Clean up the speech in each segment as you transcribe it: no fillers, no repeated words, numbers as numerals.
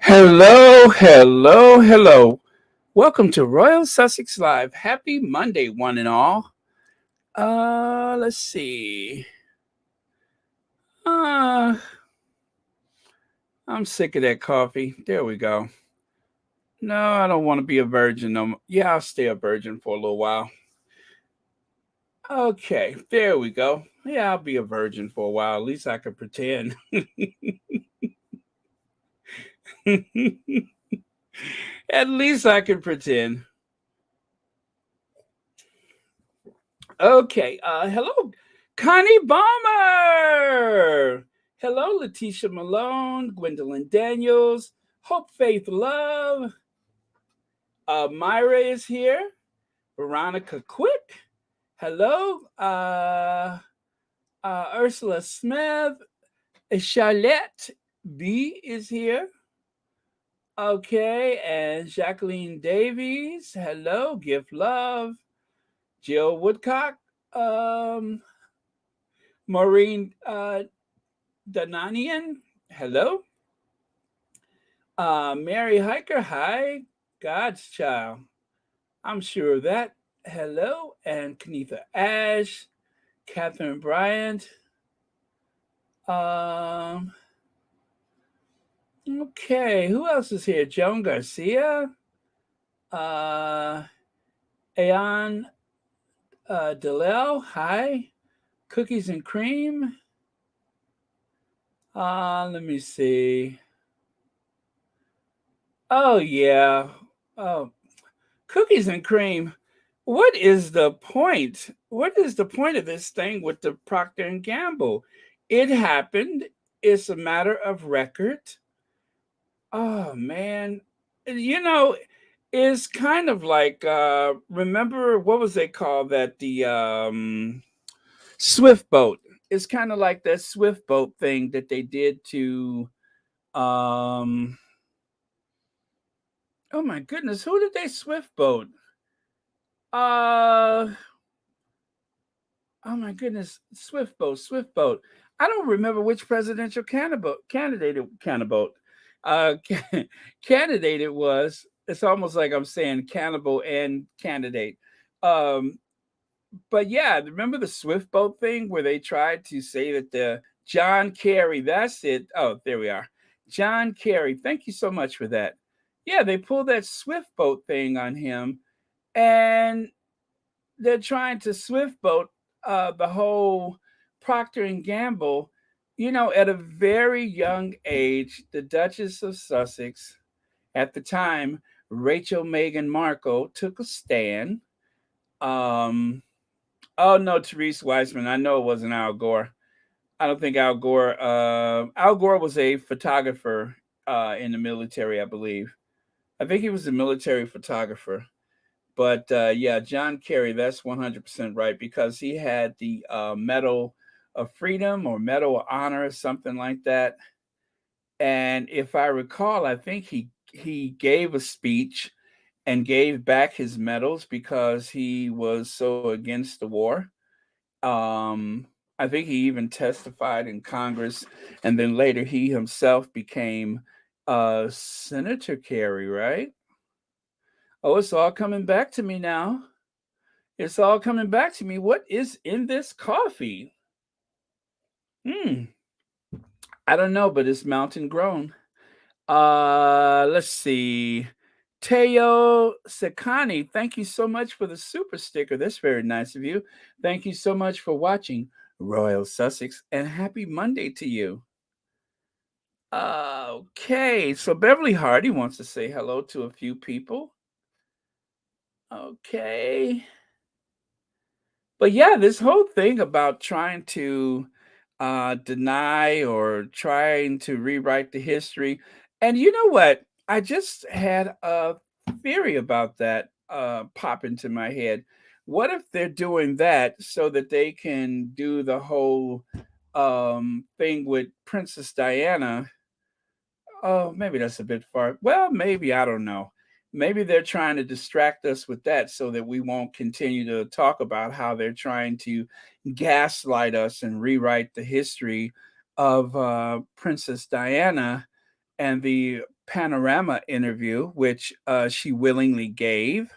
Hello, hello, hello. Welcome to Royal Sussex Live. Happy Monday, one and all. Let's see. Uh, I'm sick of that coffee. There we go. No, I don't want to be a virgin no more. Yeah, I'll stay a virgin for a little while. Okay, there we go. Yeah, I'll be a virgin for a while. At least I can pretend. At least I can pretend. Okay. Hello, Connie Bomber. Hello, Letitia Malone, Gwendolyn Daniels, Hope, Faith, Love. Myra is here. Veronica Quick. Hello. Ursula Smith. Charlotte B is here. Okay. And Jacqueline Davies. Hello. Gift Love. Jill Woodcock. Um, Maureen Dananian, hello. Mary Hiker, hi. God's child, I'm sure of that. Hello. And Kenitha Ash, Catherine Bryant. Um, okay, who else is here? Joan Garcia, uh, Ayan Dalel, hi. Cookies and Cream. Let me see. Oh, yeah. Oh, Cookies and Cream. What is the point? What is the point of this thing with the Procter and Gamble? It happened. It's a matter of record. Oh man, you know, it's kind of like remember what was they called that the Swift boat. It's kind of like that Swift boat thing that they did to um oh my goodness, who did they Swift boat? Uh Oh my goodness, Swift boat, Swift boat. I don't remember which presidential uh, candidate it was. It's almost like I'm saying cannibal and candidate. Um, but yeah, remember the Swift boat thing where they tried to say that the John Kerry, that's it. Oh, there we are. John Kerry, thank you so much for that. Yeah, they pulled that Swift boat thing on him, and they're trying to swift boat the whole Procter and Gamble. You know, at a very young age, the Duchess of Sussex, at the time, Rachel Meghan Markle, took a stand. Um, oh no, Therese Weissman. I know it wasn't Al Gore. I don't think Al Gore. Al Gore was a photographer in the military, I believe. I think he was a military photographer. But yeah, John Kerry, that's 100% right because he had the Medal of Freedom or Medal of Honor or something like that. And if I recall, I think he gave a speech and gave back his medals because he was so against the war. Um, I think he even testified in Congress, and then later he himself became Senator Kerry, right? Oh, it's all coming back to me now. It's all coming back to me. What is in this coffee? Hmm. I don't know, but it's mountain grown. Let's see. Teo Sekani, thank you so much for the super sticker. That's very nice of you. Thank you so much for watching Royal Sussex and happy Monday to you. Okay, so Beverly Hardy wants to say hello to a few people. Okay. But yeah, this whole thing about trying to deny or trying to rewrite the history. And you know what? I just had a theory about that pop into my head. What if they're doing that so that they can do the whole thing with Princess Diana? Oh, maybe that's a bit far. Well, maybe, I don't know. Maybe they're trying to distract us with that so that we won't continue to talk about how they're trying to gaslight us and rewrite the history of Princess Diana and the panorama interview, which she willingly gave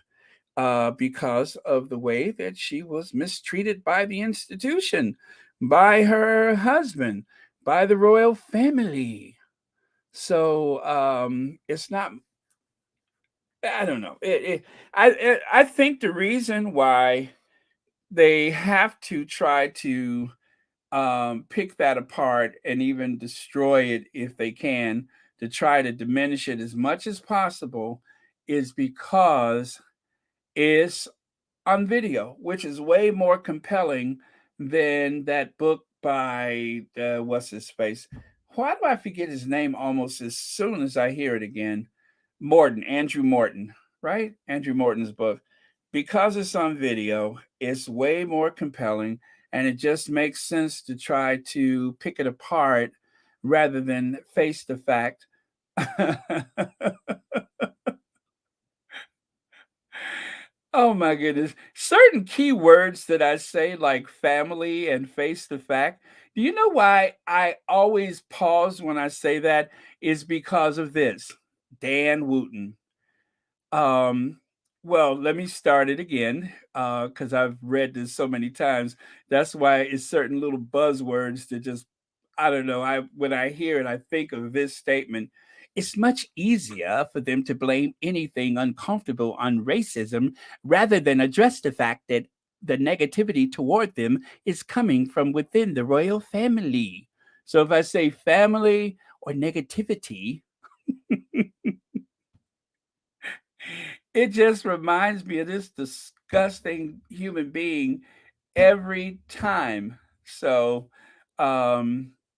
because of the way that she was mistreated by the institution, by her husband, by the royal family. So it's not. I don't know. I think the reason why they have to try to pick that apart and even destroy it if they can to try to diminish it as much as possible is because it's on video, which is way more compelling than that book by what's his face? Why do I forget his name almost as soon as I hear it again? Morton, Andrew Morton, right? Andrew Morton's book. Because it's on video, it's way more compelling, and it just makes sense to try to pick it apart rather than face the fact. Oh my goodness. Certain key words that I say, like family and face the fact. Do you know why I always pause when I say that? Is because of this. Dan Wooten. Um, well, let me start it again, because I've read this so many times. That's why it's certain little buzzwords that just, I don't know. I when I hear it, I think of this statement. It's much easier for them to blame anything uncomfortable on racism rather than address the fact that the negativity toward them is coming from within the royal family. So if I say family or negativity, it just reminds me of this disgusting human being every time. So,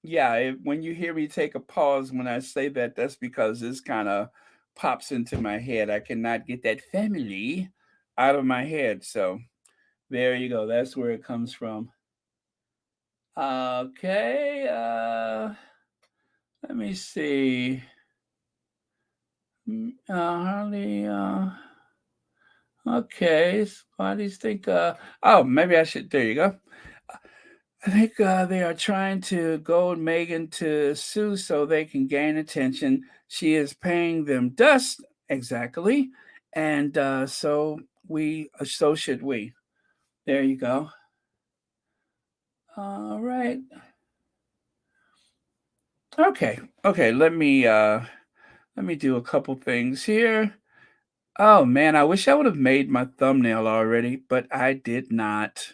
yeah, when you hear me take a pause when I say that, that's because this kind of pops into my head. I cannot get that family out of my head. So, there you go. That's where it comes from. Okay, let me see. Harley, okay, somebody's think, oh, maybe I should, there you go. I think they are trying to goad Meghan to sue so they can gain attention. She is paying them dust, exactly. And so should we. There you go. All right. Okay. Okay, let me do a couple things here. Oh man, I wish I would have made my thumbnail already, but I did not.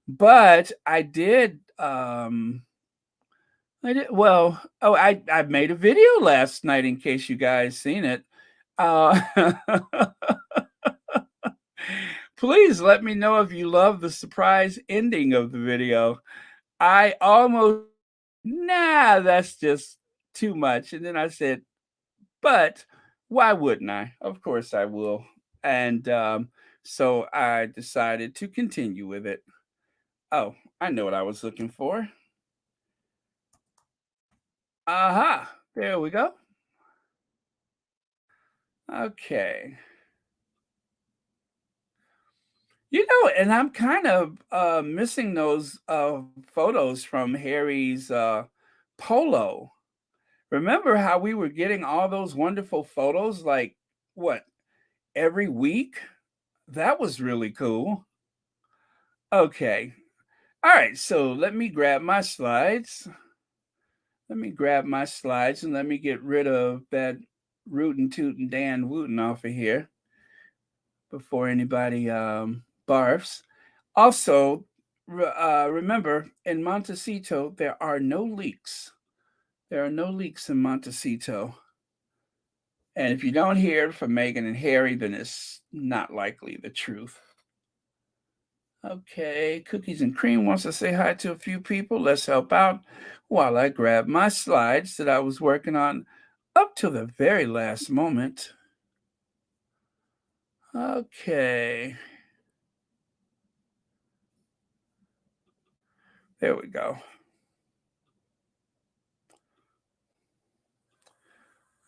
But I did well, oh, I made a video last night in case you guys seen it. Uh, please let me know if you love the surprise ending of the video. I almost nah, that's just too much. And then I said, but why wouldn't I? Of course I will. And so I decided to continue with it. Oh, I know what I was looking for. Aha, there we go. Okay. You know, and I'm kind of missing those photos from Harry's polo. Remember how we were getting all those wonderful photos like what, every week? That was really cool. Okay. All right, so let me grab my slides. Let me grab my slides and let me get rid of that rootin' tootin' Dan Wooten off of here before anybody barfs. Also, remember in Montecito, there are no leaks. There are no leaks in Montecito. And if you don't hear it from Meghan and Harry, then it's not likely the truth. Okay, Cookies and Cream wants to say hi to a few people. Let's help out while I grab my slides that I was working on up to the very last moment. Okay, there we go.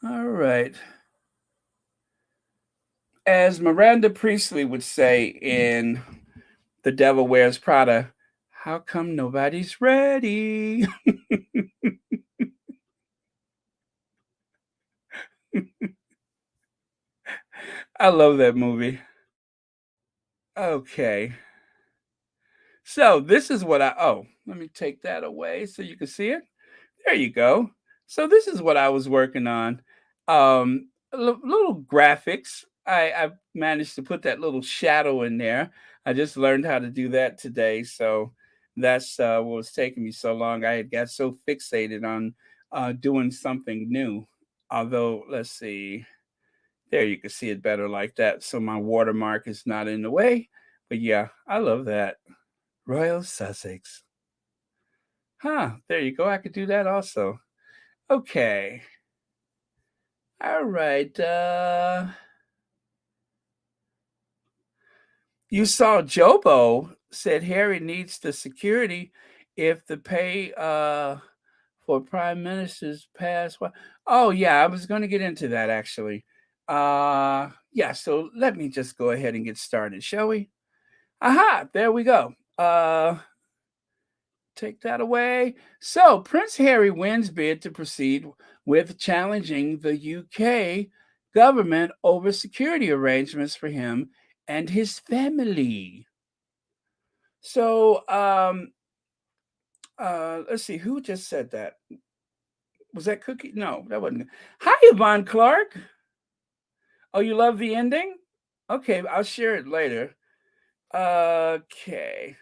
All right. As Miranda Priestley would say in The Devil Wears Prada, how come nobody's ready? I love that movie. Okay. So this is what let me take that away so you can see it. There you go. So this is what I was working on. Little graphics. I managed to put that little shadow in there. I just learned how to do that today. So that's what was taking me so long. I had got so fixated on doing something new. Although, let's see. There you can see it better like that. So my watermark is not in the way. But yeah, I love that. Royal Sussex. Huh, there you go. I could do that also. Okay. All right. You saw Jobo said Harry needs the security if the pay for prime ministers pass. Oh yeah, I was going to get into that actually. Yeah, so let me just go ahead and get started, shall we? Aha, there we go. Take that away. So, Prince Harry wins bid to proceed with challenging the UK government over security arrangements for him and his family. So, let's see, who just said that? Was that Cookie? No, that wasn't. Hi, Yvonne Clark. Oh, you love the ending? Okay, I'll share it later. Okay.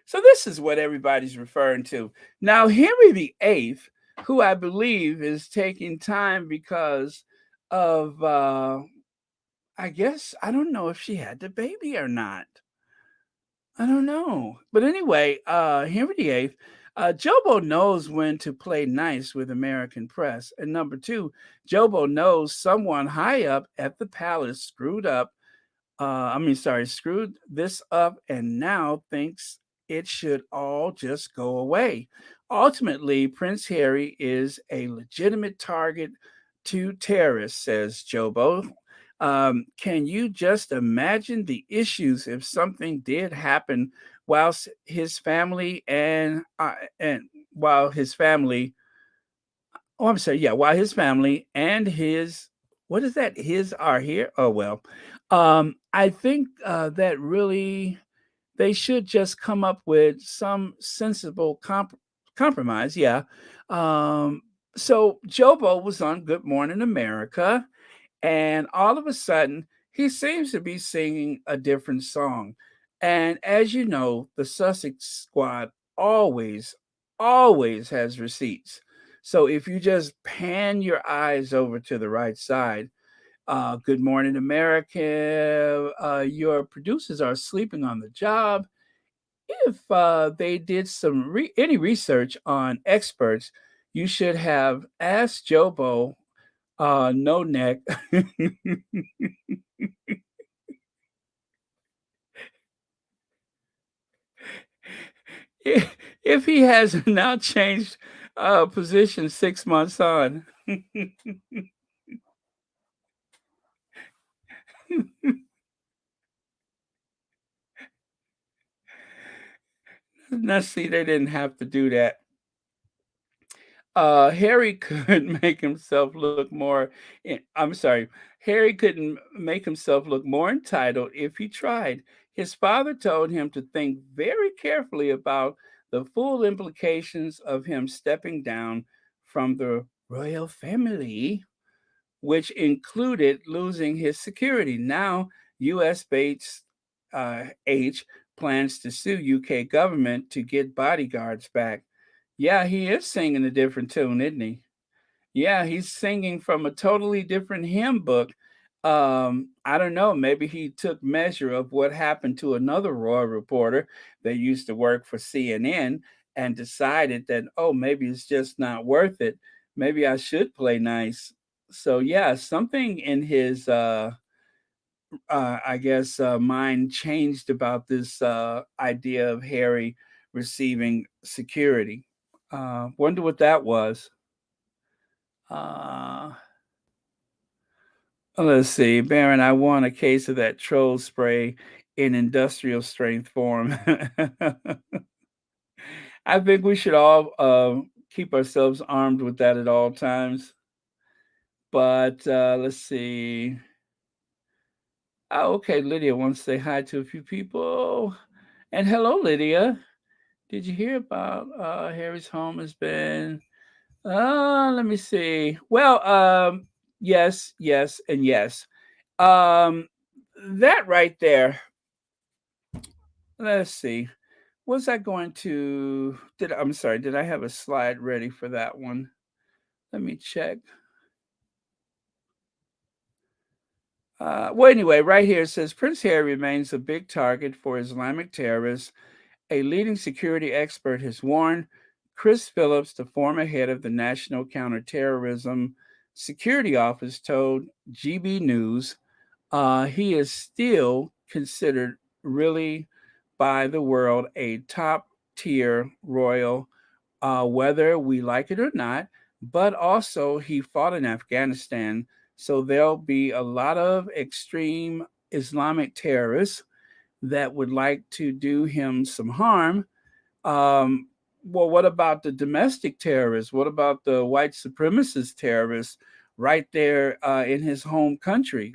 So this is what everybody's referring to. Now, Henry VIII, who I believe is taking time because of I guess I don't know if she had the baby or not. I don't know. But anyway, Henry VIII, Jobo knows when to play nice with American press. And number two, Jobo knows someone high up at the palace screwed this up and now thinks it should all just go away. Ultimately, Prince Harry is a legitimate target to terrorists, says Jobo. Can you just imagine the issues if something did happen whilst his family and while his family Oh, I'm sorry. Yeah, while his family and his what is that? His are here. Oh well, I think that really they should just come up with some sensible compromise. Yeah. Um, so Jobo was on Good Morning America, and all of a sudden he seems to be singing a different song. And as you know, the Sussex squad always, always has receipts. So if you just pan your eyes over to the right side, Good Morning America, your producers are sleeping on the job. If they did any research on experts, you should have asked Jobo no neck if he has now changed position 6 months on. Now, see, they didn't have to do that. Harry could make himself look more. I'm sorry, Harry couldn't make himself look more entitled if he tried. His father told him to think very carefully about the full implications of him stepping down from the royal family, which included losing his security. Now, U.S. based H plans to sue UK government to get bodyguards back. Yeah, he is singing a different tune, isn't he? Yeah, he's singing from a totally different hymn book. I don't know, maybe he took measure of what happened to another royal reporter that used to work for CNN and decided that, oh, maybe it's just not worth it. Maybe I should play nice. So yeah, something in his I guess mind changed about this idea of Harry receiving security. Wonder what that was. Uh, let's see, Baron. I want a case of that troll spray in industrial strength form. I think we should all keep ourselves armed with that at all times. But let's see. Oh, okay. Lydia wants to say hi to a few people. And hello, Lydia. Did you hear about Harry's home has been let me see. Well, yes, yes, and yes. Um that right there, let's see. Was I going to I'm sorry, did I have a slide ready for that one? Let me check. Well, anyway, right here it says Prince Harry remains a big target for Islamic terrorists. A leading security expert has warned. Chris Phillips, the former head of the National Counterterrorism Security Office, told GB News he is still considered really by the world a top tier royal, whether we like it or not. But also, he fought in Afghanistan. So there'll be a lot of extreme Islamic terrorists that would like to do him some harm. um, well, what about the domestic terrorists? What about the white supremacist terrorists right there in his home country?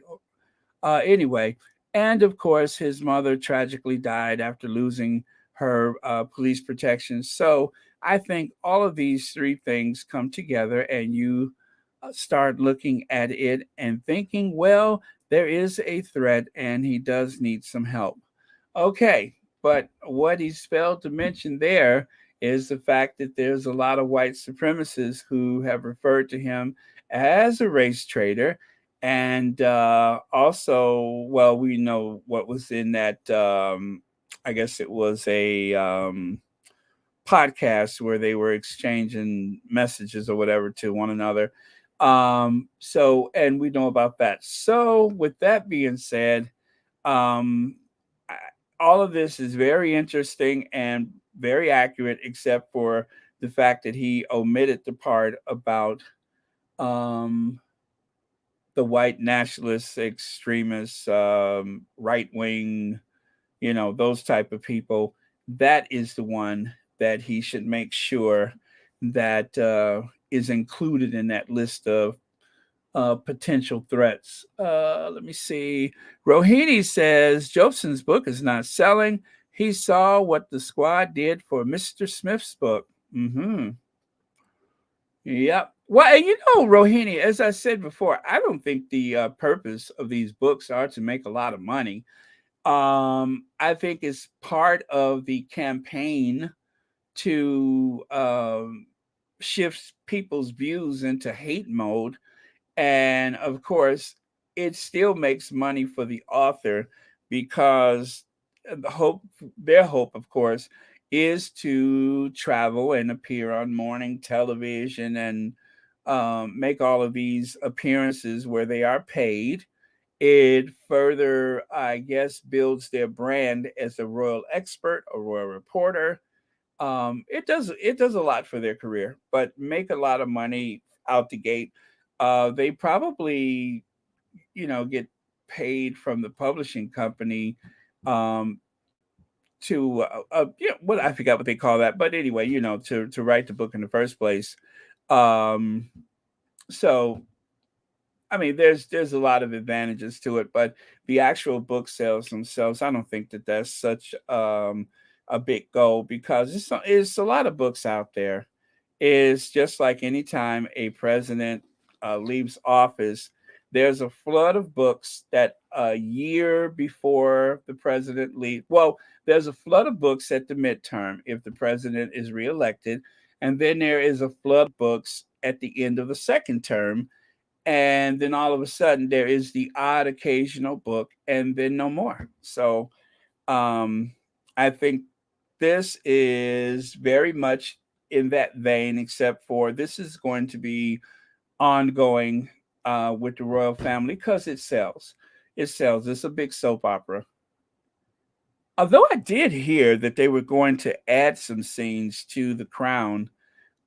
Anyway, and of course, his mother tragically died after losing her police protection. So I think all of these three things come together, and you start looking at it and thinking, well, there is a threat, and he does need some help. Okay, but what he's failed to mention there is the fact that there's a lot of white supremacists who have referred to him as a race traitor. And also, well, we know what was in that. I guess it was a podcast where they were exchanging messages or whatever to one another. So, and we know about that. So, with that being said, um, I, all of this is very interesting and very accurate, except for the fact that he omitted the part about um, the white nationalists, extremists, right wing, those type of people. That is the one that he should make sure that is included in that list of potential threats. Let me see. Rohini says Jobson's book is not selling. He saw what the squad did for Mr. Smith's book. Mm-hmm. Yep. Well, and Rohini, as I said before, I don't think the purpose of these books are to make a lot of money. I think it's part of the campaign to shift people's views into hate mode. And of course, it still makes money for the author because their hope, of course, is to travel and appear on morning television and make all of these appearances where they are paid. It further, I guess, builds their brand as a royal expert, a royal reporter. It does a lot for their career, but make a lot of money out the gate. They probably, get paid from the publishing company um, to what I forgot what they call that, but anyway, to write the book in the first place. Um, so I mean, there's a lot of advantages to it, but the actual book sales themselves, I don't think that that's such a big goal because it's a lot of books out there. It's just like anytime a president leaves office, there's a flood of books that a year before the president leaves. Well, there's a flood of books at the midterm if the president is reelected, and then there is a flood of books at the end of the second term, and then all of a sudden there is the odd occasional book and then no more. So um I think this is very much in that vein, except for this is going to be ongoing with the royal family because it sells. It's a big soap opera. Although I did hear that they were going to add some scenes to The Crown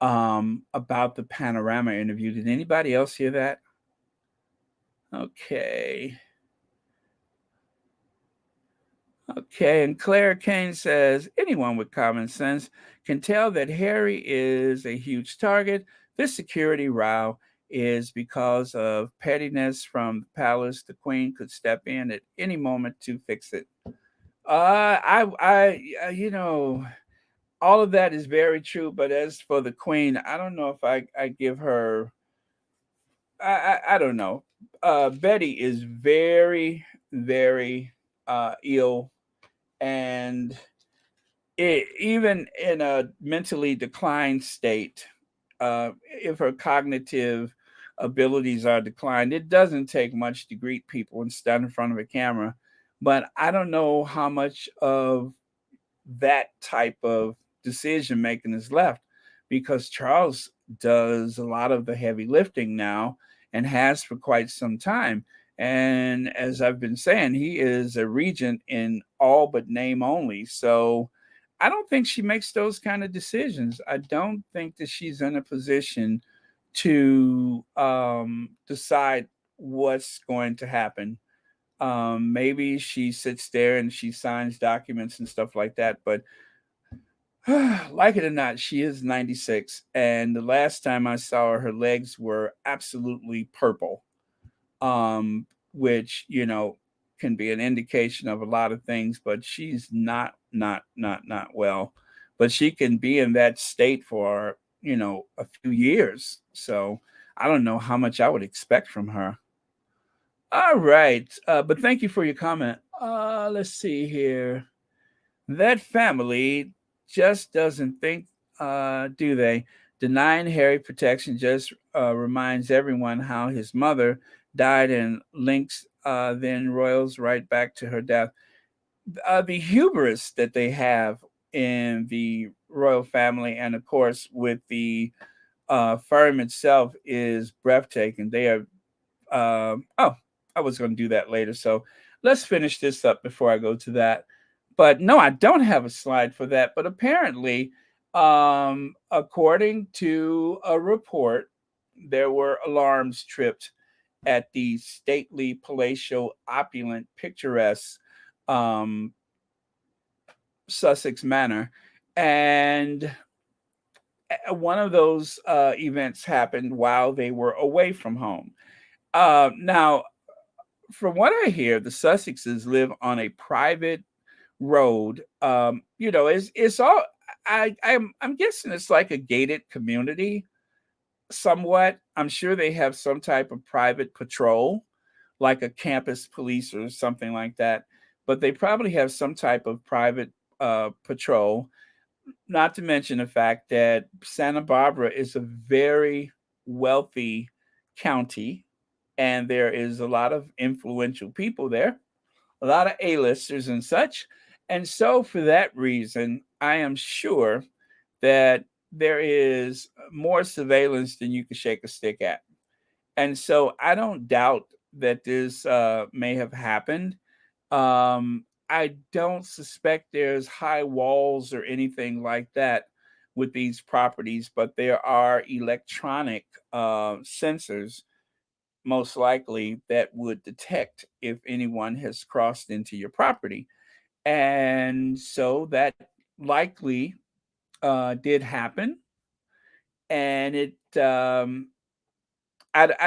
about the panorama interview. Did anybody else hear that? Okay. Okay, and Claire Kane says anyone with common sense can tell that Harry is a huge target. This security row is because of pettiness from the palace. The queen could step in at any moment to fix it. All of that is very true. But as for the queen, I don't know if I give her. I don't know. Betty is very, very ill, and even in a mentally declined state, if her cognitive abilities are declined, it doesn't take much to greet people and stand in front of a camera. But I don't know how much of that type of decision making is left, because Charles does a lot of the heavy lifting now and has for quite some time. And as I've been saying, he is a regent in all but name only. So I don't think she makes those kind of decisions. I don't think that she's in a position to decide what's going to happen. Maybe she sits there and she signs documents and stuff like that. But like it or not, she is 96. And the last time I saw her, her legs were absolutely purple, which, can be an indication of a lot of things, but she's not well. But she can be in that state for, a few years. So I don't know how much I would expect from her. All right. But thank you for your comment. Let's see here. That family just doesn't think, do they? Denying Harry protection just reminds everyone how his mother died and links then royals right back to her death. The hubris that they have in the royal family, and of course with the firm itself, is breathtaking. They are oh, I was going to do that later. So let's finish this up before I go to that. But no, I don't have a slide for that. But apparently, according to a report, there were alarms tripped at the stately, palatial, opulent, picturesque um, Sussex Manor. And one of those events happened while they were away from home. Now, from what I hear, the Sussexes live on a private road. It's all. I'm guessing it's like a gated community, somewhat. I'm sure they have some type of private patrol, like a campus police or something like that. But they probably have some type of private patrol. Not to mention the fact that Santa Barbara is a very wealthy county, and there is a lot of influential people there, a lot of A-listers and such. And so, for that reason, I am sure that there is more surveillance than you can shake a stick at. And so, I don't doubt that this may have happened. I don't suspect there's high walls or anything like that with these properties, but there are electronic sensors, most likely, that would detect if anyone has crossed into your property. And so that likely did happen. And I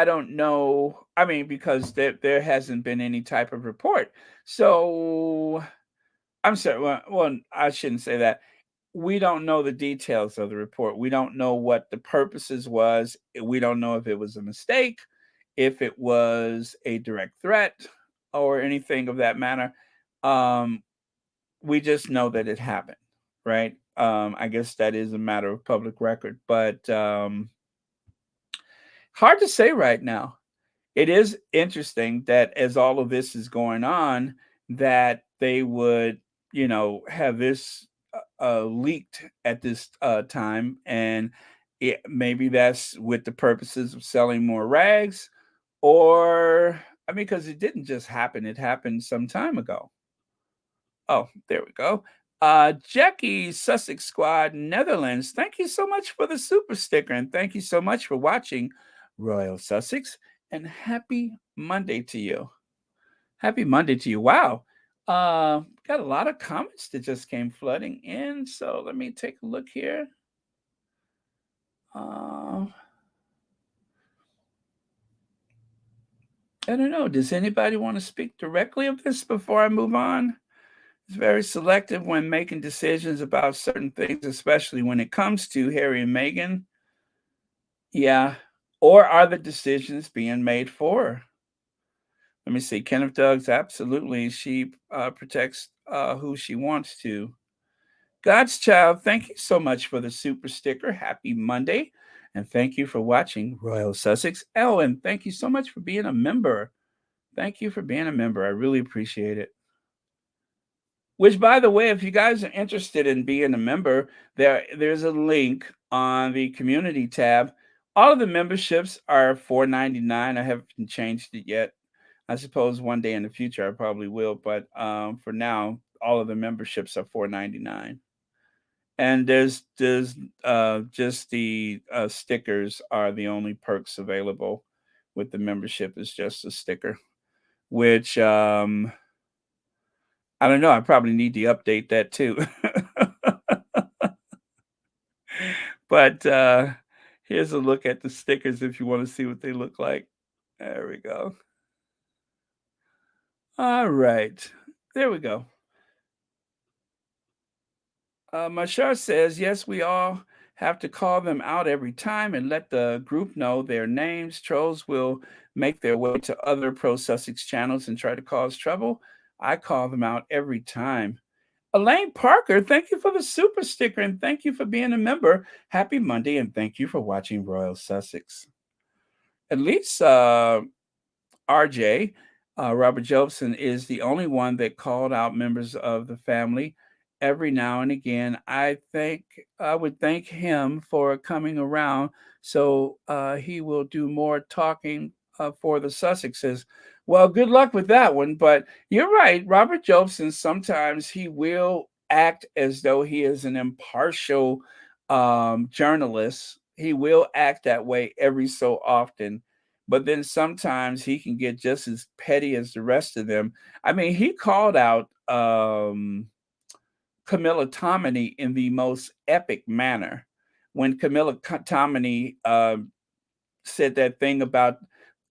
don't know. I mean, because there hasn't been any type of report. So I'm sorry. Well, I shouldn't say that. We don't know the details of the report. We don't know what the purposes was. We don't know if it was a mistake, if it was a direct threat, or anything of that manner. Um, we just know that it happened, right? I guess that is a matter of public record, but hard to say right now. It is interesting that as all of this is going on, that they would, have this leaked at this time, and maybe that's with the purposes of selling more rags, or I mean, because it didn't just happen; it happened some time ago. Oh, there we go. Jackie Sussex Squad Netherlands, thank you so much for the super sticker, and thank you so much for watching Royal Sussex. And happy Monday to you. Happy Monday to you. Wow. Got a lot of comments that just came flooding in. So let me take a look here. Uh, I don't know. Does anybody want to speak directly of this before I move on? It's very selective when making decisions about certain things, especially when it comes to Harry and Meghan. Yeah. Or are the decisions being made for her? Let me see. Kenneth Doug's absolutely. She protects who she wants to. God's child, thank you so much for the super sticker. Happy Monday. And thank you for watching Royal Sussex. Ellen, thank you so much for being a member. Thank you for being a member. I really appreciate it. Which, by the way, if you guys are interested in being a member, there's a link on the community tab. All of the memberships are $4.99. I haven't changed it yet. I suppose one day in the future I probably will, but for now, all of the memberships are $4.99. And there's just the stickers are the only perks available with the membership is just a sticker, which I don't know. I probably need to update that too. But here's a look at the stickers if you want to see what they look like. There we go. All right. There we go. Mashar says, yes, we all have to call them out every time and let the group know their names. Trolls will make their way to other pro Sussex channels and try to cause trouble. I call them out every time. Elaine Parker, thank you for the super sticker and thank you for being a member. Happy Monday and thank you for watching Royal Sussex. At least RJ, Robert Jobson, is the only one that called out members of the family every now and again. I would thank him for coming around, so he will do more talking for the Sussexes. Well, good luck with that one. But you're right, Robert Jobson. Sometimes he will act as though he is an impartial journalist. He will act that way every so often, but then sometimes he can get just as petty as the rest of them. I mean, he called out Camilla Tominey in the most epic manner when Camilla Tominey said that thing about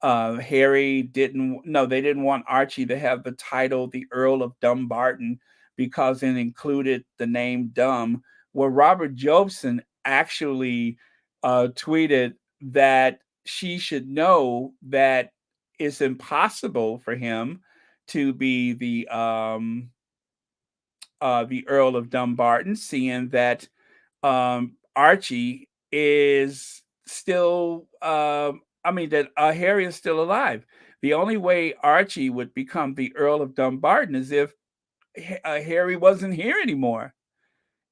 Harry didn't no, they didn't want Archie to have the title the Earl of Dumbarton because it included the name Dumb. Well, Robert Jobson actually tweeted that she should know that it's impossible for him to be the Earl of Dumbarton, seeing that Archie is still, I mean, that Harry is still alive. The only way Archie would become the Earl of Dumbarton is if Harry wasn't here anymore.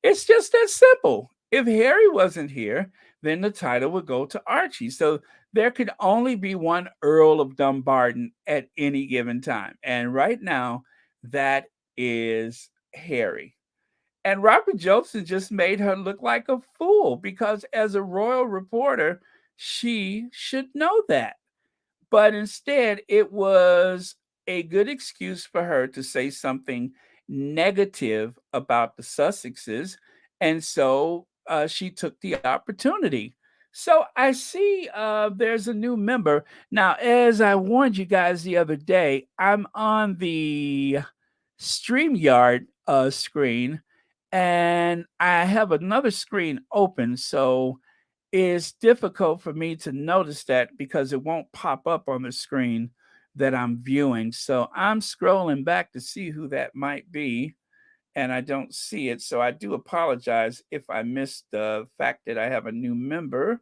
It's just that simple. If Harry wasn't here, then the title would go to Archie. So there could only be one Earl of Dumbarton at any given time. And right now, that is Harry. And Robert Jobson just made her look like a fool because, as a royal reporter, she should know that. But instead, it was a good excuse for her to say something negative about the Sussexes. And so she took the opportunity. So I see there's a new member. Now, as I warned you guys the other day, I'm on the StreamYard screen and I have another screen open. So it's difficult for me to notice that because it won't pop up on the screen that I'm viewing. So I'm scrolling back to see who that might be, and I don't see it. So I do apologize if I missed the fact that I have a new member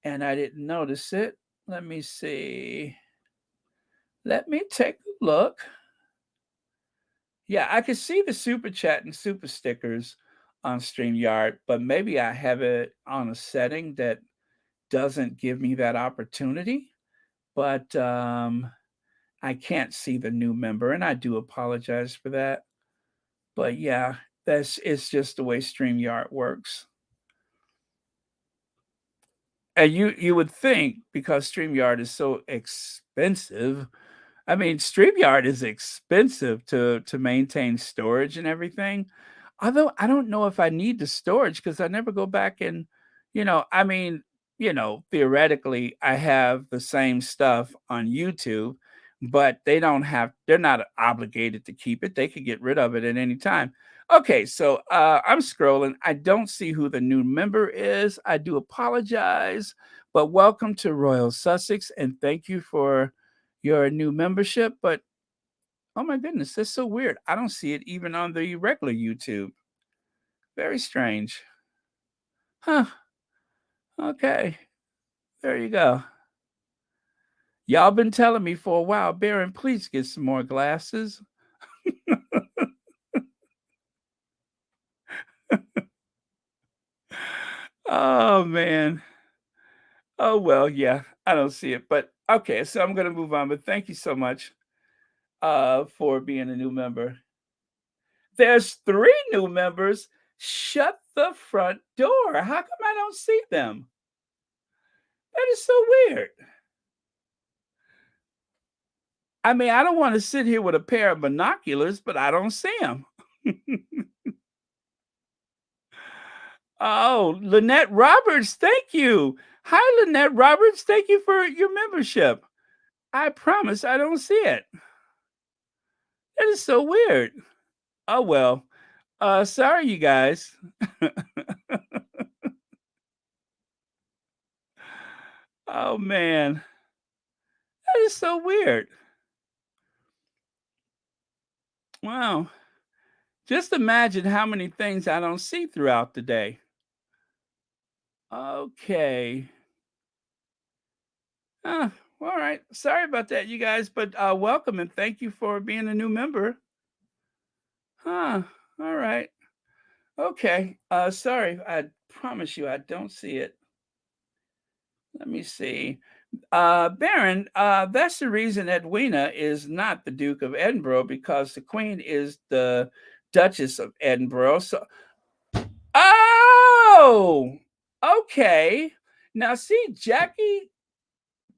and I didn't notice it. Let me see. Let me take a look. Yeah, I can see the super chat and super stickers on StreamYard, but maybe I have it on a setting that doesn't give me that opportunity. But I can't see the new member, and I do apologize for that. But yeah, that's it's just the way StreamYard works. And you would think because StreamYard is so expensive. I mean, StreamYard is expensive to maintain storage and everything. Although I don't know if I need the storage because I never go back and, I mean, theoretically, I have the same stuff on YouTube. but they're not obligated to keep it. They could get rid of it at any time. Okay, so I'm scrolling. I don't see who the new member is. I do apologize, but welcome to Royal Sussex and thank you for your new membership. But oh my goodness, that's so weird. I don't see it even on the regular YouTube. Very strange. Huh. Okay. There you go. Y'all been telling me for a while, Baron, please get some more glasses. Oh man. Oh well, yeah. I don't see it. But okay, so I'm gonna move on. But thank you so much for being a new member. There's three new members. Shut the front door. How come I don't see them? That is so weird. I mean, I don't want to sit here with a pair of binoculars, but I don't see them. Oh, Lynette Roberts, thank you. Hi, Lynette Roberts. Thank you for your membership. I promise I don't see it. That is so weird. Oh well. Sorry you guys. Oh man. That is so weird. Wow. Just imagine how many things I don't see throughout the day. Okay. Uh, all right. Sorry about that, you guys, but welcome and thank you for being a new member. Huh. All right. Okay. Sorry. I promise you I don't see it. Let me see. Baron, that's the reason Edwina is not the Duke of Edinburgh because the Queen is the Duchess of Edinburgh. So, oh, okay. Now, see, Jackie,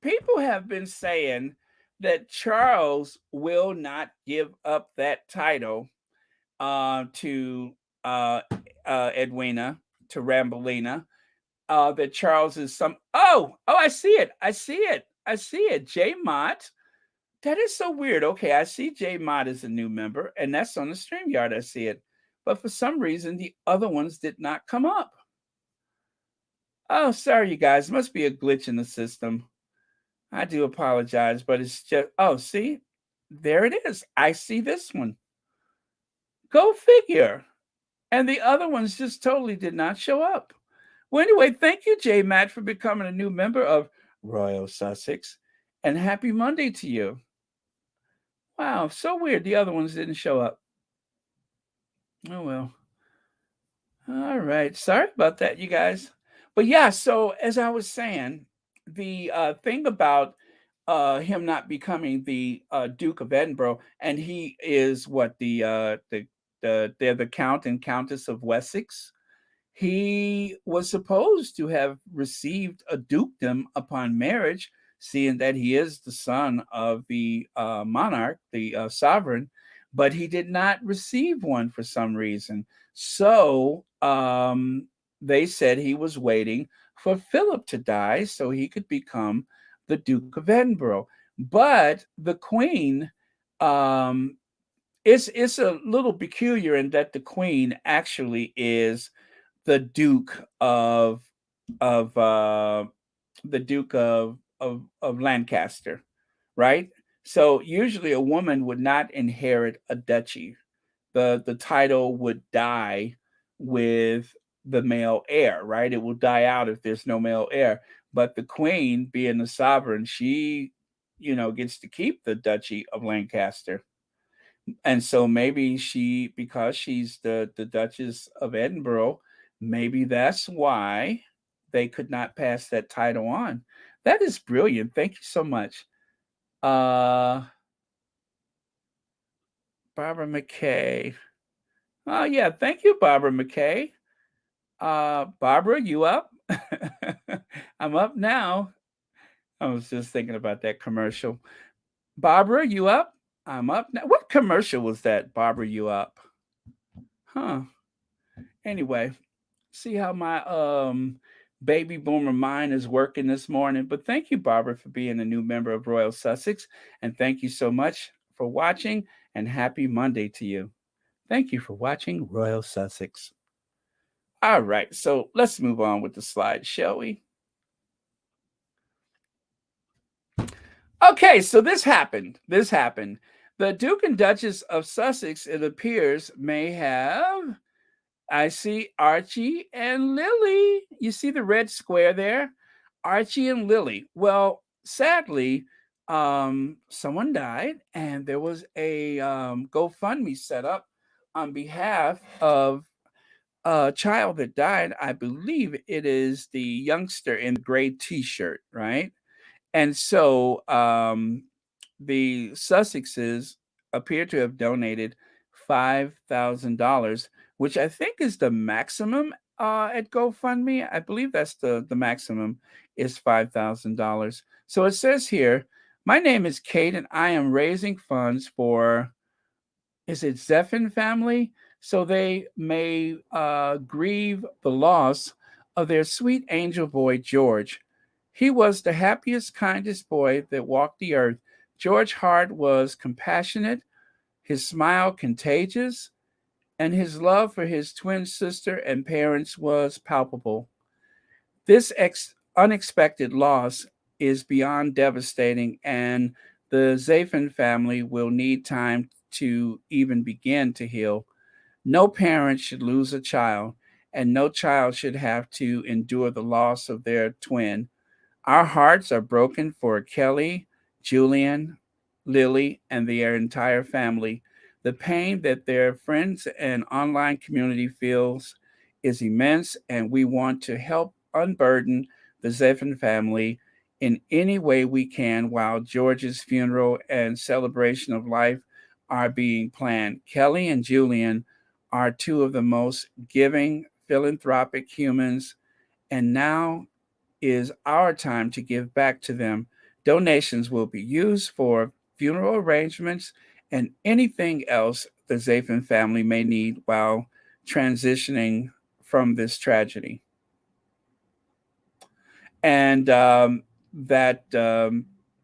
people have been saying that Charles will not give up that title to Edwina, to Rambolina. That Charles is some. Oh, I see it. I see it. I see it. J Mott. That is so weird. Okay, I see J Mott is a new member, and that's on the StreamYard. I see it, but for some reason the other ones did not come up. Oh, sorry, you guys. Must be a glitch in the system. I do apologize, but it's just. Oh, see, there it is. I see this one. Go figure. And the other ones just totally did not show up. Well, anyway, thank you, J Matt, for becoming a new member of Royal Sussex. And happy Monday to you. Wow, so weird. The other ones didn't show up. Oh, well. All right. Sorry about that, you guys. But yeah, so as I was saying, the thing about him not becoming the Duke of Edinburgh, and he is what they're the Count and Countess of Wessex. He was supposed to have received a dukedom upon marriage, seeing that he is the son of the monarch, the sovereign, but he did not receive one for some reason. So they said he was waiting for Philip to die so he could become the Duke of Edinburgh. But the Queen, um, it's a little peculiar in that the Queen actually is the Duke of the Duke of Lancaster, right? So usually a woman would not inherit a duchy. The title would die with the male heir, right? It will die out if there's no male heir. But the queen, being the sovereign, she, gets to keep the duchy of Lancaster. And so maybe because she's the Duchess of Edinburgh, maybe that's why they could not pass that title on. That is brilliant. Thank you so much. Uh Barbara McKay. Oh yeah, thank you, Barbara McKay. Barbara, you up? I'm up now. I was just thinking about that commercial. Barbara, you up? I'm up now. What commercial was that? Barbara, you up? Huh. Anyway, see how my Baby boomer mind is working this morning. But thank you, Barbara, for being a new member of Royal Sussex. And thank you so much for watching. And happy Monday to you. Thank you for watching Royal Sussex. All right, so let's move on with the slide, shall we? Okay, so this happened. This happened. The Duke and Duchess of Sussex, it appears, may have. I see Archie and Lily. You see the red square there? Archie and Lily. Well, sadly, someone died, and there was a GoFundMe set up on behalf of a child that died. I believe it is the youngster in the gray T-shirt, right? And so the Sussexes appear to have donated $5,000, which I think is the maximum at GoFundMe. I believe that's the maximum is $5,000. So it says here, my name is Kate, and I am raising funds for, is it Zephin family? So they may grieve the loss of their sweet angel boy, George. He was the happiest, kindest boy that walked the earth. George Hart was compassionate, his smile contagious, and his love for his twin sister and parents was palpable. This unexpected loss is beyond devastating, and the Zafin family will need time to even begin to heal. No parent should lose a child, and no child should have to endure the loss of their twin. Our hearts are broken for Kelly, Julian, Lily, and their entire family. The pain that their friends and online community feels is immense, and we want to help unburden the Zephin family in any way we can while George's funeral and celebration of life are being planned. Kelly and Julian are two of the most giving, philanthropic humans, and now is our time to give back to them. Donations will be used for funeral arrangements and anything else the Zafin family may need while transitioning from this tragedy. And that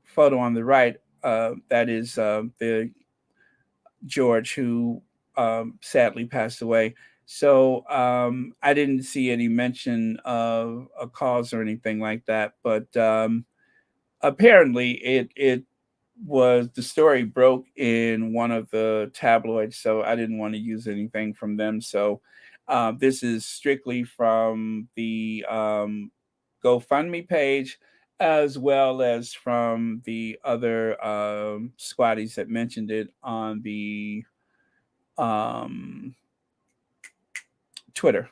photo on the right, that is the George who sadly passed away. So I didn't see any mention of a cause or anything like that, but apparently it was, the story broke in one of the tabloids, so I didn't want to use anything from them. So this is strictly from the GoFundMe page, as well as from the other squatties that mentioned it on the um, Twitter.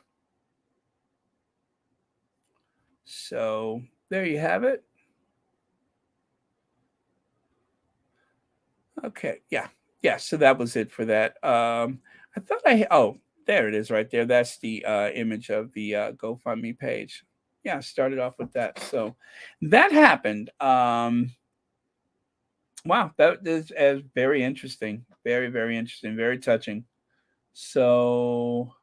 So there you have it. Okay, yeah, yeah. So that was it for that. I thought oh, there it is right there. That's the image of the GoFundMe page. Yeah, I started off with that. So that happened. Wow, that is very interesting. Very, very interesting. Very touching. So,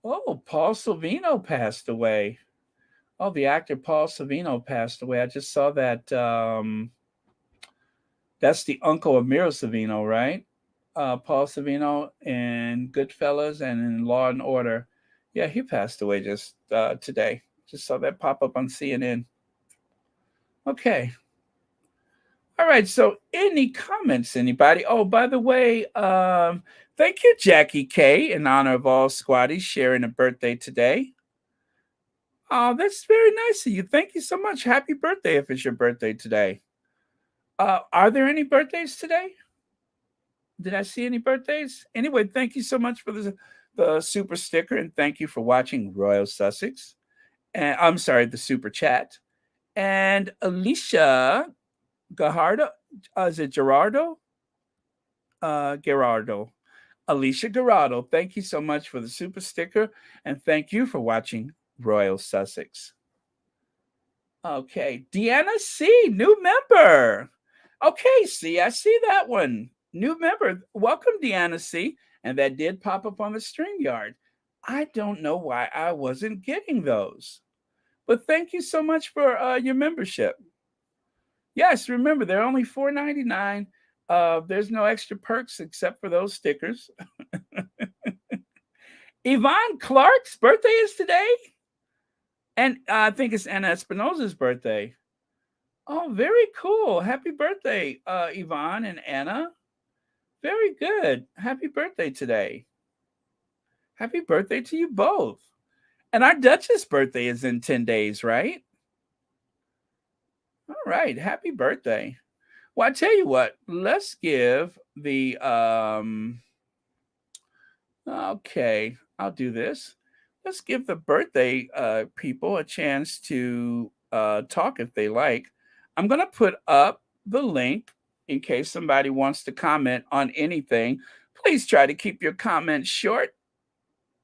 oh, Paul Silvino passed away. Oh, the actor Paul Savino passed away. I just saw that. That's the uncle of Mira Savino, right? Paul Savino in Goodfellas and in Law and Order. Yeah, he passed away just today. Just saw that pop up on CNN. Okay. All right. So, any comments, anybody? Oh, by the way, thank you, Jackie K, in honor of all squatties sharing a birthday today. Oh, that's very nice of you. Thank you so much. Happy birthday if it's your birthday today. Are there any birthdays today? Did I see any birthdays? Anyway, thank you so much for the super sticker, and thank you for watching Royal Sussex. And I'm sorry, the super chat. And Alicia Gajardo, is it Gerardo? Gerardo. Alicia Gerardo, thank you so much for the super sticker, and thank you for watching Royal Sussex. Okay, Deanna C, new member. Okay, see, I see that one. New member. Welcome, Deanna C. And that did pop up on the StreamYard. I don't know why I wasn't getting those. But thank you so much for your membership. Yes, remember they're only $4.99. There's no extra perks except for those stickers. Yvonne Clark's birthday is today, and I think it's Anna Espinosa's birthday. Oh, very cool! Happy birthday, Yvonne and Anna. Very good. Happy birthday today. Happy birthday to you both. And our Duchess' birthday is in 10 days, right? All right. Happy birthday. Well, I tell you what, let's give the okay, I'll do this. Let's give the birthday people a chance to talk if they like. I'm going to put up the link in case somebody wants to comment on anything. Please try to keep your comments short.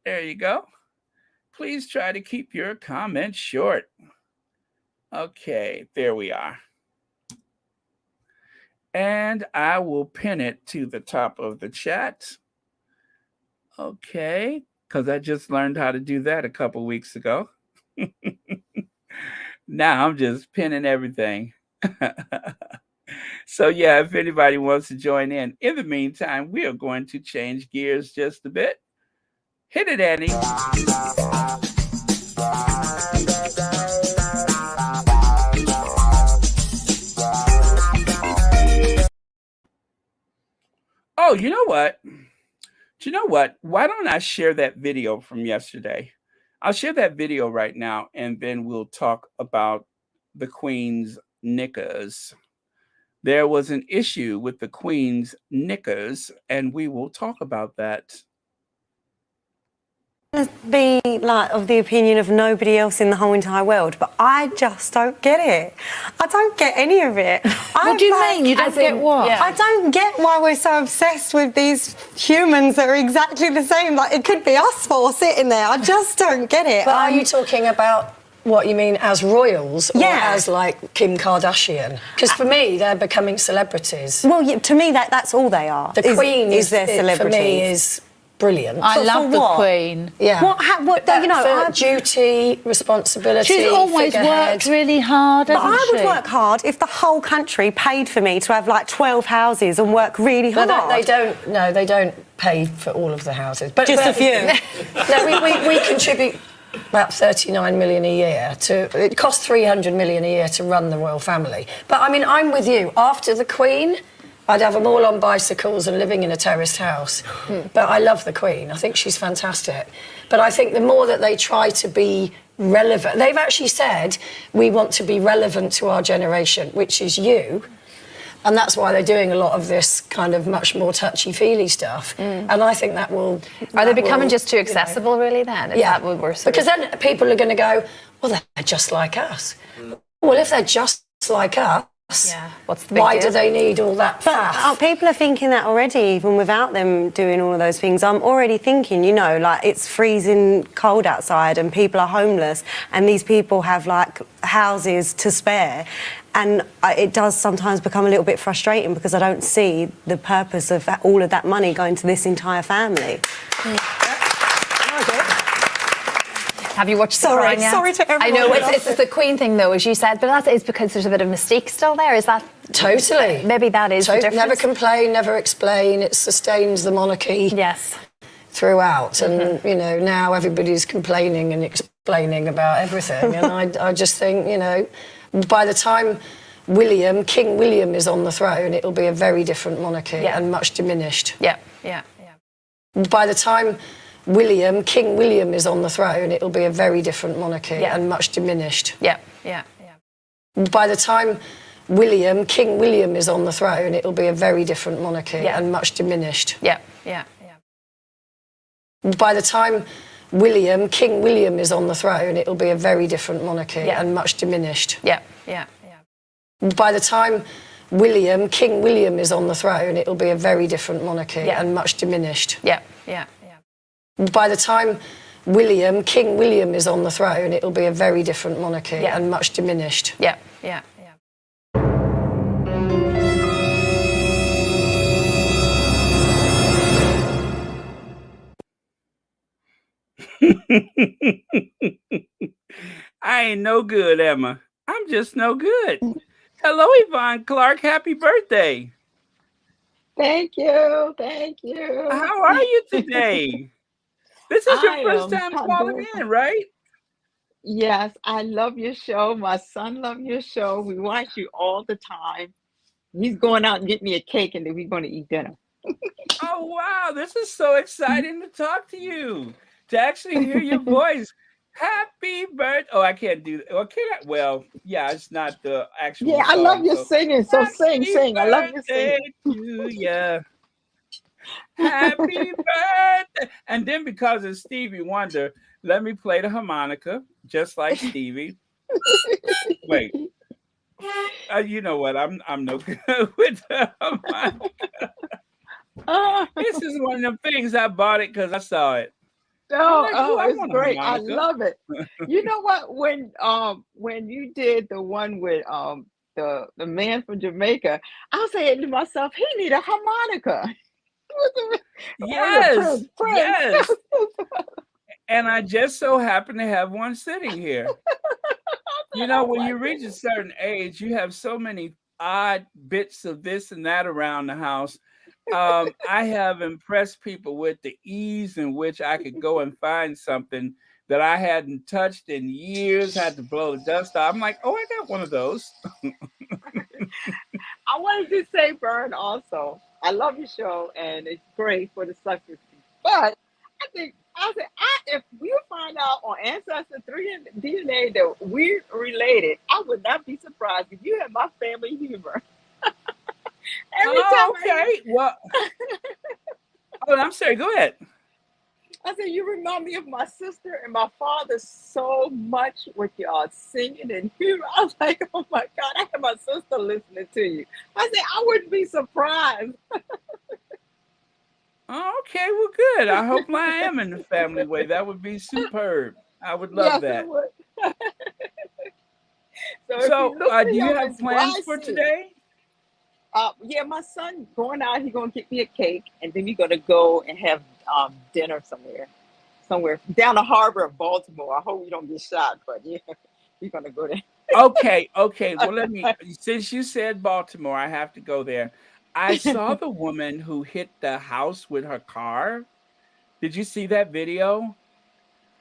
There you go. Please try to keep your comments short. Okay, there we are. And I will pin it to the top of the chat. Okay, because I just learned how to do that a couple weeks ago. Now I'm just pinning everything. So yeah, if anybody wants to join in the meantime, we are going to change gears just a bit. Hit it, Annie. Oh, you know what? Do you know what? Why don't I share that video from yesterday? I'll share that video right now, and then we'll talk about the Queen's knickers. There was an issue with the Queen's knickers, and we will talk about that. Be like of the opinion of nobody else in the whole entire world, but I just don't get it. I don't get any of it. What do you mean? You don't get what? Yeah. I don't get why we're so obsessed with these humans that are exactly the same. Like, it could be us four sitting there. I just don't get it. But are you talking about what you mean as royals or as like Kim Kardashian? Because for me, they're becoming celebrities. Well, yeah, to me, that's all they are. The Queen is their celebrity. For me, is brilliant. I love the Queen. Yeah. What you know, duty, responsibility. She's always worked really hard, hasn't I would she? work hard if the whole country paid for me to have like 12 houses and work really hard. They don't. No, they don't pay for all of the houses. But just a few. No, we contribute about 39 million a year it costs 300 million a year to run the royal family. But I mean, I'm with you. After the Queen, I'd have them all on bicycles and living in a terraced house. But I love the Queen. I think she's fantastic. But I think the more that they try to be relevant, they've actually said, we want to be relevant to our generation, which is you. And that's why they're doing a lot of this kind of much more touchy-feely stuff. And I think that will... Are they becoming just too accessible, really, then? Is that what we're because then people are going to go, well, they're just like us. Well, if they're just like us, what's the big why deal? do they need all that faff? People are thinking that already, even without them doing all of those things. I'm already thinking, you know, like it's freezing cold outside and people are homeless and these people have like houses to spare. And it does sometimes become a little bit frustrating because I don't see the purpose of all of that money going to this entire family. Have you watched The Crown yet? Sorry to everyone. I know, it's the Queen thing, though, as you said, but that is because there's a bit of mystique still there. Is that... Totally. Maybe that is the difference. Never complain, never explain. It sustains the monarchy throughout. And, you know, now everybody's complaining and explaining about everything. And I just think, you know, by the time King William is on the throne, it'll be a very different monarchy and much diminished. By the time King William is on the throne, it'll be a very different monarchy and much diminished. By the time King William is on the throne, it'll be a very different monarchy and much diminished. By the time King William is on the throne, it'll be a very different monarchy and much diminished. By the time King William is on the throne, it'll be a very different monarchy and much diminished. By the time King William is on the throne, it'll be a very different monarchy and much diminished. I ain't no good, Emma. I'm just no good. Hello, Yvonne Clark. Happy birthday. Thank you. Thank you. How are you today? This is your I first am time calling doing fine. in, right? Yes, I love your show. My son loves your show. We watch you all the time. He's going out and get me a cake, and then we're going to eat dinner. Oh, wow. This is so exciting to talk to you, to actually hear your voice. Happy birthday. Oh, I can't do that. Well, can I? Well, yeah, it's not the actual Yeah, I love song. your So, singing. So sing, happy sing. I love your birthday singing. to ya. Happy birthday. And then because it's Stevie Wonder, let me play the harmonica just like Stevie. Wait, you know what? I'm no good with the harmonica. Oh, This is one of them things I bought it because I saw it. I'm oh, like, oh, oh, I it's want a great. I harmonica. love it. You know what? When you did the one with the man from Jamaica, I was saying to myself, he need a harmonica. Oh, your Yes, Prince. yes. And I just so happen to have one sitting here. You know, Oh when my you reach a goodness. certain age, you have so many odd bits of this and that around the house. I have impressed people with the ease in which I could go and find something that I hadn't touched in years, had to blow the dust off. I'm like, oh, I got one of those. I wanted to say, Vern, also, I love your show and it's great for the success. But I said, if you find out on Ancestry and DNA that we're related, I would not be surprised if you had my family humor. Every time Oh, okay. Well, oh, I'm sorry. Go ahead. I said, you remind me of my sister and my father so much with y'all singing and humor. I was like, oh my God, I have my sister listening to you. I said, I wouldn't be surprised. Oh, okay, well, good. I hope I am in the family way. That would be superb. I would love Yes, it that. would. So if you So, look do me you up, have it's plans for YC. today? Yeah, my son going out, he gonna get me a cake, and then we're gonna go and have dinner somewhere down the harbor of Baltimore. I hope we don't get shot, but yeah, we're gonna go there. Okay, okay. Well, let me, since you said Baltimore, I have to go there. I saw the woman who hit the house with her car. Did you see that video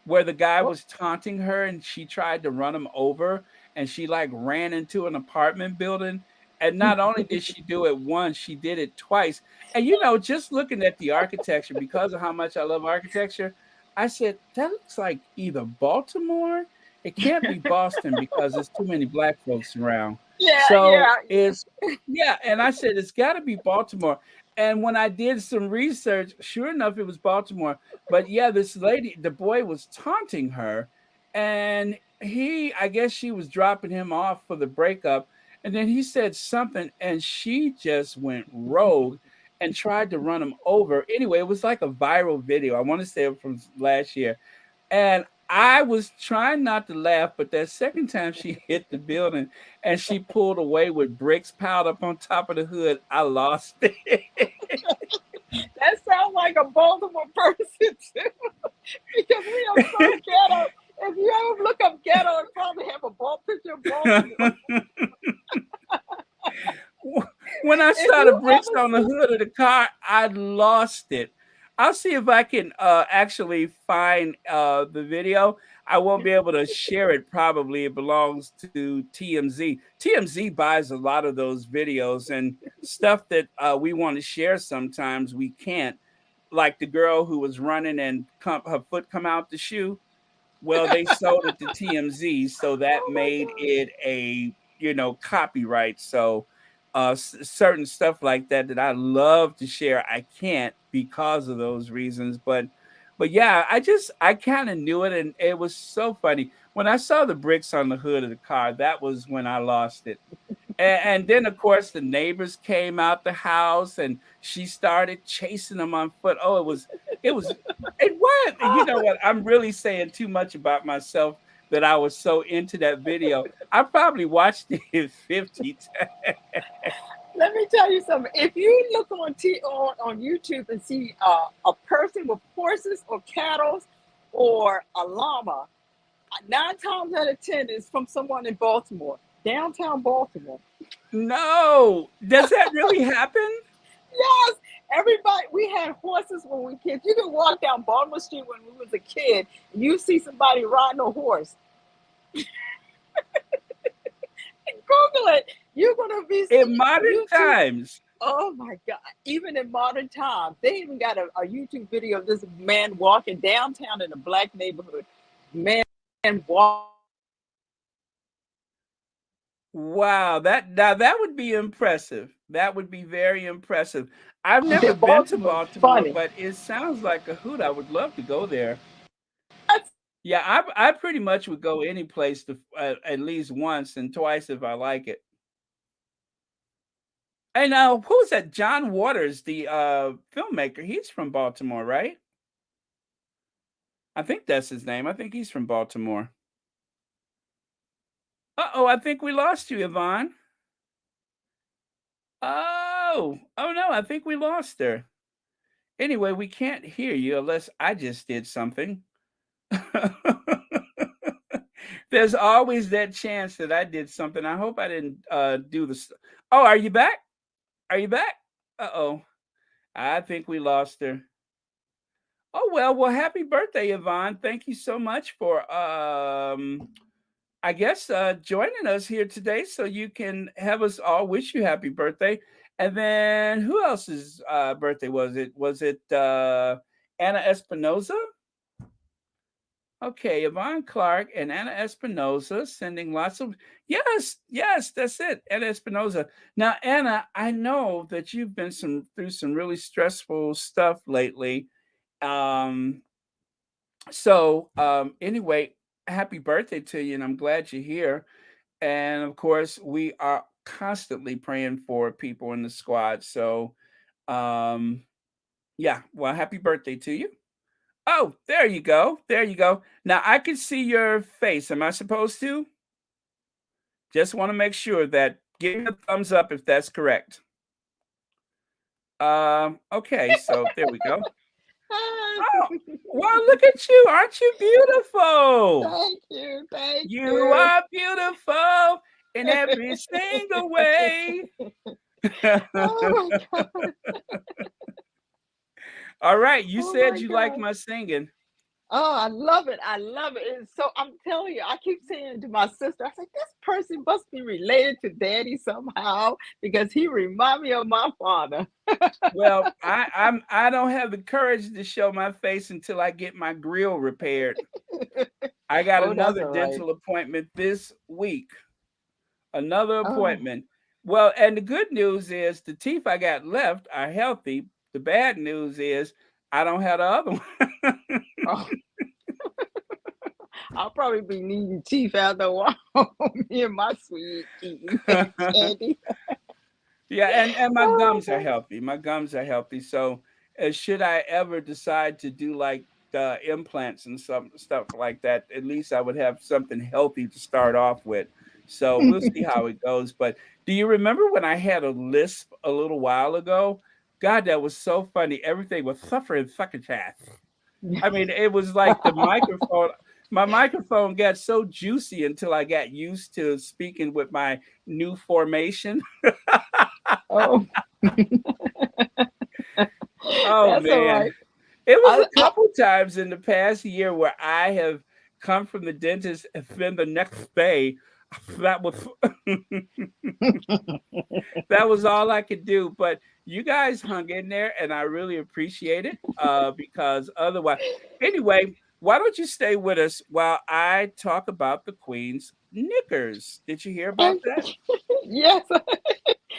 where the guy Well, was taunting her and she tried to run him over and she like ran into an apartment building? And not only did she do it once, she did it twice. And you know, just looking at the architecture, because of how much I love architecture, I said, that looks like either Baltimore. It can't be Boston because there's too many black folks around. yeah, So yeah. it's, yeah. And I said, it's got to be Baltimore. And when I did some research, sure enough, it was Baltimore. But yeah, this lady, the boy was taunting her, and I guess she was dropping him off for the breakup. And then he said something, and she just went rogue and tried to run him over. Anyway, it was like a viral video. I want to say it from last year. And I was trying not to laugh, but that second time she hit the building and she pulled away with bricks piled up on top of the hood, I lost it. That sounds like a Baltimore person too, because we are so ghetto. If you ever look up ghetto, it probably have a ball picture of Baltimore. When I If saw the you bricks ever on the see, hood of the car, I lost it. I'll see if I can actually find the video. I won't be able to share it probably. It belongs to TMZ. TMZ buys a lot of those videos and stuff that we want to share sometimes we can't. Like the girl who was running and her foot come out the shoe. Well, they sold it to TMZ, so that oh my made God. it a, copyright. So, certain stuff like that that I love to share, I can't because of those reasons. But yeah, I kind of knew it, and it was so funny when I saw the bricks on the hood of the car. That was when I lost it. And then, of course, the neighbors came out the house, and she started chasing them on foot. Oh, it was. You know what? I'm really saying too much about myself that I was so into that video. I probably watched it 50 times. Let me tell you something. If you look on YouTube and see a person with horses or cattle, or a llama, 9 times out of 10 is from someone in Baltimore, downtown Baltimore. No, does that really happen? Yes, everybody. We had horses when we were kids. You can walk down Baltimore Street when we was a kid, and you see somebody riding a horse. Google it. You're gonna be In modern YouTube. times. Oh my God! Even in modern times, they even got a YouTube video of this man walking downtown in a black neighborhood. Man walk. Wow, that would be impressive. That would be very impressive. I've never been to Baltimore, Baltimore, funny. but it sounds like a hoot. I would love to go there. That's Yeah, I pretty much would go any place to at least once and twice if I like it. And who's that? John Waters, the filmmaker. He's from Baltimore, right? I think that's his name. I think he's from Baltimore. Uh-oh, I think we lost you, Yvonne. Oh no, I think we lost her. Anyway, we can't hear you unless I just did something. There's always that chance that I did something. I hope I didn't do this. Oh, are you back? Are you back? Uh-oh. I think we lost her. Oh well, happy birthday, Yvonne. Thank you so much for I guess joining us here today so you can have us all wish you happy birthday. And then who else's birthday was it? Was it Anna Espinoza? Okay, Yvonne Clark and Anna Espinoza sending lots of yes, that's it, Anna Espinoza. Now, Anna, I know that you've been through some really stressful stuff lately. Anyway, happy birthday to you, and I'm glad you're here. And of course, we are constantly praying for people in the squad. So, yeah, well, happy birthday to you. Oh, there you go. There you go. Now I can see your face. Am I supposed to? Just want to make sure that give me a thumbs up if that's correct. Okay, so there we go. Oh, well, look at you. Aren't you beautiful? Thank you. Thank you. You are beautiful in every single way. Oh my God. All right, you Oh said my you like God. my singing. Oh, I love it. I love it. And so I'm telling you, I keep saying to my sister, I said, this person must be related to Daddy somehow because he remind me of my father. Well, I don't have the courage to show my face until I get my grill repaired. I got Oh, that's another all right. dental appointment this week. Another Oh, appointment. Well, and the good news is the teeth I got left are healthy. The bad news is I don't have the other one. oh. I'll probably be needing teeth after a while. Me and my sweet eating candy. Yeah, and my Oh gums my are God. healthy. My gums are healthy. So, should I ever decide to do like the implants and some stuff like that, at least I would have something healthy to start off with. So we'll see how it goes. But do you remember when I had a lisp a little while ago? God, that was so funny. Everything was suffering fucking chat. I mean, it was like the microphone. My microphone got so juicy until I got used to speaking with my new formation. Oh, Oh that's all man. right. It was I, a couple times in the past year where I have come from the dentist and then the next day that was that was all I could do. But you guys hung in there and I really appreciate it. Because otherwise anyway, why don't you stay with us while I talk about the Queen's knickers? Did you hear about I, that? yes.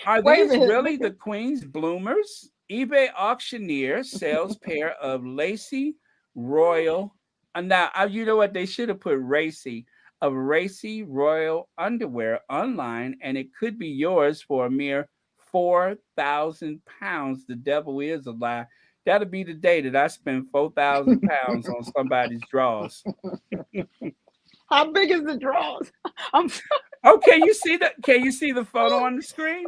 Are Wait a these minute. really Look the at. Queen's bloomers? eBay auctioneer sells pair of lacy royal. And now, you know what? They should have put racy of racy royal underwear online, and it could be yours for a mere £4,000. The devil is a lie. That'll be the day that I spend £4,000 on somebody's drawers. How big is the drawers? I'm. Oh, can you see that? Can you see the photo on the screen?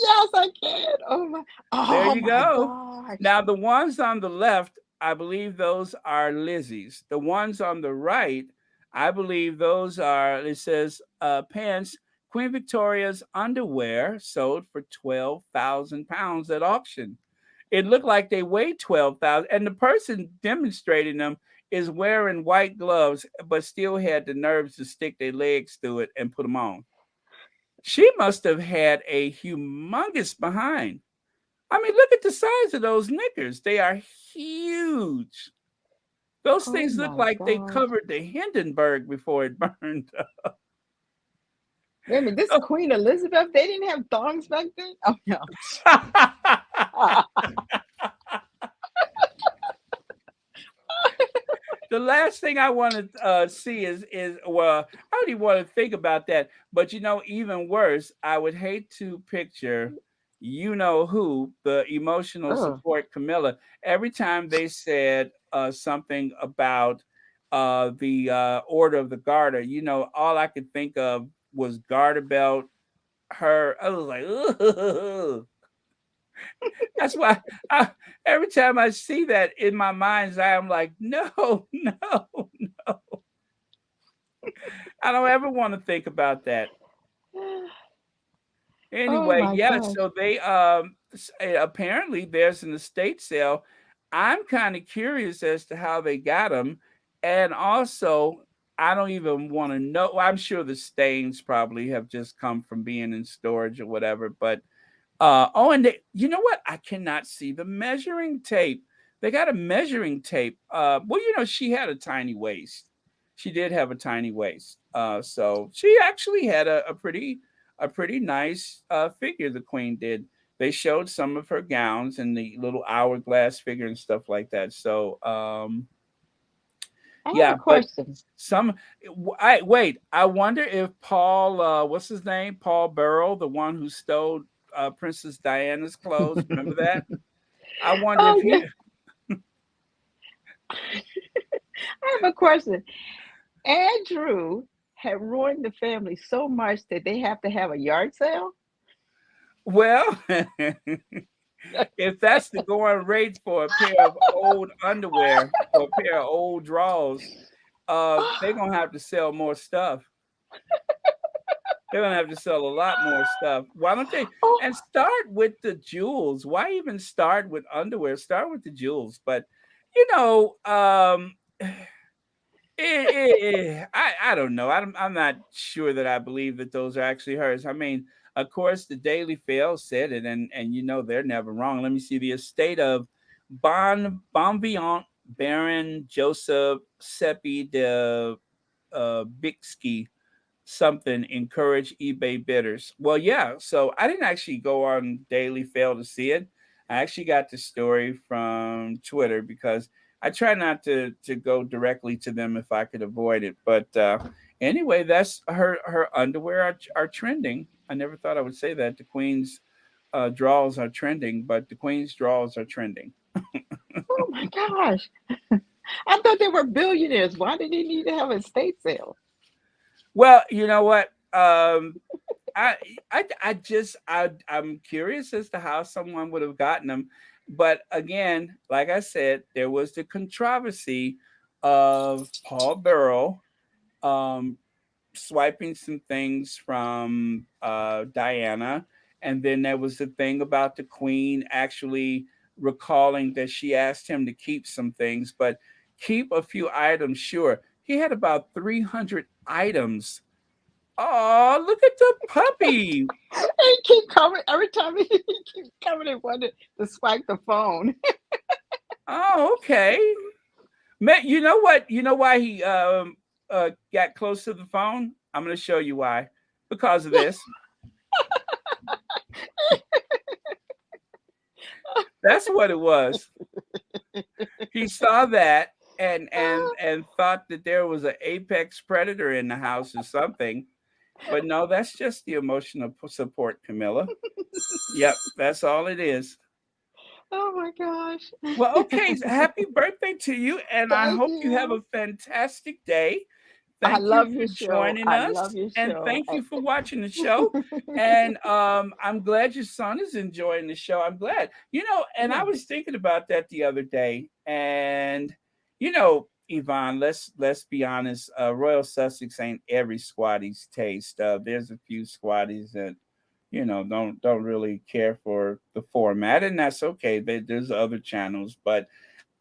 Yes, I can. Oh my. There Oh you my go. gosh. Now the ones on the left, I believe those are Lizzie's. The ones on the right, I believe those are. It says pants. Queen Victoria's underwear sold for £12,000 at auction. It looked like they weighed 12,000, and the person demonstrating them is wearing white gloves, but still had the nerves to stick their legs through it and put them on. She must have had a humongous behind. I mean, look at the size of those knickers. They are huge. Those Oh things look my like they gosh. covered the Hindenburg before it burned up. Wait a minute, this Queen Elizabeth, they didn't have thongs back then? Oh no. The last thing I want to see is well, I don't even want to think about that. But even worse, I would hate to picture, who, the emotional Oh. support Camilla. Every time they said something about the Order of the Garter, all I could think of was garter belt. Her, I was like, ugh. That's why every time I see that in my mind's eye, I'm like, no, no, no. I don't ever want to think about that. Oh Anyway, my yeah, gosh. so they apparently there's an estate sale. I'm kind of curious as to how they got them, and also I don't even want to know. Well, I'm sure the stains probably have just come from being in storage or whatever, but oh, and you know what? I cannot see the measuring tape. They got a measuring tape. Well, she had a tiny waist. She did have a tiny waist. So she actually had a pretty nice figure. The Queen did. They showed some of her gowns and the little hourglass figure and stuff like that. So I have yeah, a but question. some. I wait. I wonder if Paul, what's his name? Paul Burrell, the one who stole Princess Diana's clothes. Remember that? I wonder if Oh yeah, he. I have a question. Andrew had ruined the family so much that they have to have a yard sale. Well, if that's the going rate for a pair of old underwear or a pair of old drawers, they're gonna have to sell more stuff. They're gonna have to sell a lot more stuff. Why don't they Oh, and start with the jewels? Why even start with underwear? Start with the jewels. But you know, I don't know. I'm not sure that I believe that those are actually hers. I mean, of course, the Daily Fail said it, and they're never wrong. Let me see the estate of Bonviant Baron Joseph Seppi de Bixky something encourage eBay bidders. Well, yeah. So I didn't actually go on Daily Fail to see it. I actually got the story from Twitter because I try not to go directly to them if I could avoid it. But anyway, that's her underwear are trending. I never thought I would say that. The Queen's draws are trending, but the Queen's draws are trending. oh my gosh. I thought they were billionaires. Why did they need to have a estate sale? Well, you know what? I I'm curious as to how someone would have gotten them, but again, like I said, there was the controversy of Paul Burrell um, swiping some things from Diana, and then there was the thing about the Queen actually recalling that she asked him to keep some things, but keep a few items. Sure, he had about 300 items. Oh, look at the puppy. He keep coming every time he keeps coming and wanted to swipe the phone. Oh, okay. You know what? You know why he got close to the phone? I'm going to show you why. Because of this. That's what it was. He saw that and thought that there was an apex predator in the house or something. But no, that's just the emotional support, Camilla. Yep, that's all it is. Oh my gosh. Well, okay. So happy birthday to you, and I Thank hope you have you. a fantastic day. I thank you love for your show. joining I love us, your and show. thank you for watching the show. And I'm glad your son is enjoying the show. I'm glad. And I Yeah. was thinking about that the other day, and Yvonne, let's be honest. Royal Sussex ain't every squattie's taste. There's a few squatties that don't really care for the format, and that's okay. There's other channels, but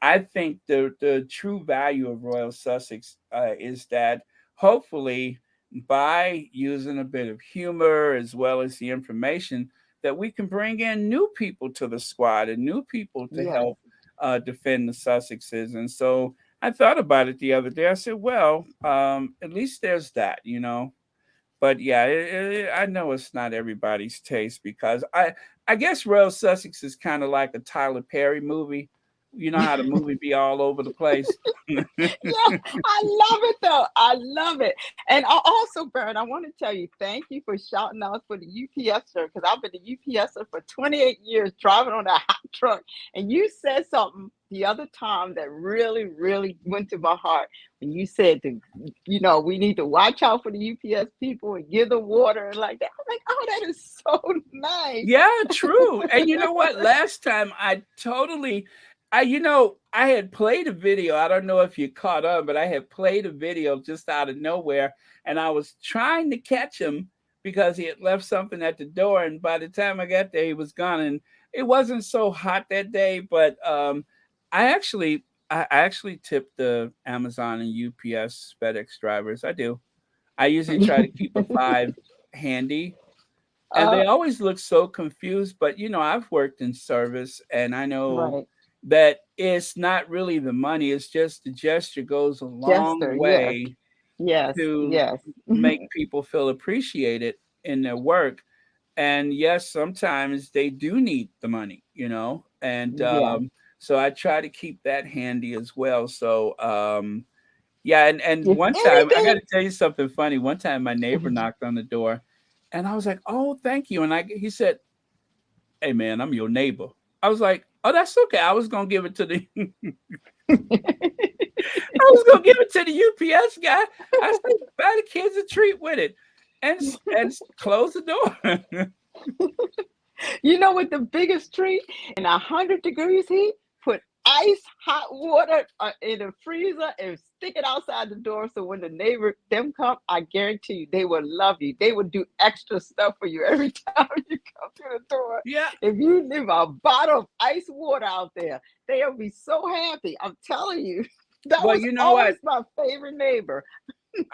I think the true value of Royal Sussex is that hopefully by using a bit of humor as well as the information that we can bring in new people to the squad and new people to Yes. help defend the Sussexes. And so I thought about it the other day. I said, well, at least there's that. But yeah, I know it's not everybody's taste because I guess Royal Sussex is kind of like a Tyler Perry movie. You know how the movie be all over the place. Yeah, I love it though. I love it. And also, Baron, I want to tell you, thank you for shouting out for the UPSer because I've been the UPSer for 28 years driving on that hot truck. And you said something the other time that really, really went to my heart when you said we need to watch out for the UPS people and give them water and like that. I'm like, oh, that is so nice. Yeah, true. And you know what? Last time I had played a video. I don't know if you caught on, but I had played a video just out of nowhere, and I was trying to catch him because he had left something at the door. And by the time I got there, he was gone. And it wasn't so hot that day, but I actually tipped the Amazon and UPS FedEx drivers. I do. I usually try to keep a 5 handy, and uh, they always look so confused. But I've worked in service, and I know right. that it's not really the money, it's just the gesture goes a long Jester, yes. way Yes, to yes. make people feel appreciated in their work. And yes, sometimes they do need the money. And Yes. so I try to keep that handy as well. So yeah, and If one time I got anything, to tell you something funny. One time my neighbor knocked on the door, and I was like, "Oh, thank you." And he said, "Hey, man, I'm your neighbor." I was like, "Oh, that's okay." I was gonna give it to the I was gonna give it to the UPS guy. I said, "Buy the kids a treat with it," and close the door. you know what the biggest treat in 100 degrees heat? Put ice hot water in the freezer and stick it outside the door. So when the neighbor them come, I guarantee you they will love you. They will do extra stuff for you every time you come to the door. Yeah. If you leave a bottle of ice water out there, they'll be so happy. I'm telling you, that Well, was you know always what? my favorite neighbor.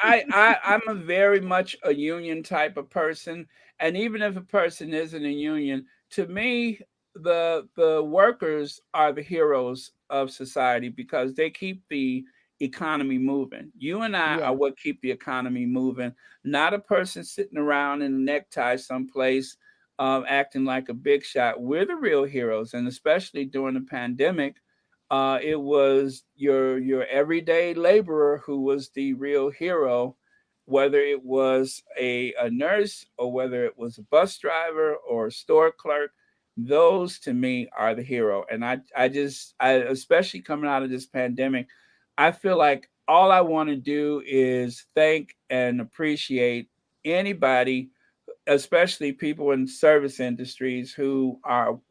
I'm a very much a union type of person, and even if a person isn't a union, to me, the workers are the heroes of society because they keep the economy moving. You and I are Yeah, what keep the economy moving, not a person sitting around in a necktie someplace, acting like a big shot. We're the real heroes, and especially during the pandemic, it was your everyday laborer who was the real hero, whether it was a nurse or whether it was a bus driver or a store clerk. Those to me are the hero. And I especially coming out of this pandemic, I feel like all I want to do is thank and appreciate anybody, especially people in service industries who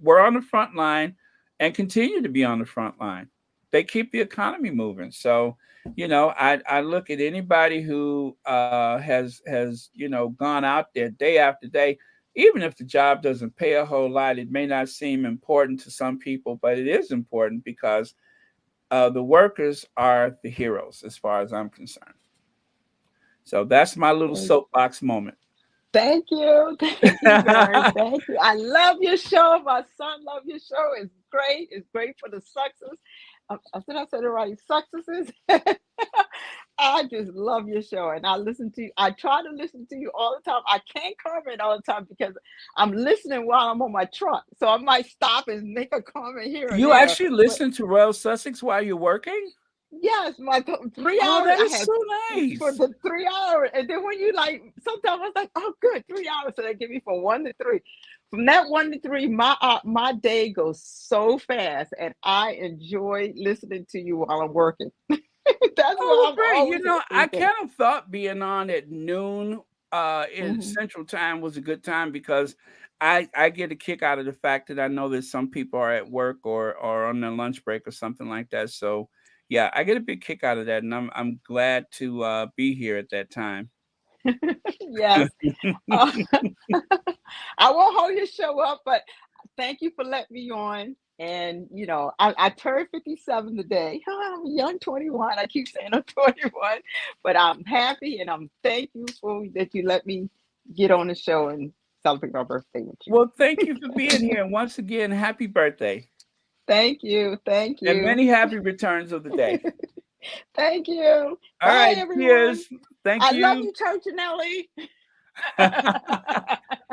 were on the front line and continue to be on the front line. They keep the economy moving. So, I look at anybody who has gone out there day after day, even if the job doesn't pay a whole lot. It may not seem important to some people, but it is important because the workers are the heroes as far as I'm concerned. So that's my little soapbox moment. thank you. Thank you, Vern. Thank you. I love your show. My son loves your show. It's great. It's great for the success. I think I said it right. Successes. I just love your show. And I listen to you. I try to listen to you all the time. I can't comment all the time because I'm listening while I'm on my truck. So I might stop and make a comment here or You there. actually But listen to Royal Sussex while you're working? yes, my 3 hours. Oh, that I is had so for nice. the 3 hours, and then when you like, sometimes I was like, oh, good, 3 hours. So they give me from 1 to 3. From that 1 to 3, my day goes so fast, and I enjoy listening to you while I'm working. That's Oh, what I'm great. always I thinking. kind of thought being on at noon in Hmm. Central Time was a good time because I get a kick out of the fact that I know that some people are at work or on their lunch break or something like that. So yeah, I get a big kick out of that, and I'm glad to be here at that time. Yes. Uh, I won't hold your show up, but thank you for letting me on. And I turned 57 today. I'm a young 21. I keep saying I'm 21, but I'm happy and I'm thankful that you let me get on the show and celebrate my birthday with you. Well, thank you for being here, and once again, happy birthday Thank you. Thank and you. many happy returns of the day. Thank you. All Bye, right, everyone. cheers. Thank I love you. you, Church and Ellie.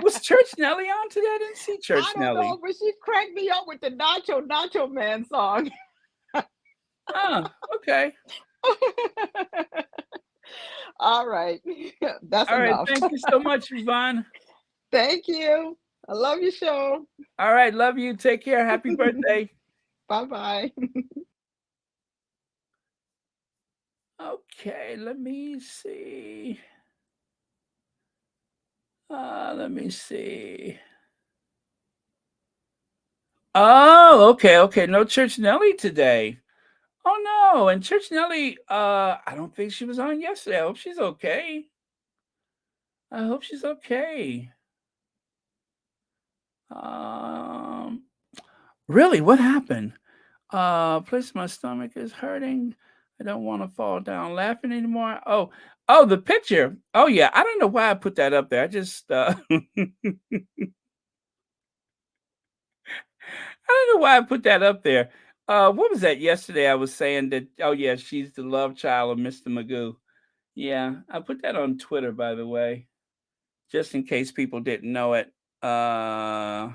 Was Church Nelly on today? I didn't see I Church don't know, Nelly. but she cracked me up with the Nacho Man song. Oh, okay. All right. That's All right. enough. Thank you so much, Yvonne. Thank you. I love your show. All right. Love you. Take care. Happy birthday. Bye bye. Okay. Let me see. Let me see. Oh, okay. Okay. No Church Nelly today. Oh no. And Church Nelly, I don't think she was on yesterday. I hope she's okay. I hope she's okay. Um, really, what happened? Place my stomach is hurting. I don't want to fall down laughing anymore. Oh, the picture. Oh yeah, I don't know why I put that up there. I just I don't know why I put that up there. What was that yesterday? I was saying that. Oh yeah, she's the love child of Mr. Magoo. Yeah, I put that on Twitter, by the way, just in case people didn't know it. Uh,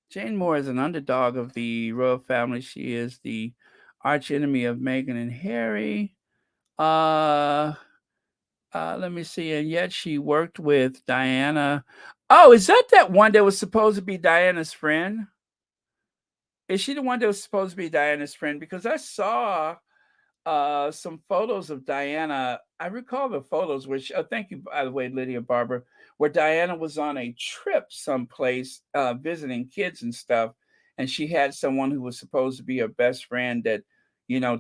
Jane Moore is an underdog of the royal family. She is the arch enemy of Meghan and Harry. Uh, Let me see. And yet she worked with Diana. Oh, is that one that was supposed to be Diana's friend? Is she the one that was supposed to be Diana's friend? Because I saw some photos of Diana. I recall the photos, which thank you, by the way, Lydia Barber, where Diana was on a trip someplace visiting kids and stuff, and she had someone who was supposed to be her best friend that,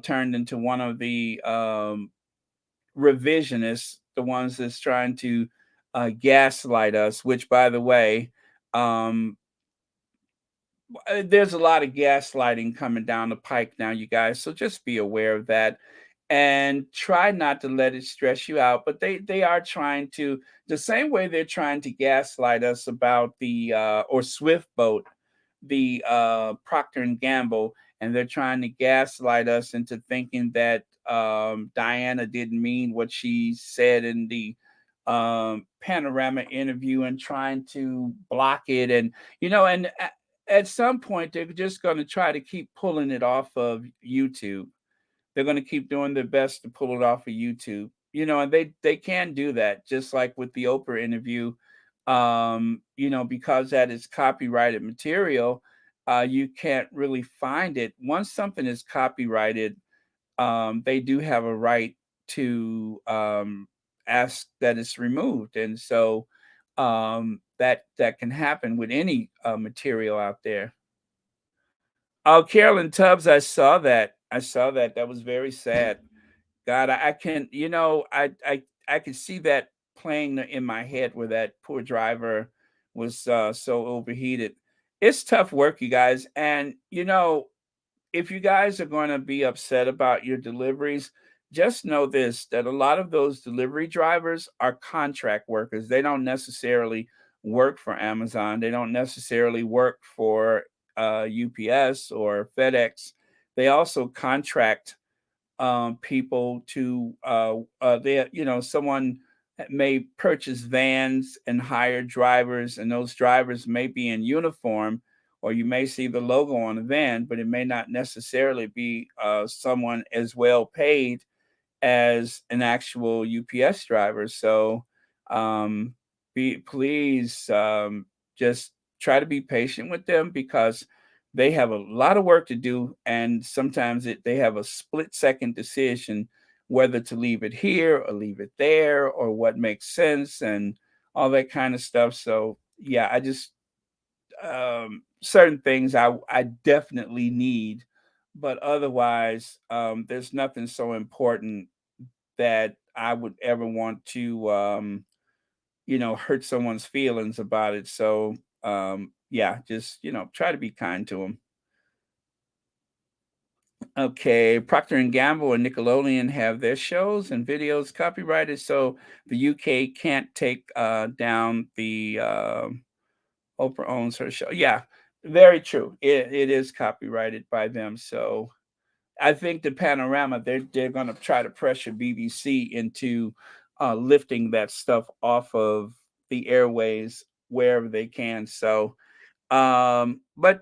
turned into one of the revisionists, the ones that's trying to gaslight us. Which, by the way, um, there's a lot of gaslighting coming down the pike now, you guys. So just be aware of that and try not to let it stress you out. But they are trying to, the same way they're trying to gaslight us about the or Swift boat, the Procter and Gamble, and they're trying to gaslight us into thinking that Diana didn't mean what she said in the panorama interview and trying to block it. And and at some point they're just going to try to keep pulling it off of YouTube. They're going to keep doing their best to pull it off of YouTube. And they can do that, just like with the Oprah interview. Because that is copyrighted material, you can't really find it. Once something is copyrighted, they do have a right to ask that it's removed, and so that can happen with any material out there. Oh, Carolyn Tubbs, I saw that. I saw that. That was very sad. God, I can, I could see that playing in my head where that poor driver was so overheated. It's tough work, you guys. And if you guys are going to be upset about your deliveries, just know this, that a lot of those delivery drivers are contract workers. They don't necessarily work for Amazon. They don't necessarily work for UPS or FedEx. They also contract people to someone may purchase vans and hire drivers, and those drivers may be in uniform, or you may see the logo on the van, but it may not necessarily be someone as well paid as an actual UPS driver. So please just try to be patient with them, because they have a lot of work to do, and sometimes they have a split-second decision whether to leave it here or leave it there or what makes sense and all that kind of stuff. So yeah, I just certain things I definitely need, but otherwise, there's nothing so important that I would ever want to, hurt someone's feelings about it. So, yeah, just try to be kind to them. Okay, Procter and Gamble and Nickelodeon have their shows and videos copyrighted, so the UK can't take down the Oprah owns her show. Yeah, very true. It is copyrighted by them. So I think the Panorama they're going to try to pressure BBC into lifting that stuff off of the airways wherever they can. So but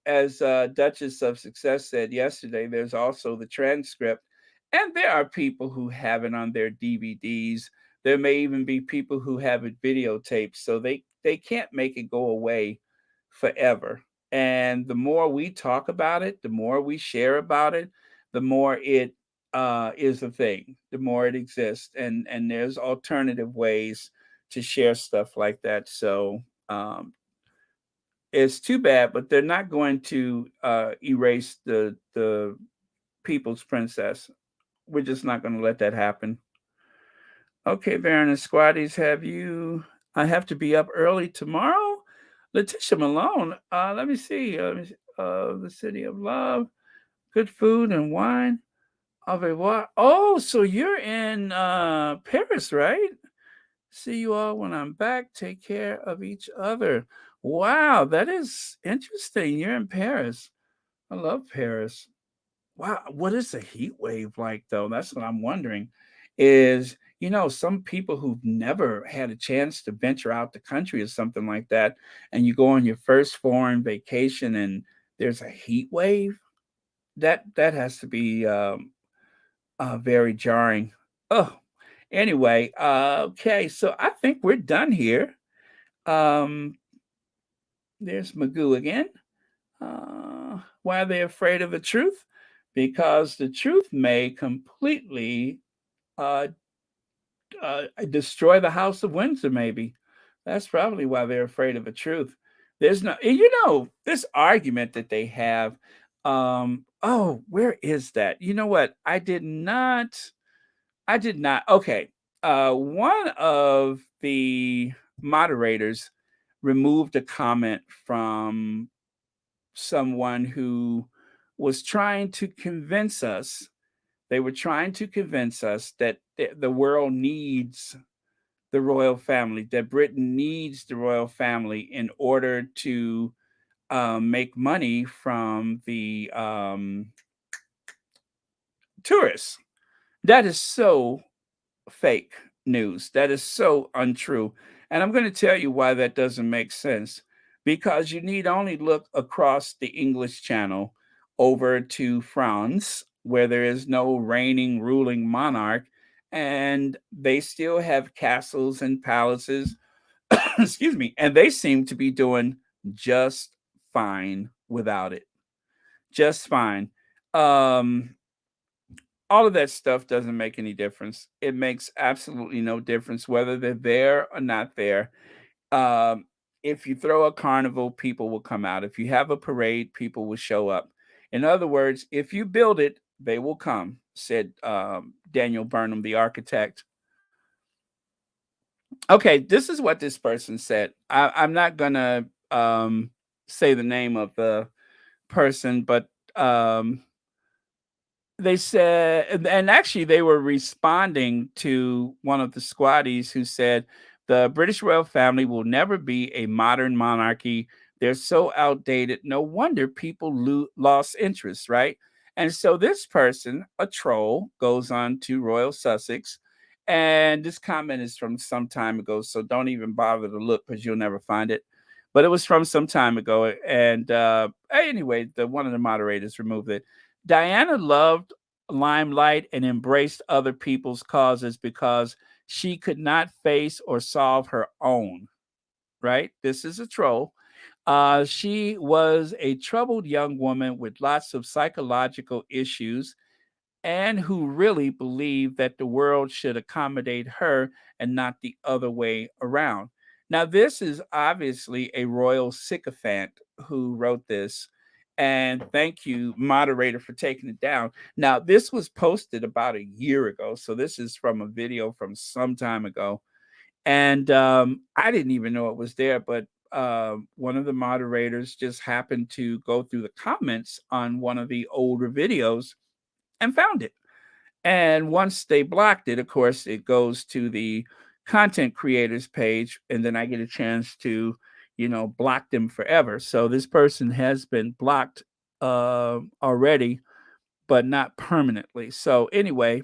as Duchess of Success said yesterday, there's also the transcript, and there are people who have it on their DVDs. There may even be people who have it videotaped, so they can't make it go away forever. And the more we talk about it, the more we share about it, the more it is a thing, the more it exists, and there's alternative ways to share stuff like that. So it's too bad, but they're not going to erase the People's Princess. We're just not going to let that happen. Okay, Baron and Squatties, I have to be up early tomorrow. Letitia Malone. Let me see. The City of Love, good food and wine. Au revoir. Oh, so you're in Paris, right? See you all when I'm back. Take care of each other. Wow, that is interesting. You're in Paris. I love Paris. Wow, what is the heat wave like though? That's what I'm wondering. Is, some people who've never had a chance to venture out the country or something like that, and you go on your first foreign vacation and there's a heat wave, that has to be very jarring. Oh, anyway, okay, so I think we're done here. Um, there's Magoo again. Why are they afraid of the truth? Because the truth may completely uh, destroy the House of Windsor, maybe. That's probably why they're afraid of the truth. There's no, this argument that they have. Oh, where is that? You know what? I did not. Okay. One of the moderators removed a comment from someone who was trying to convince us. They were trying to convince us that the world needs the royal family, that Britain needs the royal family in order to make money from the tourists. That is so fake news. That is so untrue. And I'm going to tell you why that doesn't make sense. Because you need only look across the English Channel over to France, where there is no reigning, ruling monarch, and they still have castles and palaces. Excuse me. And they seem to be doing just fine without it. Just fine. Um, all of that stuff doesn't make any difference. It makes absolutely no difference whether they're there or not there. Um, if you throw a carnival, people will come out. If you have a parade, people will show up. In other words, if you build it, they will come, said Daniel Burnham, the architect. Okay, this is what this person said. I'm not going to say the name of the person, but they said, and actually they were responding to one of the squatties who said the British royal family will never be a modern monarchy. They're so outdated. No wonder people lost interest, right? And so this person, a troll, goes on to Royal Sussex, and this comment is from some time ago, so don't even bother to look because you'll never find it. But it was from some time ago, and anyway, one of the moderators removed it. Diana loved limelight and embraced other people's causes because she could not face or solve her own. Right? This is a troll. She was a troubled young woman with lots of psychological issues and who really believed that the world should accommodate her and not the other way around. Now, this is obviously a royal sycophant who wrote this. And thank you, moderator, for taking it down. Now, this was posted about a year ago. So, this is from a video from some time ago. And I didn't even know it was there, but one of the moderators just happened to go through the comments on one of the older videos and found it. And once they blocked it, of course, it goes to the content creators page, and then I get a chance to, block them forever. So this person has been blocked already, but not permanently. So anyway,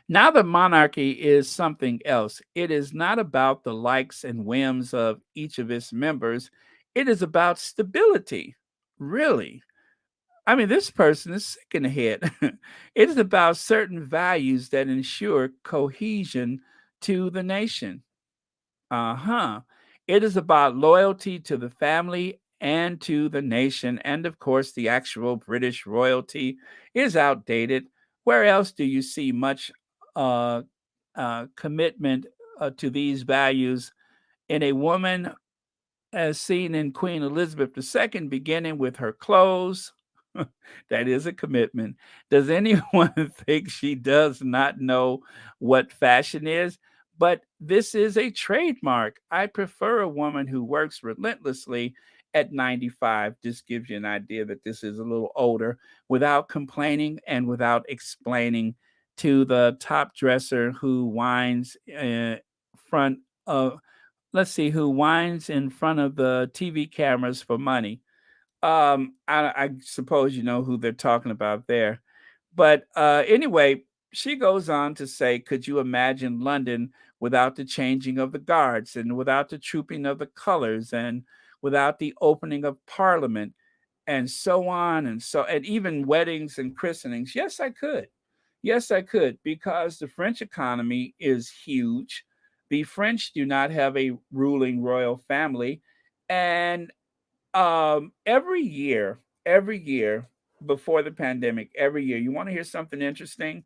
now the monarchy is something else. It is not about the likes and whims of each of its members. It is about stability. Really. I mean, this person is sick in the head. It is about certain values that ensure cohesion to the nation. Uh-huh. It is about loyalty to the family and to the nation. And of course, the actual British royalty is outdated. Where else do you see much uh, commitment to these values in a woman as seen in Queen Elizabeth II, beginning with her clothes? That is a commitment. Does anyone think she does not know what fashion is? But this is a trademark. I prefer a woman who works relentlessly at 95. Just gives you an idea that this is a little older, without complaining and without explaining to the top dresser who whines front of who whines in front of the TV cameras for money. I suppose you know who they're talking about there. But anyway, she goes on to say, could you imagine London without the changing of the guards and without the trooping of the colors and without the opening of Parliament and so on and even weddings and christenings? Yes, I could. Yes, I could, because the French economy is huge. The French do not have a ruling royal family. And every year before the pandemic, every year, you want to hear something interesting?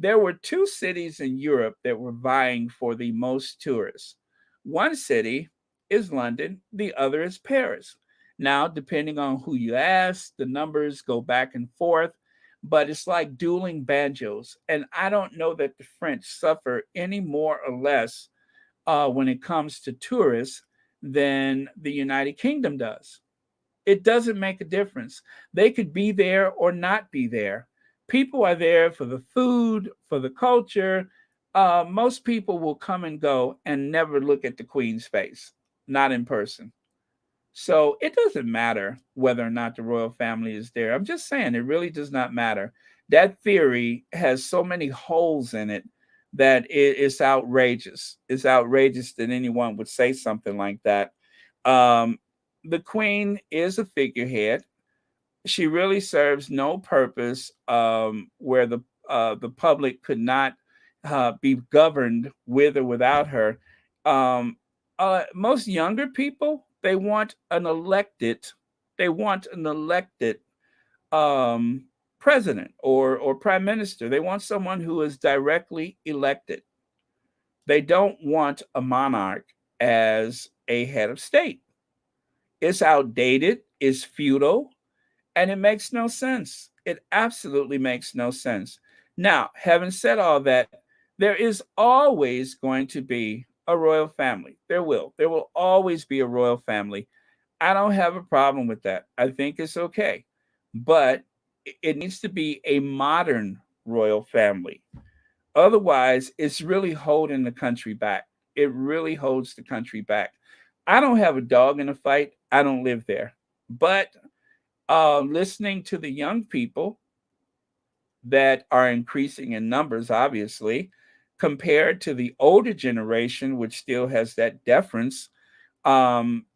There were two cities in Europe that were vying for the most tourists. One city is London, the other is Paris. Now, depending on who you ask, the numbers go back and forth, but it's like dueling banjos. And I don't know that the French suffer any more or less when it comes to tourists than the United Kingdom does. It doesn't make a difference. They could be there or not be there. People are there for the food, for the culture. Most people will come and go and never look at the Queen's face, not in person. So it doesn't matter whether or not the royal family is there. I'm just saying it really does not matter. That theory has so many holes in it that it's outrageous. It's outrageous that anyone would say something like that. Um, the queen is a figurehead. She really serves no purpose where the public could not be governed with or without her. Um, most younger people, they want an elected um, president or prime minister. They want someone who is directly elected. They don't want a monarch as a head of state. It's outdated, it's feudal, and it makes no sense. It absolutely makes no sense. Now, having said all that, there is always going to be a royal family. There will. There will always be a royal family. I don't have a problem with that. I think it's okay. But it needs to be a modern royal family. Otherwise, it's really holding the country back. It really holds the country back. I don't have a dog in the fight. I don't live there. But listening to the young people that are increasing in numbers, obviously, compared to the older generation, which still has that deference, um,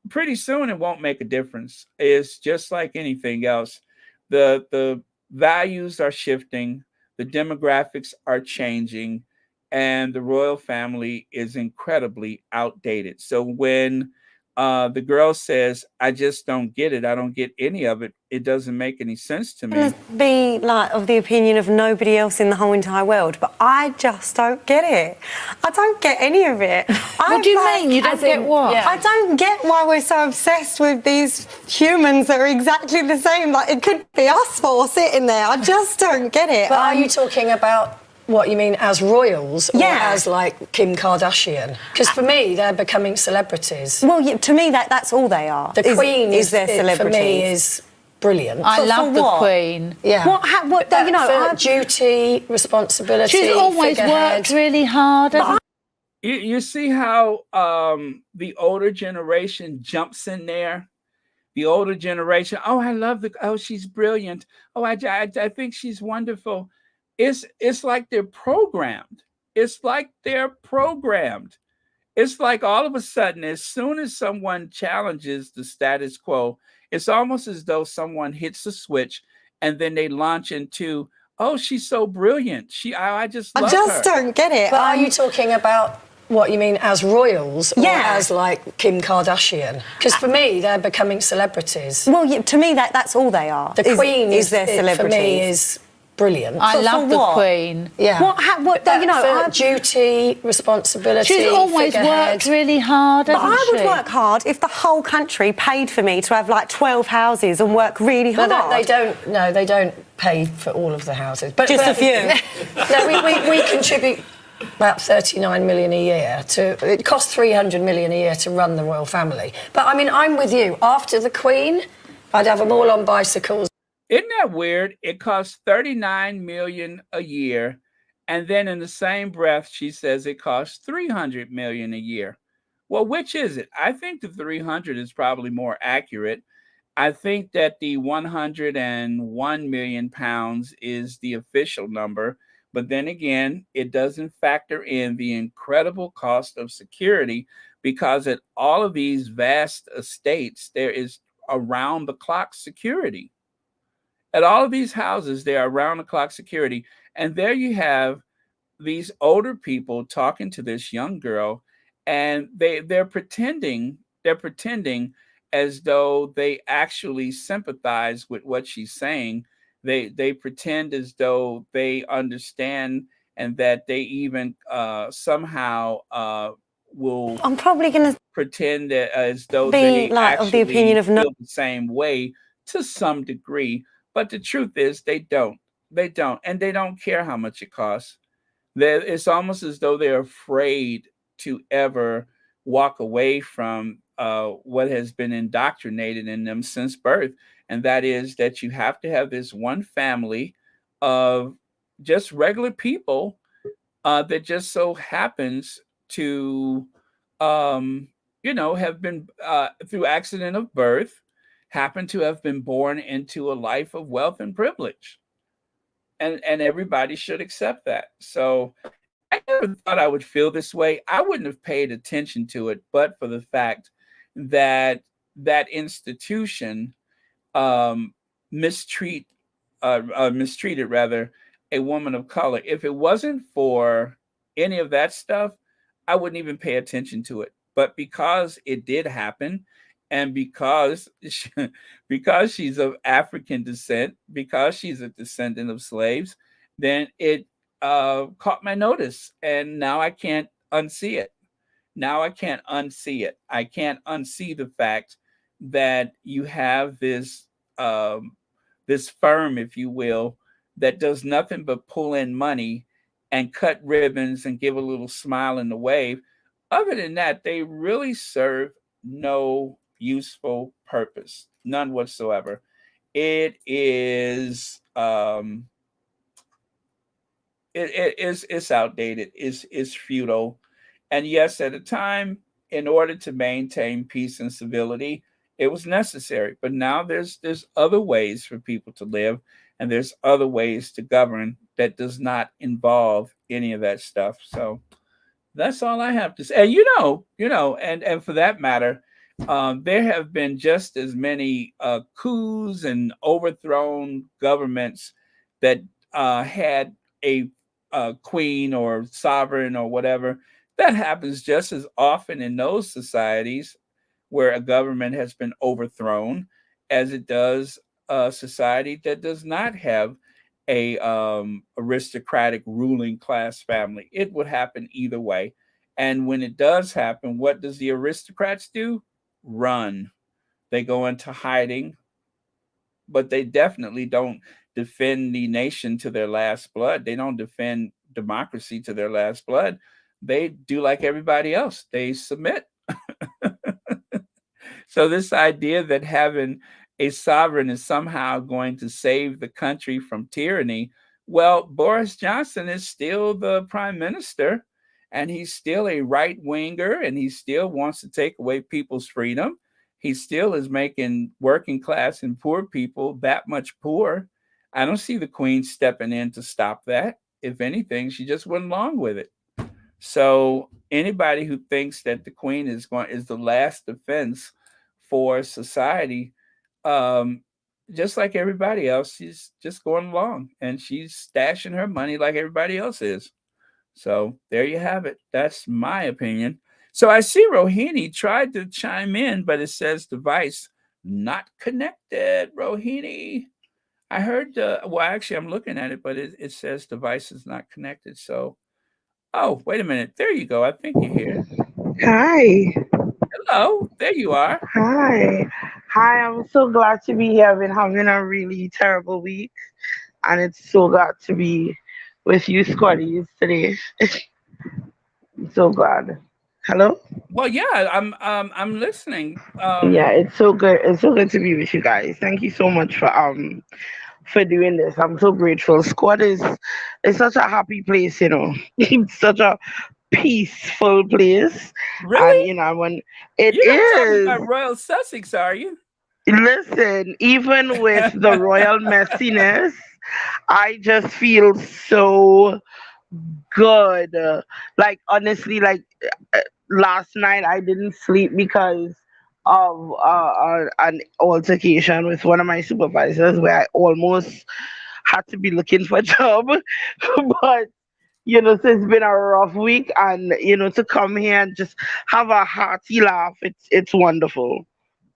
pretty soon it won't make a difference. It's just like anything else. The values are shifting, the demographics are changing, and the royal family is incredibly outdated. So when the girl says, "I just don't get it. I don't get any of it. It doesn't make any sense to me." Be like of the opinion of nobody else in the whole entire world, but I just don't get it. I don't get any of it. What do you mean? You don't get what? I don't get why we're so obsessed with these humans that are exactly the same. Like, it could be us four sitting there. I just don't get it. But are you talking about what you mean as royals or as like Kim Kardashian? Because for me, they're becoming celebrities. Well, yeah, to me, that's all they are. The Queen is their celebrity. For me, is brilliant. I love the Queen. Yeah. What you know, duty, responsibility. She's always worked really hard. You see how the older generation jumps in there? The older generation, oh, I love she's brilliant. Oh, I think she's wonderful. It's like they're programmed. It's like they're programmed. It's like all of a sudden, as soon as someone challenges the status quo, it's almost as though someone hits a switch and then they launch into, oh, she's so brilliant. I just love her. Don't get it. But are you talking about what you mean as royals or as like Kim Kardashian? Because for me, they're becoming celebrities. Well, yeah, to me, that's all they are. The Queen is their celebrity. For me, is brilliant. I love the Queen. Yeah. What you know, duty, responsibility. She's always worked really hard. But I would work hard if the whole country paid for me to have like 12 houses and work really hard. No, they don't. No, they don't pay for all of the houses. But just a few. No, we contribute about 39 million a year it costs 300 million a year to run the royal family. But I mean, I'm with you. After the Queen, I'd have them all on bicycles. Isn't that weird? It costs 39 million a year, and then in the same breath, she says it costs 300 million a year. Well, which is it? I think the 300 is probably more accurate. I think that the 101 million pounds is the official number. But then again, it doesn't factor in the incredible cost of security, because at all of these vast estates, there is around-the-clock security. At all of these houses, there are around-the-clock security. And there you have these older people talking to this young girl, and they're pretending as though they actually sympathize with what she's saying. They pretend as though they understand, and that they even somehow will. I'm probably going to pretend that as though be they like of the opinion of feel the same way to some degree. But the truth is, they don't, and they don't care how much it costs. It's almost as though they're afraid to ever walk away from what has been indoctrinated in them since birth. And that is that you have to have this one family of just regular people that just so happens to, have been through accident of birth, happen to have been born into a life of wealth and privilege. And everybody should accept that. So I never thought I would feel this way. I wouldn't have paid attention to it, but for the fact that that institution mistreated rather a woman of color. If it wasn't for any of that stuff, I wouldn't even pay attention to it. But because it did happen, and because she's of African descent, because she's a descendant of slaves, then it caught my notice, and now I can't unsee it. I can't unsee the fact that you have this this firm, if you will, that does nothing but pull in money and cut ribbons and give a little smile and a wave. Other than that, they really serve no useful purpose, none whatsoever. It is it's outdated, it's futile. And yes, at a time, in order to maintain peace and civility, it was necessary. But now there's other ways for people to live, and there's other ways to govern that does not involve any of that stuff. So that's all I have to say. And and for that matter, there have been just as many coups and overthrown governments that had a queen or sovereign or whatever. That happens just as often in those societies where a government has been overthrown, as it does a society that does not have a aristocratic ruling class family. It would happen either way. And when it does happen, what does the aristocrats do? Run. They go into hiding, but they definitely don't defend the nation to their last blood. They don't defend democracy to their last blood. They do like everybody else. They submit. So this idea that having a sovereign is somehow going to save the country from tyranny, well, Boris Johnson is still the prime minister, and he's still a right winger, and he still wants to take away people's freedom. He still is making working class and poor people that much poor. I don't see the Queen stepping in to stop that. If anything, she just went along with it. So anybody who thinks that the Queen is the last defense for society, um, just like everybody else, she's just going along, and she's stashing her money like everybody else is. So there you have it. That's my opinion. So I see Rohini tried to chime in, but it says device not connected. Rohini, I heard. Well, actually, I'm looking at it, but it says device is not connected. So, oh, wait a minute. There you go. I think you're here. Hi. Hello. There you are. Hi. Hi, I'm so glad to be here. I've been having a really terrible week, and it's so glad to be with you, Scotties, today. I'm so glad. Hello? Well, yeah, I'm listening. Yeah, it's so good. It's so good to be with you guys. Thank you so much for doing this. I'm so grateful. Squad is such a happy place, you know. It's such a peaceful place. And Really? when it You're not talking is. about Royal Sussex, are you? Listen, even with the royal messiness, I just feel so good. Like honestly, like last night I didn't sleep because of an altercation with one of my supervisors where I almost had to be looking for a job. But so it's been a rough week, and to come here and just have a hearty laugh, it's wonderful.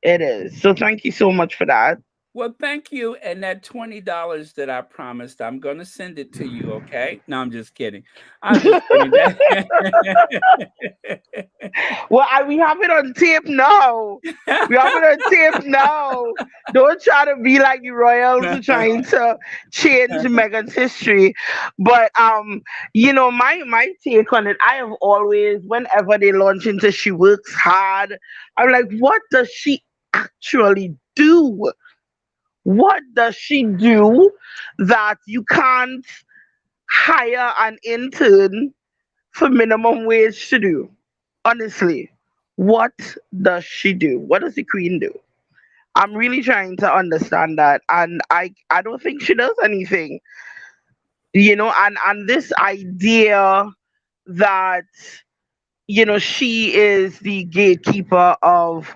It is. So thank you so much for that. Well, thank you. And that $20 that I promised, I'm going to send it to you. Okay? No, I'm just kidding. I'm just kidding. Well, we have it on tape now. We have it on tape now. Don't try to be like the royals who trying to change Meghan's history. But my take on it, I have always, whenever they launch into she works hard, I'm like, what does she actually do? What does she do that you can't hire an intern for minimum wage to do? Honestly, what does she do? What does the Queen do? I'm really trying to understand that, and I don't think she does anything. And this idea that she is the gatekeeper of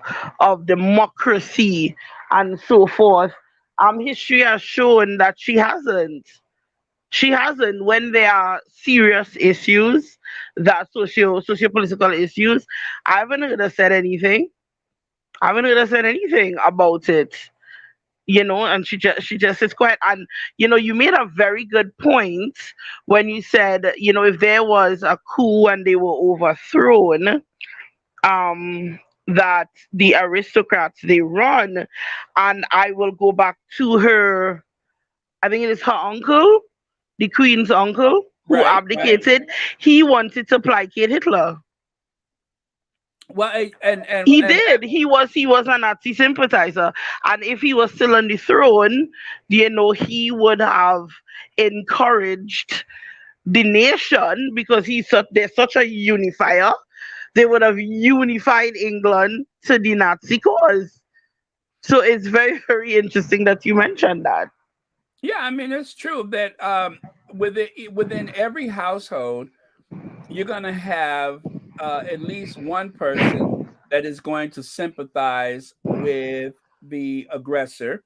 democracy and so forth. History has shown that she hasn't. She hasn't. When there are serious issues, that socio-political issues, I haven't heard her said anything. I haven't heard her said anything about it. And she just is quiet. And you made a very good point when you said, if there was a coup and they were overthrown, that the aristocrats they run. And I will go back to her, I think it is her uncle, the Queen's uncle, who Right, right. abdicated. He wanted to placate Hitler. Well, He and did. He was a Nazi sympathizer, and if he was still on the throne, he would have encouraged the nation because they're such a unifier. They would have unified England to the Nazi cause. So it's very, very interesting that you mentioned that. yeah, I mean, it's true that within every household, you're going to have at least one person that is going to sympathize with the aggressor,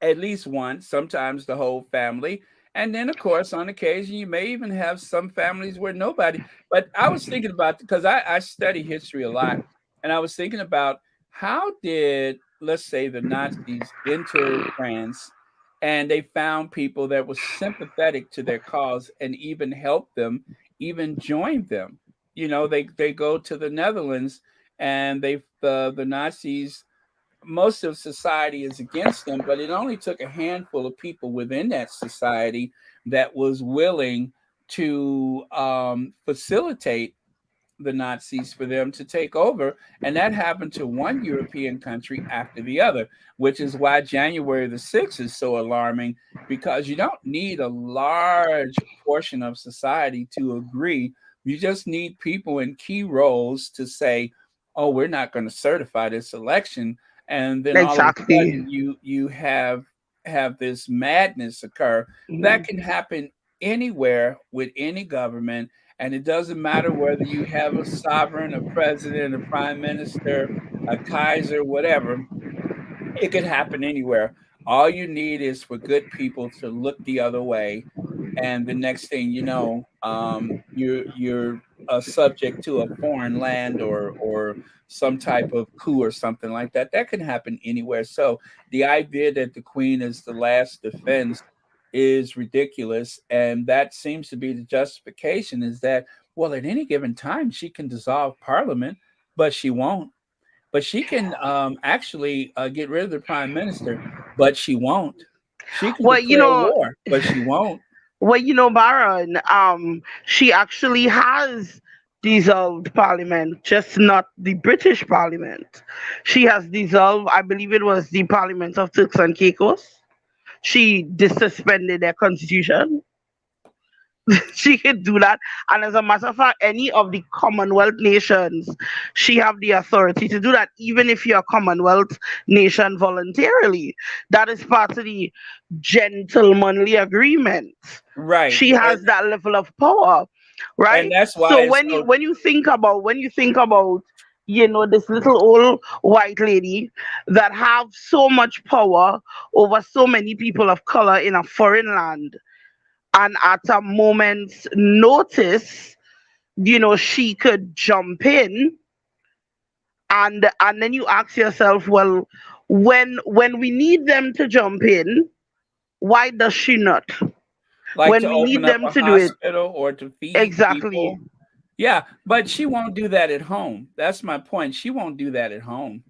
at least one, sometimes the whole family. And then, of course, on occasion, you may even have some families where nobody. But I was thinking about, because I study history a lot, And I was thinking about how did, let's say, the Nazis enter France and they found people that were sympathetic to their cause and even helped them, even joined them. They go to the Netherlands and the Nazis, most of society is against them, but it only took a handful of people within that society that was willing to facilitate the Nazis for them to take over. And that happened to one European country after the other, which is why January the 6th is so alarming, because you don't need a large portion of society to agree. You just need people in key roles to say, oh, we're not going to certify this election. And then all of a Exactly. sudden you have this madness occur. That Mhm. can happen anywhere with any government, and it doesn't matter whether you have a sovereign, a president, a prime minister, a Kaiser, whatever. It could happen anywhere. All you need is for good people to look the other way, and the next thing you know, you're subject to a foreign land or some type of coup or something like that. That can happen anywhere. So the idea that the queen is the last defense is ridiculous, and that seems to be the justification. Is that, well, at any given time she can dissolve parliament, but she won't. But she can actually get rid of the prime minister, but she won't. She can Well, declare war, but she won't. Baron, she actually has dissolved parliament, just not the British parliament. She has dissolved, I believe it was the parliament of Turks and Caicos. She dissuspended their constitution. She could do that. And as a matter of fact, any of the Commonwealth nations, she have the authority to do that, even if you're a Commonwealth nation voluntarily. That is part of the gentlemanly agreement. Right. She has that level of power, And right? that's why So it's when you so. when you think about this little old white lady that have so much power over so many people of color in a foreign land, and at a moment's notice, she could jump in, and then you ask yourself, well, when we need them to jump in, why does she not? Like When to we open need up them a to do it. hospital or to feed Exactly. people. Yeah, but she won't do that at home. That's my point. She won't do that at home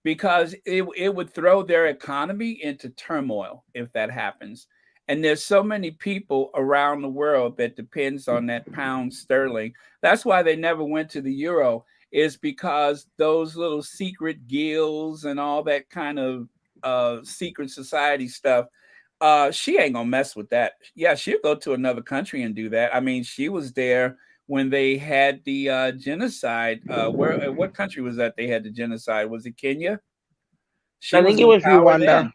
because it would throw their economy into turmoil if that happens. And there's so many people around the world that depends on that pound sterling. That's why they never went to the euro, is because those little secret guilds and all that kind of secret society stuff, she ain't gonna mess with that. Yeah, she'll go to another country and do that. I mean, she was there when they had the genocide. What country was that they had the genocide? Was it Kenya? She I was think it in was power Rwanda. then.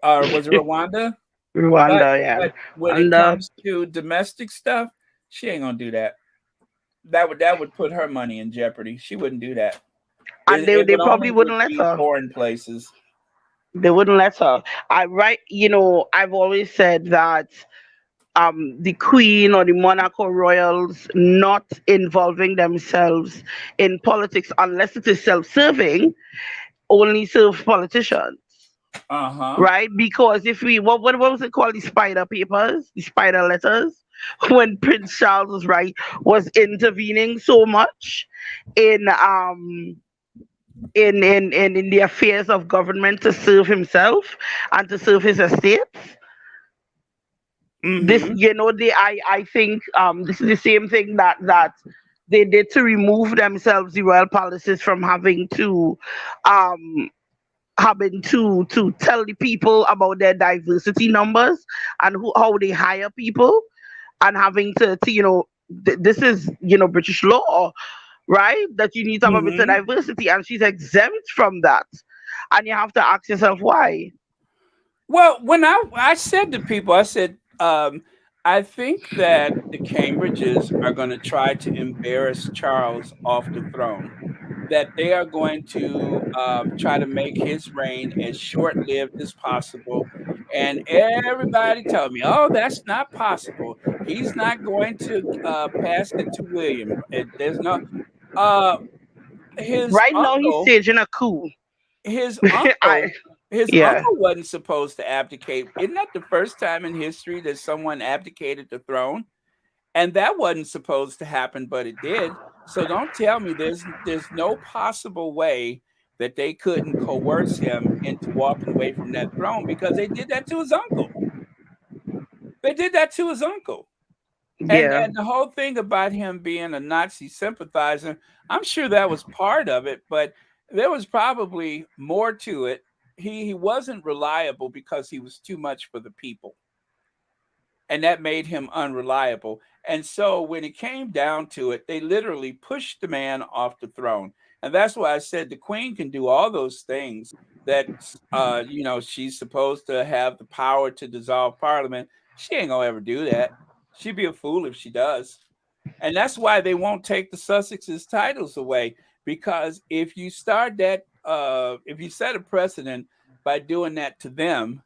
Or was it Rwanda? But Rwanda, yeah. but when it And comes to domestic stuff, she ain't gonna do that. That would put her money in jeopardy. She wouldn't do that. and It, they, it they would probably only wouldn't would let be her. foreign places. They wouldn't let her. I've always said that the queen or the monarch or royals not involving themselves in politics unless it is self-serving only serves politicians, Uh-huh. right? Because if we what was it called, the spider papers, the spider letters, when Prince Charles was intervening so much in in the affairs of government to serve himself and to serve his estates. This, Mm-hmm. I think this is the same thing that they did to remove themselves, the royal palaces, from um having to tell the people about their diversity numbers and how they hire people, and having to this is British law, right? That you need to have a bit of Mm-hmm. diversity, and she's exempt from that. And you have to ask yourself why. Well, when I said to people, I said, I think that the Cambridges are going to try to embarrass Charles off the throne. That they are going to try to make his reign as short-lived as possible. And everybody told me, "Oh, that's not possible. He's not going to pass it to William. There's no." Uh, his Right now, he's uncle, staging a coup. his I uncle, his yeah. uncle wasn't supposed to abdicate. Isn't that the first time in history that someone abdicated the throne? And that wasn't supposed to happen, but it did. So don't tell me there's no possible way that they couldn't coerce him into walking away from that throne because they did that to his uncle. They did that to his uncle. Yeah. And the whole thing about him being a Nazi sympathizer, I'm sure that was part of it, but there was probably more to it. He wasn't reliable because he was too much for the people, and that made him unreliable. And so when it came down to it, they literally pushed the man off the throne. And that's why I said the queen can do all those things that she's supposed to have the power to dissolve parliament. She ain't gonna ever do that. She'd be a fool if she does. And that's why they won't take the Sussex's titles away. Because if you start that, if you set a precedent by doing that to them,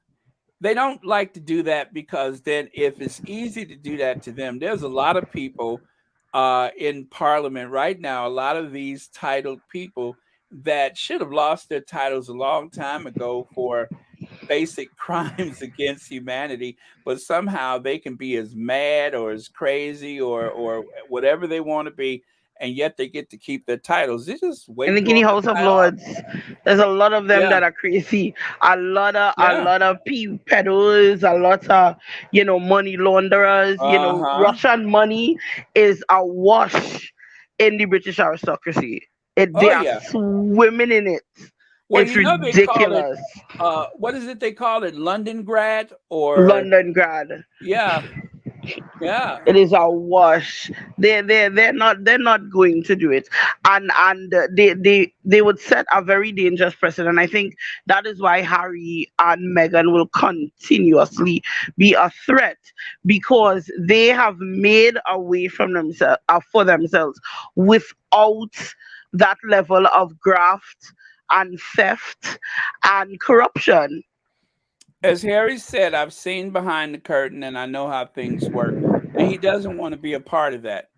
they don't like to do that because then if it's easy to do that to them, there's a lot of people in parliament right now, a lot of these titled people that should have lost their titles a long time ago for basic crimes against humanity, but somehow they can be as mad or as crazy or whatever they want to be, and yet they get to keep their titles. They just In wait the for Guinea them to House of die off. Lords, there's a lot of them Yeah, that are crazy. A yeah. lot of peddlers, a lot of money launderers. Uh-huh. Russian money is awash in the British aristocracy. They Oh are yeah. swimming in it. Well, It's you know they call it ridiculous. what is it they call it? London grad or London grad. yeah, yeah. It is a wash. They're not going to do it, and they would set a very dangerous precedent. I think that is why Harry and Meghan will continuously be a threat because they have made a way from themselves for themselves without that level of graft and theft and corruption. As Harry said, I've seen behind the curtain and I know how things work. And he doesn't want to be a part of that.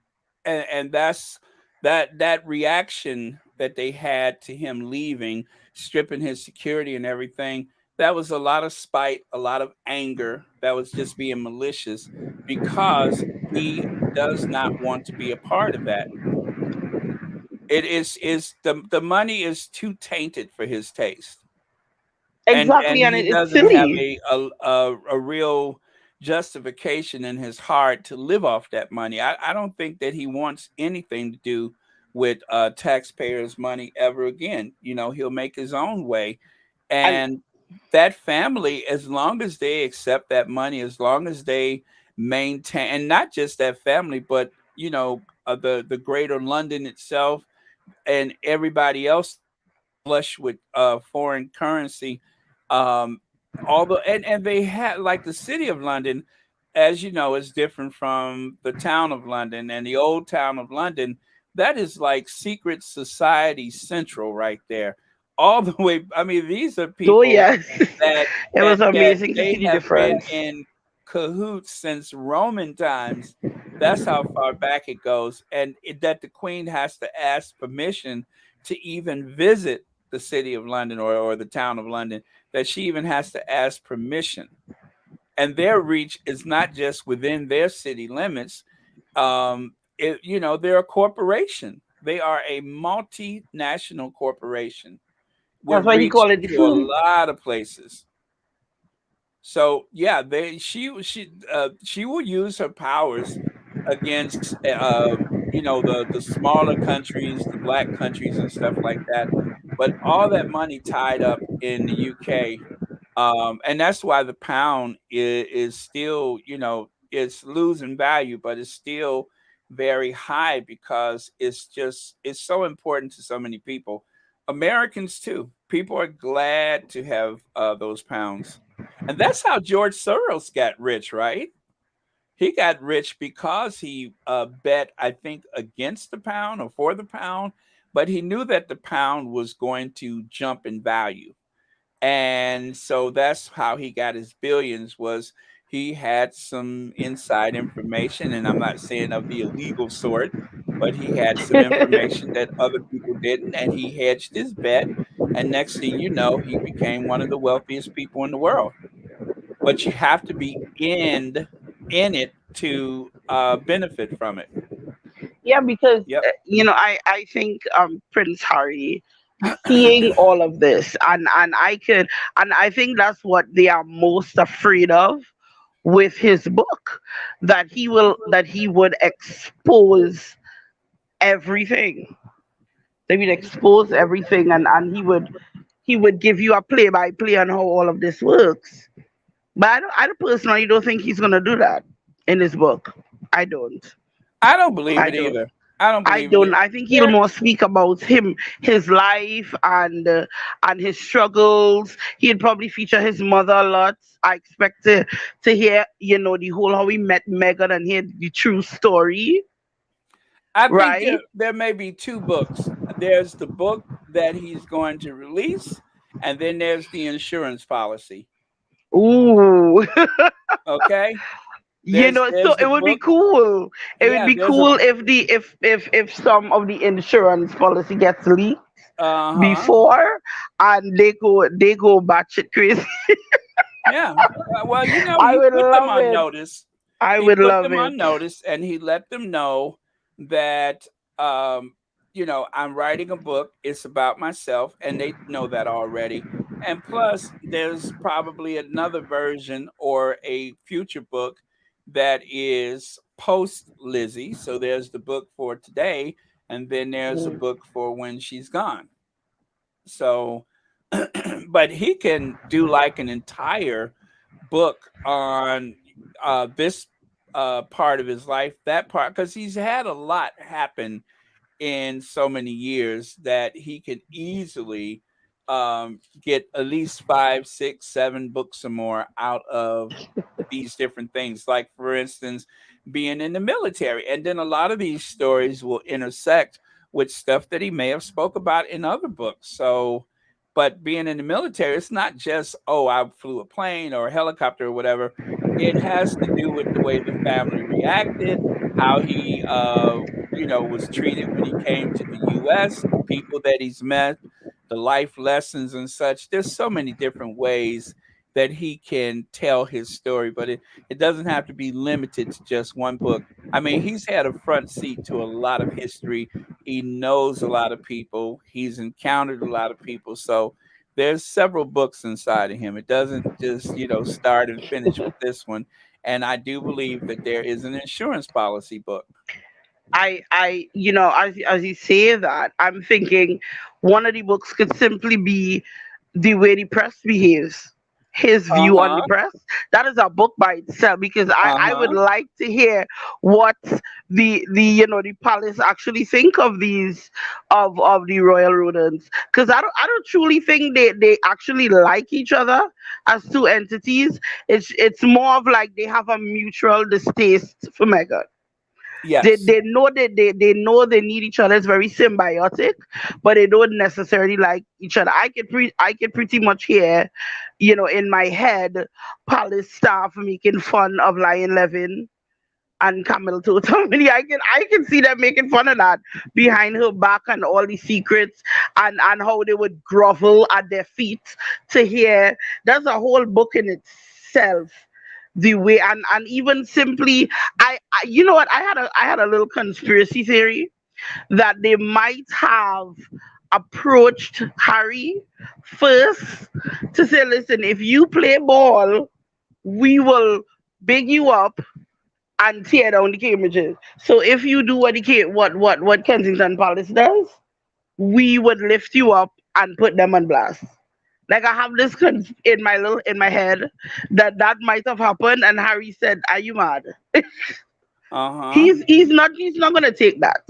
And that's that reaction that they had to him leaving, stripping his security and everything. That was a lot of spite, a lot of anger. That was just being malicious because he does not want to be a part of that. It is the money is too tainted for his taste, and Exactly, and he it's doesn't have silly. a real justification in his heart to live off that money. I don't think that he wants anything to do with taxpayers' money ever again. He'll make his own way, And and that family, as long as they accept that money, as long as they maintain, and not just that family, but the greater London itself and everybody else flush with foreign currency. Um, Although, and they had like the city of London, as you know, is different from the town of London and the old town of London. That is like secret society central right there, all the way. I mean, these are oh people yes, that it was that amazing to they see the have been difference. in cahoots since Roman times. That's how far back it goes, and that the Queen has to ask permission to even visit the city of London or the town of London. That she even has to ask permission, and their reach is not just within their city limits. They're a corporation. They are a multinational corporation with That's why he reach called it the to a fool. lot of places. So yeah, she will use her powers against the smaller countries, the black countries and stuff like that. But all that money tied up in the UK, and that's why the pound is still it's losing value, but it's still very high because it's so important to so many people. Americans too. People are glad to have those pounds. And that's how George Soros got rich, right? He got rich because he bet, I think, against the pound or for the pound, but he knew that the pound was going to jump in value. And so that's how he got his billions was he had some inside information, and I'm not saying of the illegal sort, but he had some information that other people didn't, and he hedged his bet. And next thing you know, he became one of the wealthiest people in the world. But you have to be in it to benefit from it. Yeah, because Yep. I think Prince Harry seeing all of this, and I think that's what they are most afraid of with his book, that he would expose everything. They would expose everything, and he would give you a play by play on how all of this works. But I don't personally don't think he's gonna do that in his book. I don't. I don't believe I it don't. either. I don't I believe it don't. either. I think he'll There, more speak about his life, and his struggles. He'd probably feature his mother a lot. I expect to hear, the whole how he met Megan and hear the true story, I think right? there may be two books. There's the book that he's going to release, and then there's the insurance policy. Ooh. Okay? So There's the it would be book. cool. It would Yeah, be there's a cool if if some of the insurance policy gets leaked uh-huh. before, and they go batshit crazy. Yeah. Well, I he would put them love on it. notice. I He would put love them it. on notice, and he let them know that I'm writing a book. It's about myself, and they know that already. And plus, there's probably another version or a future book that is post Lizzie. So there's the book for today, and then there's a Mm. book for when she's gone. So, but he can do like an entire book on this part of his life, that part, because he's had a lot happen in so many years that he could easily get at least 5, 6, 7 books or more out of these different things. Like, for instance, being in the military, and then a lot of these stories will intersect with stuff that he may have spoke about in other books. So, but being in the military, it's not just, oh, I flew a plane or a helicopter or whatever. It has to do with the way the family reacted, how he was treated when he came to the US, the people that he's met, the life lessons and such. There's so many different ways that he can tell his story, but it doesn't have to be limited to just one book. I mean, he's had a front seat to a lot of history. He knows a lot of people. He's encountered a lot of people. So there's several books inside of him. It doesn't just, start and finish with this one. And I do believe that there is an insurance policy book. As you say that, I'm thinking one of the books could simply be the way the press behaves, his view on the Uh-huh. press. That is a book by itself, because I would Uh-huh. like to hear what the palace actually think of these, of the royal rodents, because I don't truly think they actually like each other as two entities. It's more of like they have a mutual distaste for Meghan. they Yes. they know that they know they need each other. It's very symbiotic, but they don't necessarily like each other. I could pretty much hear, in my head, palace staff making fun of Lion Levin and Camel Toe Tomini. I can see them making fun of that behind her back, and all the secrets, and how they would grovel at their feet to hear. That's a whole book in itself. The way, and even simply, you know what, I had a little conspiracy theory that they might have approached Harry first to say, listen, if you play ball, we will big you up and tear down the Cambridges. So if you do what Kensington Palace does, we would lift you up and put them on blast. Like, I have this in my head that might have happened, and Harry said, "Are you mad?" Uh-huh. He's not gonna take that.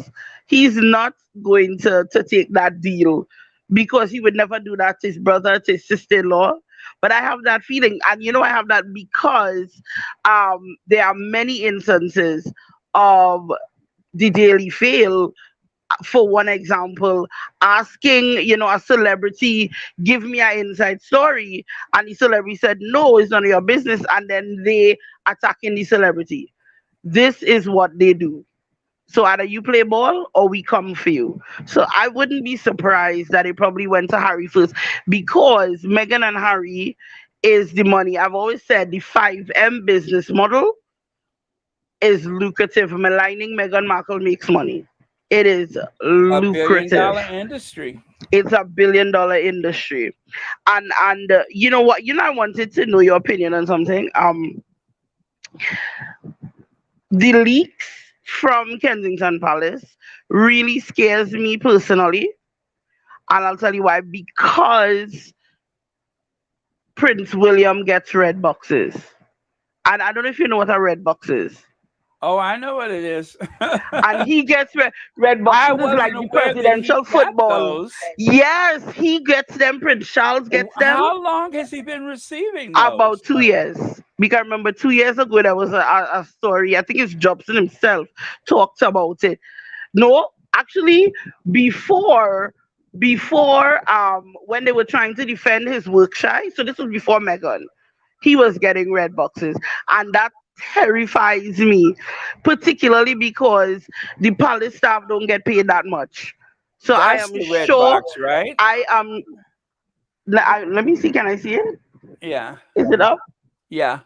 He's not going to take that deal, because he would never do that to his brother, to his sister-in-law. But I have that feeling, and I have that because there are many instances of the Daily Fail, for one example, asking, a celebrity, give me an inside story, and the celebrity said, no, it's none of your business, and then they attacking the celebrity. This is what they do. So either you play ball or we come for you. So I wouldn't be surprised that it probably went to Harry first, because Meghan and Harry is the money. I've always said the 5M business model is lucrative. Maligning Meghan Markle makes money. It is A billion lucrative. dollar industry. It's a $1 billion industry. And you know what? I wanted to know your opinion on something. The leaks from Kensington Palace really scares me personally, and I'll tell you why. Because Prince William gets red boxes, and I don't know if you know what a red box is. Oh, I know what it is. And he gets red I boxes is like wasn't the aware that he presidential got football. those. Yes, he gets them. Prince Charles gets them. How long has he been receiving About those? 2 years. Because I remember 2 years ago there was a story. I think it's Jobson himself talked about it. No, actually, before when they were trying to defend his work shy, so this was before Meghan, he was getting red boxes, and that terrifies me, particularly because the palace staff don't get paid that much. So I That's am the red sure box, right? I am. Let me see. Can I see it? Yeah. Is it up? Yeah.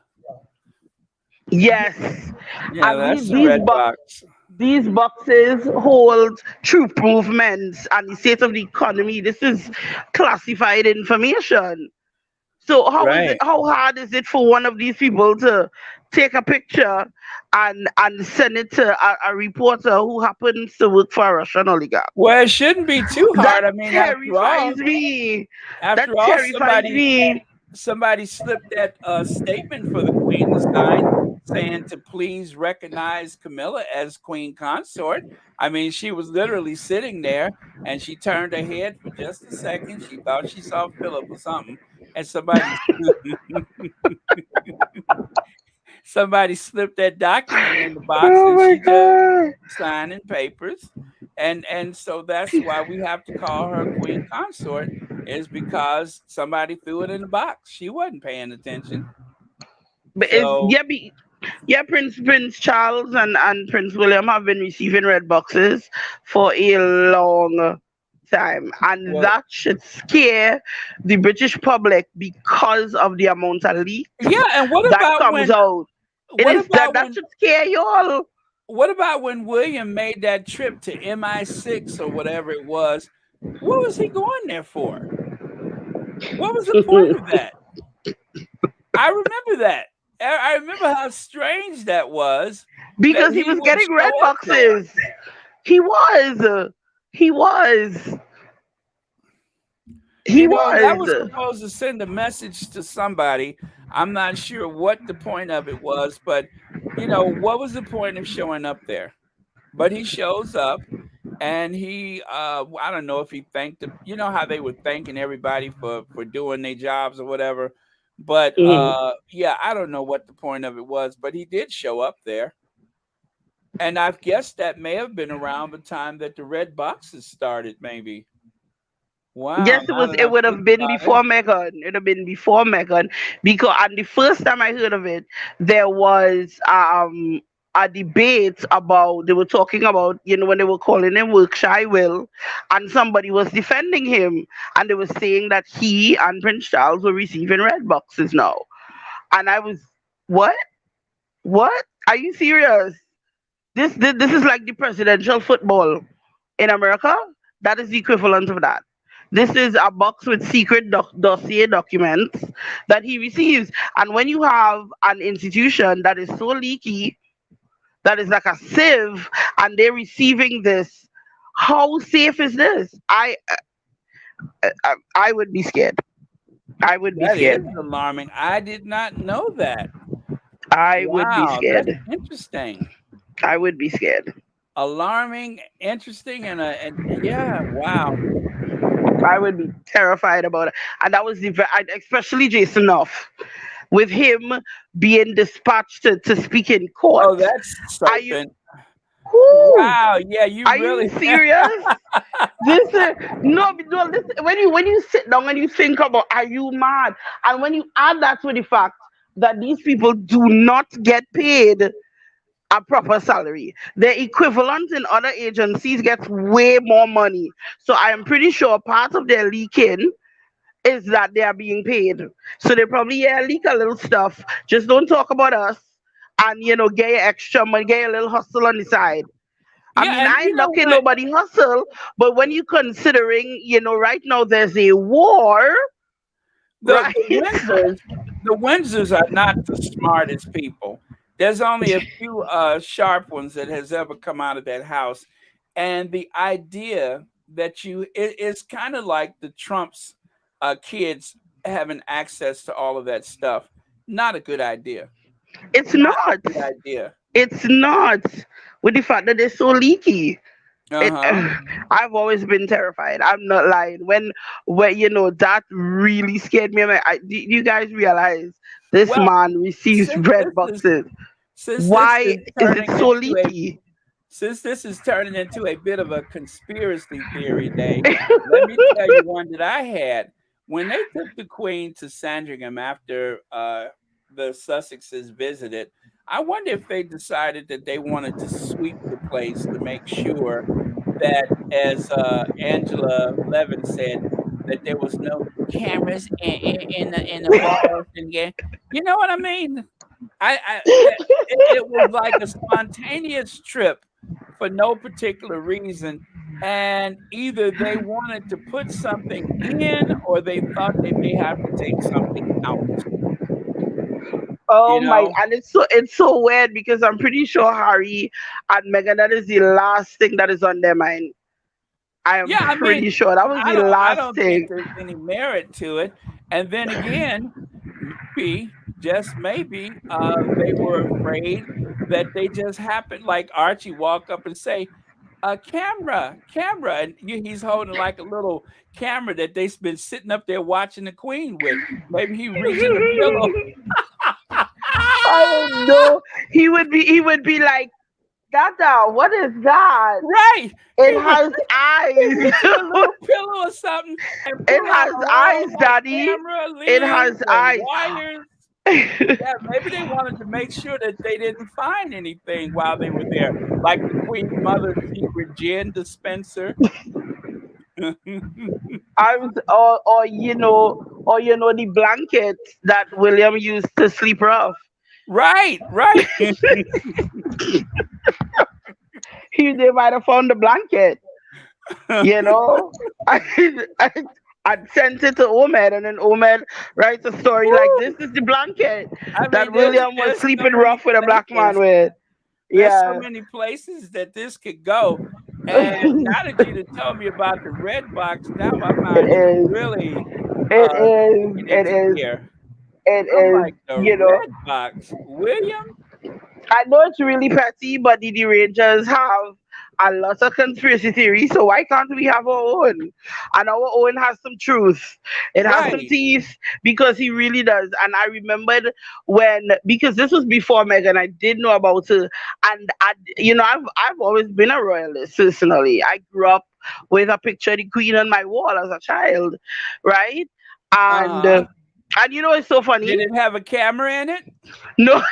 Yes. Yeah, And that's the red box. these boxes hold troop movements and the state of the economy. This is classified information. So Right. how hard is it for one of these people to take a picture and send it to a reporter who happens to work for a Russian oligarch? Well, it shouldn't be too That hard. I mean, terrifies me. That after all, terrifies me. somebody slipped that statement for the Queen to sign, saying to please recognize Camilla as Queen Consort. I mean, she was literally sitting there, and she turned her head for just a second. She thought she saw Philip or something, and somebody slipped that document in the box, Oh and my she just god. signing papers. And so that's why we have to call her Queen Consort, is because somebody threw it in the box. She wasn't paying attention. But So yeah, Prince Charles and Prince William have been receiving red boxes for a long time, and well, that should scare the British public because of the amount of leaks yeah, and that comes out. It is that should scare you all. what about when William made that trip to MI6 or whatever it was? What was he going there for? What was the point of that? I remember that. I remember how strange that was, that Because he he was would getting red show up there. boxes. He was. He was. He That was was. supposed to send a message to somebody. I'm not sure what the point of it was, but what was the point of showing up there? But he shows up, and he I don't know if he thanked them. You know how they were thanking everybody for doing their jobs or whatever. But Mhm. yeah, I don't know what the point of it was, but he did show up there. And I guess that may have been around the time that the red boxes started, maybe. Wow, Yes, now that it I would think have been about it. before Meghan. It would have been before Meghan, because and the first time I heard of it, there was a debate about, they were talking about, when they were calling him Workshire Will, and somebody was defending him, and they were saying that he and Prince Charles were receiving red boxes now. And I was, what? What? Are you serious? This is like the presidential football in America. That is the equivalent of that. This is a box with secret dossier documents that he receives. And when you have an institution that is so leaky, that is like a sieve, and they're receiving this, how safe is this? I would be scared. I would be That is scared. alarming. I did not know that. I would be Wow, that's scared. interesting. I would be scared. Alarming, interesting, and yeah, wow. I would be terrified about it. And that was especially Jason Off, with him being dispatched to speak in court. Oh, that's Are you, something. whoo, Wow, yeah, you are you really serious? This no, this, when you sit down and you think about, are you mad? And when you add that to the fact that these people do not get paid, a proper salary. The equivalent in other agencies gets way more money. So I am pretty sure part of their leaking is that they are being paid. So they probably leak a little stuff. Just don't talk about us, and get your extra money, get your little hustle on the side. I Yeah, mean, and I you ain't know knocking what? nobody hustle, but when you considering, right now there's a war, The right? the Windsors are not the smartest people. There's only a few sharp ones that has ever come out of that house, and the idea that it's kind of like the Trump's kids having access to all of that stuff. Not a good idea. It's Not a not. good idea. It's not. With the fact that they're so leaky. Uh It, huh. I've always been terrified. I'm not lying. When that really scared me. I'm like, do you guys realize this Well, man receives since red this is boxes? since this Why is is it turning so into a leaky? since this is turning into a bit of a conspiracy theory day, let me tell you one that I had. When they took the Queen to Sandringham after the Sussexes visited, I wonder if they decided that they wanted to sweep the place to make sure that, as Angela Levin said, that there was no cameras in the balls and yeah, you know what I mean? It was like a spontaneous trip for no particular reason, and either they wanted to put something in or they thought they may have to take something out, Oh you my! know? And it's so weird because I'm pretty sure Harry and Meghan, that is the last thing that is on their mind. I am Yeah, I mean, pretty sure that was the I last don't think thing. there's any merit to it. And then again, maybe, just maybe, they were afraid that they just happened, like Archie walk up and say, camera, camera, and he's holding like a little camera that they've been sitting up there watching the Queen with. Maybe he reaching the pillow. I don't know. He would be like, Dada, what is that? Right. It has He eyes. reach in a little pillow or something and It pull out has a whole eyes, like Daddy. camera It lens has and eyes. wires. Yeah, maybe they wanted to make sure that they didn't find anything while they were there, like the Queen's mother's secret gin dispenser. I was, or the blanket that William used to sleep rough. Right, right. They might have found the blanket. You know, I, I, I'd sent it to Ahmed, and then Ahmed writes a story like, Woo. "This is the blanket I that mean, William was there's so sleeping many rough with a black man places. with." There's so Yeah, many places that this could go. And now that you done told me about the red box, now my it mind is is. really It is. kicking It into is. gear. It I'm is. like, the red box, William? I know it's really petty, but the Rangers have a lot of conspiracy theories, so why can't we have our own? And our own has some truth. It has some Right. teeth because he really does. And I remembered because this was before Meghan, I did know about her, and I've always been a royalist personally. I grew up with a picture of the Queen on my wall as a child, right? And Uh-huh. uh, and it's so Did funny. it have a camera in it? No,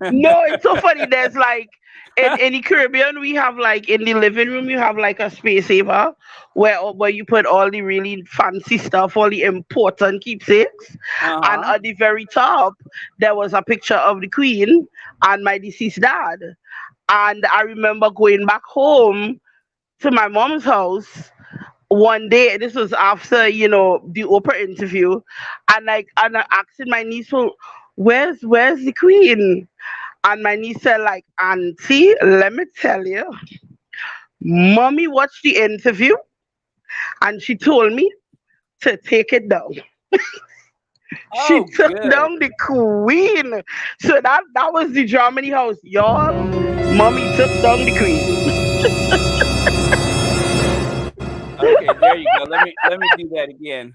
no, it's so funny. There's like in the Caribbean, we have like in the living room, you have like a space saver where you put all the really fancy stuff, all the important keepsakes, and Uh-huh. at the very top there was a picture of the Queen and my deceased dad. And I remember going back home to my mom's house one day. This was after the Oprah interview, and I asking my niece, "Well, where's the Queen?" And my niece said, like, "Auntie, let me tell you, Mommy watched the interview and she told me to take it down." She Oh, took good. down the Queen. So that was the Germany house, y'all. Mommy took down the Queen. Okay, there you go. Let me do that again.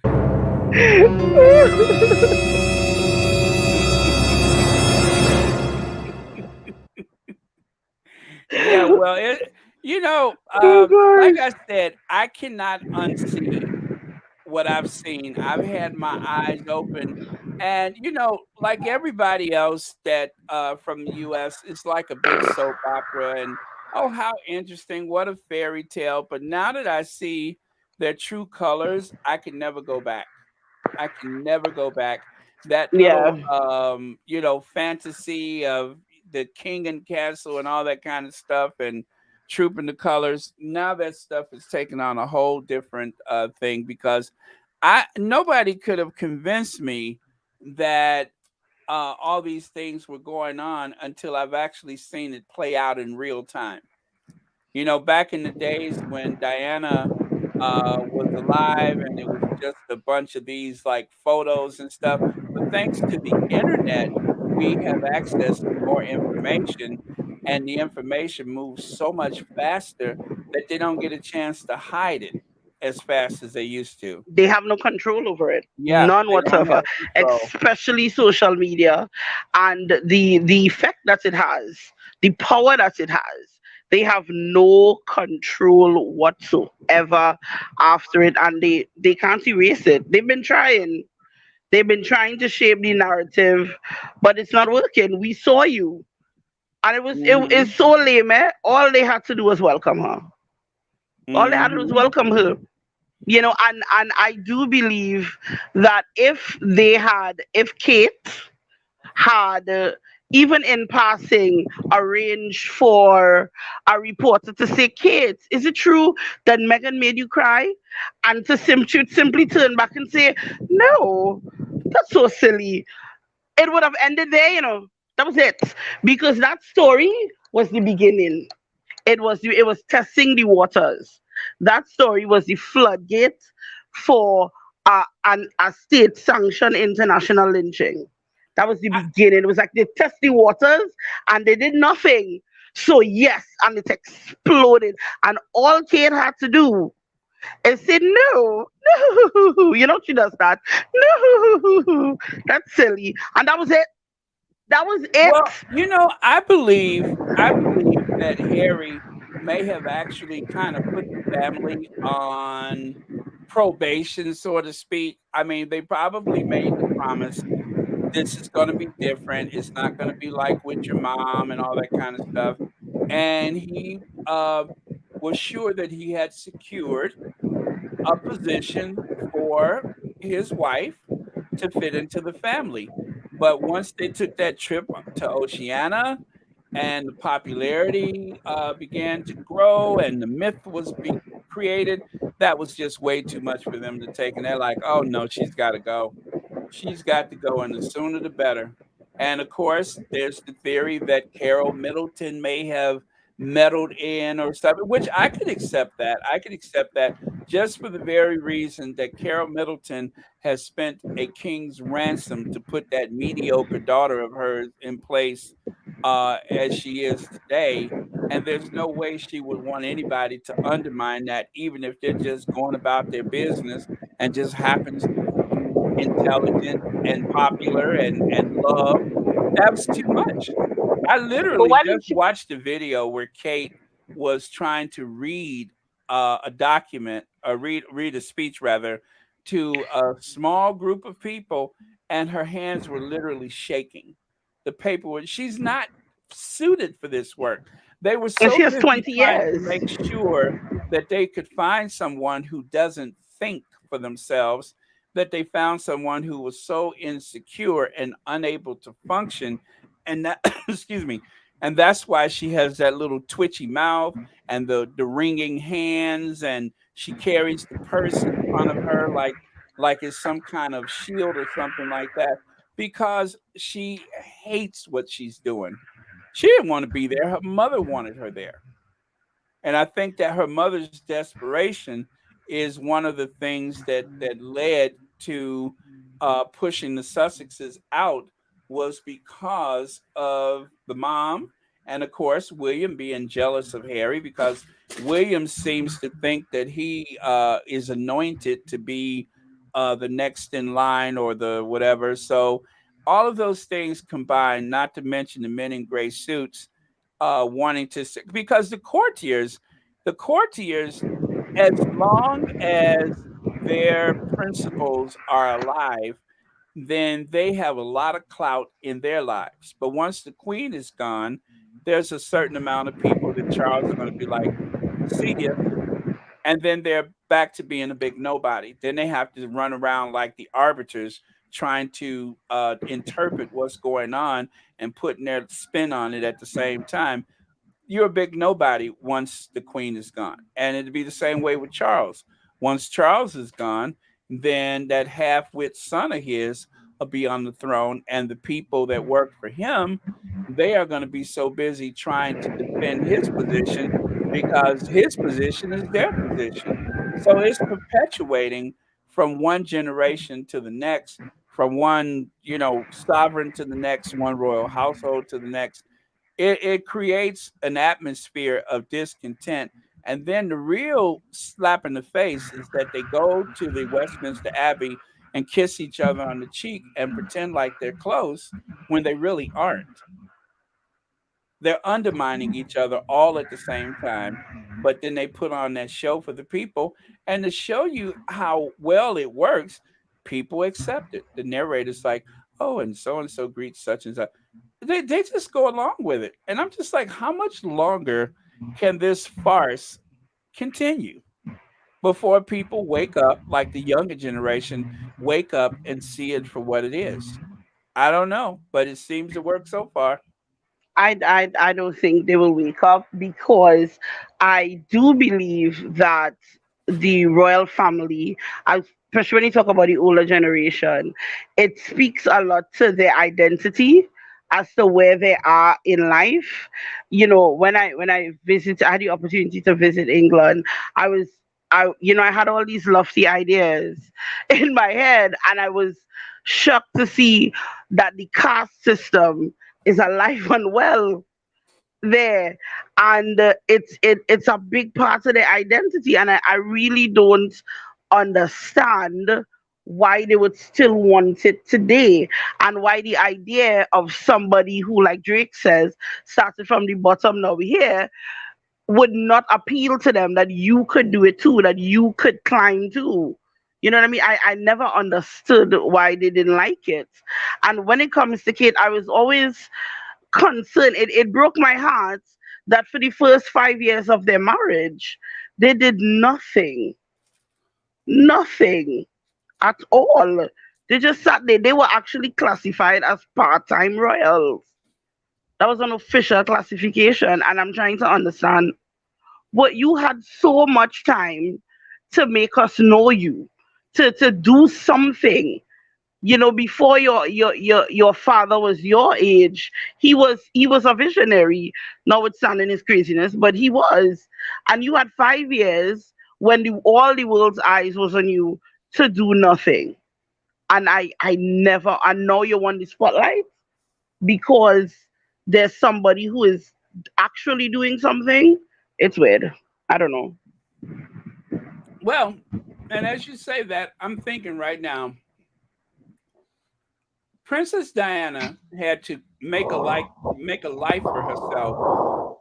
Yeah, well, Oh like I gosh. said, I cannot unsee what I've seen. I've had my eyes open, and like everybody else that from the U.S., it's like a big soap opera, and oh, how interesting! What a fairy tale! But now that I see their true colors, I can never go back. I can never go back. That little, Yeah. fantasy of the king and castle and all that kind of stuff and trooping the colors. Now that stuff is taking on a whole different thing because nobody could have convinced me that all these things were going on until I've actually seen it play out in real time. Back in the days when Diana was alive and it was just a bunch of these like photos and stuff. But thanks to the internet, we have access to more information, and the information moves so much faster that they don't get a chance to hide it as fast as they used to. They have no control over it, Yeah, none they don't whatsoever, have control. especially social media and the effect that it has, the power that it has. They have no control whatsoever after it, and they can't erase it. They've been trying to shape the narrative, but it's not working. We saw you, and it's Hmm. so lame. All they had to do was welcome her. All they had to do was Hmm. welcome her. And I do believe that if Kate had even in passing arranged for a reporter to say, Kate, is it true that Meghan made you cry? And to simply turn back and say, no, that's so silly. It would have ended there. That was it. Because that story was the beginning. It was testing the waters. That story was the floodgate for a state sanctioned international lynching. That was the beginning. It was like they test the waters and they did nothing. So yes, and it exploded. And all Kate had to do is say no, no. She does that. No, that's silly. And that was it. That was it. Well, I believe that Harry may have actually kind of put the family on probation, so to speak. I mean, they probably made the promise this is going to be different. It's not going to be like with your mom and all that kind of stuff. And he was sure that he had secured a position for his wife to fit into the family. But once they took that trip to Oceania and the popularity began to grow and the myth was being created, that was just way too much for them to take. And they're like, oh no, she's got to go. She's got to go, and the sooner the better. And of course, there's the theory that Carol Middleton may have meddled in or something, which I could accept that. I could accept that just for the very reason that Carol Middleton has spent a king's ransom to put that mediocre daughter of hers in place as she is today. And there's no way she would want anybody to undermine that, even if they're just going about their business and just happens to be intelligent and popular and loved. That was too much. I But literally why did just she? watched a video where Kate was trying to read a document, read a speech rather, to a small group of people, and her hands were literally shaking. The paperwork. She's not suited for this work. They were And so she has busy 20 trying to years. make sure that they could find someone who doesn't think for themselves, that they found someone who was so insecure and unable to function, and that excuse me, and that's why she has that little twitchy mouth and the wringing hands, and she carries the purse in front of her like it's some kind of shield or something like that, because she hates what she's doing. She didn't want to be there. Her mother wanted her there. And I think that her mother's desperation is one of the things that led to pushing the Sussexes out, was because of the mom, and of course William being jealous of Harry, because William seems to think that he is anointed to be the next in line or the whatever. So all of those things combined, not to mention the men in gray suits wanting to, because the courtiers, as long as their principles are alive, then they have a lot of clout in their lives. But once the queen is gone, there's a certain amount of people that Charles is going to be like, see ya. And then they're back to being a big nobody. Then they have to run around like the arbiters trying to interpret what's going on and putting their spin on it at the same time. You're a big nobody once the queen is gone. And it'd be the same way with Charles. Once Charles is gone, then that half-wit son of his will be on the throne, and the people that work for him, they are going to be so busy trying to defend his position because his position is their position. So it's perpetuating from one generation to the next, from one, sovereign to the next, one royal household to the next. It creates an atmosphere of discontent. And then the real slap in the face is that they go to the Westminster Abbey and kiss each other on the cheek and pretend like they're close when they really aren't. They're undermining each other all at the same time. But then they put on that show for the people. And to show you how well it works, people accept it. The narrator's like, oh, and so greets such and such. They just go along with it. And I'm just like, how much longer can this farce continue before people wake up, like the younger generation, wake up and see it for what it is? I don't know, but it seems to work so far. I don't think they will wake up, because I do believe that the royal family, especially when you talk about the older generation, it speaks a lot to their identity as to where they are in life. I had the opportunity to visit England. I was I had all these lofty ideas in my head, and I was shocked to see that the caste system is alive and well there. And it's a big part of their identity, and I really don't understand why they would still want it today, and why the idea of somebody who, like Drake says, started from the bottom, now we're here, would not appeal to them, that you could do it too, that you could climb too. You know what I mean? I never understood why they didn't like it. And when it comes to Kate, I was always concerned. It broke my heart that for the first 5 years of their marriage, they did nothing. Nothing at all. They just sat there. They were actually classified as part-time royals. That was an official classification. And I'm trying to understand, but you had so much time to make us know you, to do something. Before your father was your age, he was a visionary, notwithstanding his craziness, but he was. And you had 5 years when all the world's eyes was on you to do nothing. And I know you want the spotlight because there's somebody who is actually doing something. It's weird. I don't know. Well, and as you say that, I'm thinking right now, Princess Diana had to make a life for herself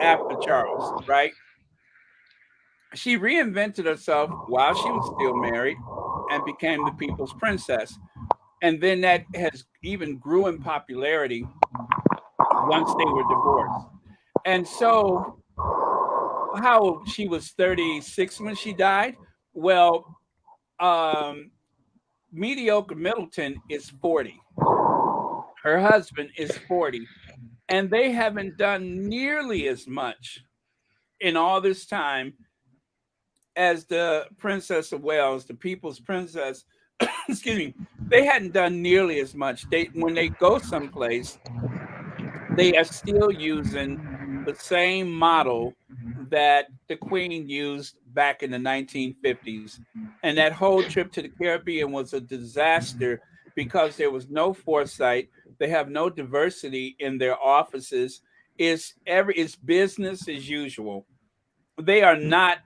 after Charles, right? She reinvented herself while she was still married and became the people's princess. And then that has even grew in popularity once they were divorced. And so, how she was 36 when she died? Well, um, mediocre Middleton is 40. Her husband is 40. And they haven't done nearly as much in all this time as the Princess of Wales, the people's princess. Excuse me. They hadn't done nearly as much. When they go someplace, they are still using the same model that the Queen used back in the 1950s. And that whole trip to the Caribbean was a disaster because there was no foresight. They have no diversity in their offices. It's business as usual. They are not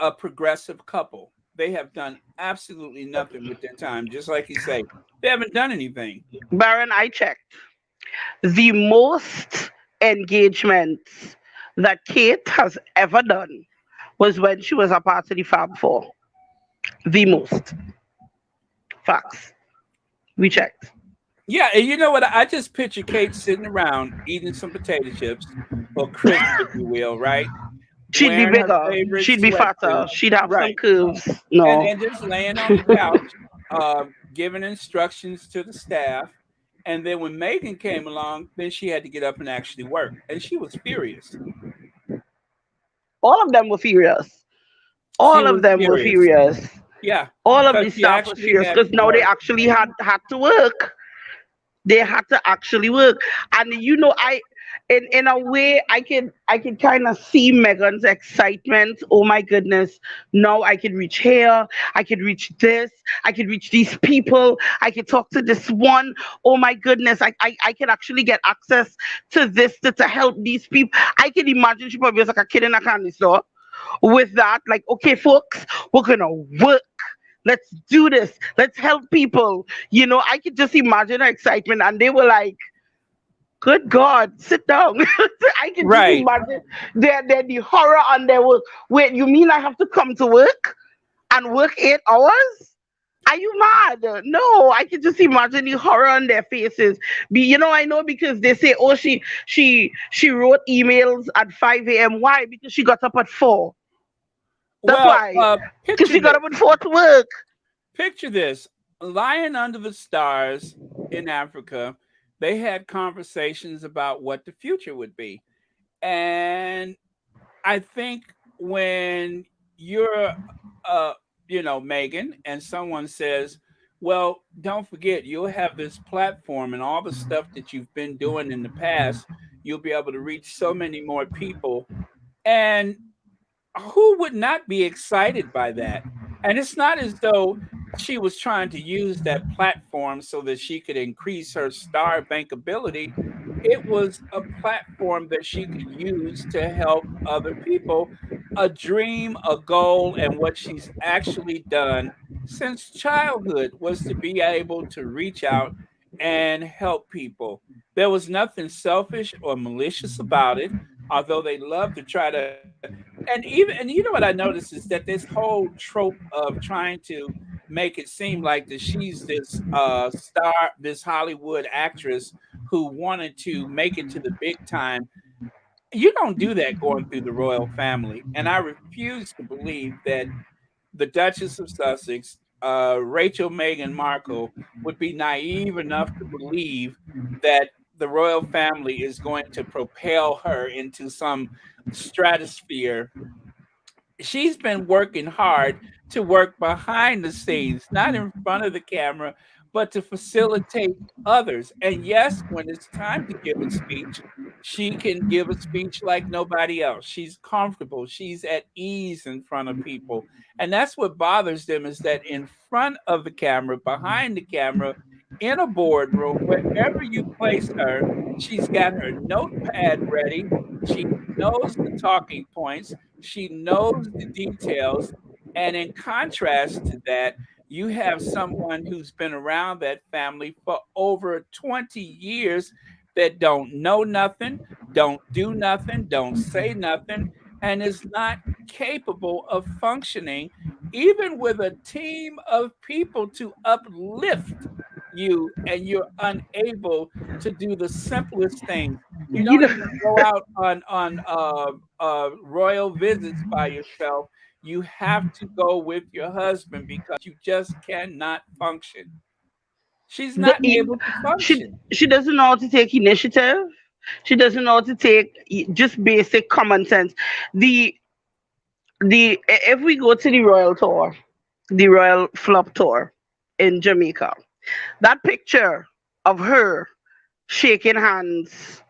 a progressive couple. They have done absolutely nothing with their time. Just like you say, they haven't done anything. Baron, I checked. The most engagements that Kate has ever done was when she was a part of the Fab Four. The most. Facts. We checked. Yeah, and you know what? I just picture Kate sitting around eating some potato chips or crisps, if you will, right? She'd be Wearing her bigger. favorite She'd be sweatsuit, fatter. She'd have some right? curves. No. And just laying on the couch, giving instructions to the staff. And then when Megan came along, then she had to get up and actually work, and she was furious. All of them were furious. She All of was them were furious. furious. Yeah, All of because the she staff was actually furious had because to now they work. actually had to work. They had to actually work. And I in a way I can kind of see Megan's excitement. Oh my goodness. Now I can reach here, I can reach this, I can reach these people, I can talk to this one. Oh my goodness, I can actually get access to this to help these people. I can imagine she probably was like a kid in a candy store with that, like, okay folks, we're gonna work. Let's do this. Let's help people. I could just imagine her excitement, and they were like, "Good God, sit down." I can just Right. imagine the horror on their work. Wait, you mean I have to come to work and work 8 hours? Are you mad? No, I can just imagine the horror on their faces. I know because they say, "Oh, she wrote emails at 5 a.m." Why? Because she got up at 4. That's Well, why. Because picture she got up this. at 4 to work. Picture this. Lying under the stars in Africa, they had conversations about what the future would be. And I think when you're, uh, Megan, and someone says, well, don't forget, you'll have this platform and all the stuff that you've been doing in the past, you'll be able to reach so many more people. And who would not be excited by that? And it's not as though she was trying to use that platform so that she could increase her star bankability. It was a platform that she could use to help other people. A dream, a goal, and what she's actually done since childhood was to be able to reach out and help people. There was nothing selfish or malicious about it, although they love to try to. And you know what I noticed is that this whole trope of trying to make it seem like that she's this star, this Hollywood actress who wanted to make it to the big time. You don't do that going through the royal family, and I refuse to believe that the Duchess of Sussex, Rachel Meghan Markle, would be naive enough to believe that the royal family is going to propel her into some stratosphere. She's been working hard to work behind the scenes, not in front of the camera, but to facilitate others. And yes, when it's time to give a speech, she can give a speech like nobody else. She's comfortable, she's at ease in front of people. And that's what bothers them, is that in front of the camera, behind the camera, in a boardroom, wherever you place her, she's got her notepad ready. She knows the talking points. She knows the details. And in contrast to that, you have someone who's been around that family for over 20 years that don't know nothing, don't do nothing, don't say nothing, and is not capable of functioning, even with a team of people to uplift you, and you're unable to do the simplest things. You You don't know, even go out on royal visits by yourself. You have to go with your husband because you just cannot function. She's the, not you- able to she function. she doesn't know how to take initiative. She doesn't know how to take just basic common sense. The if we go to the royal tour, the royal flop tour in Jamaica, that picture of her shaking hands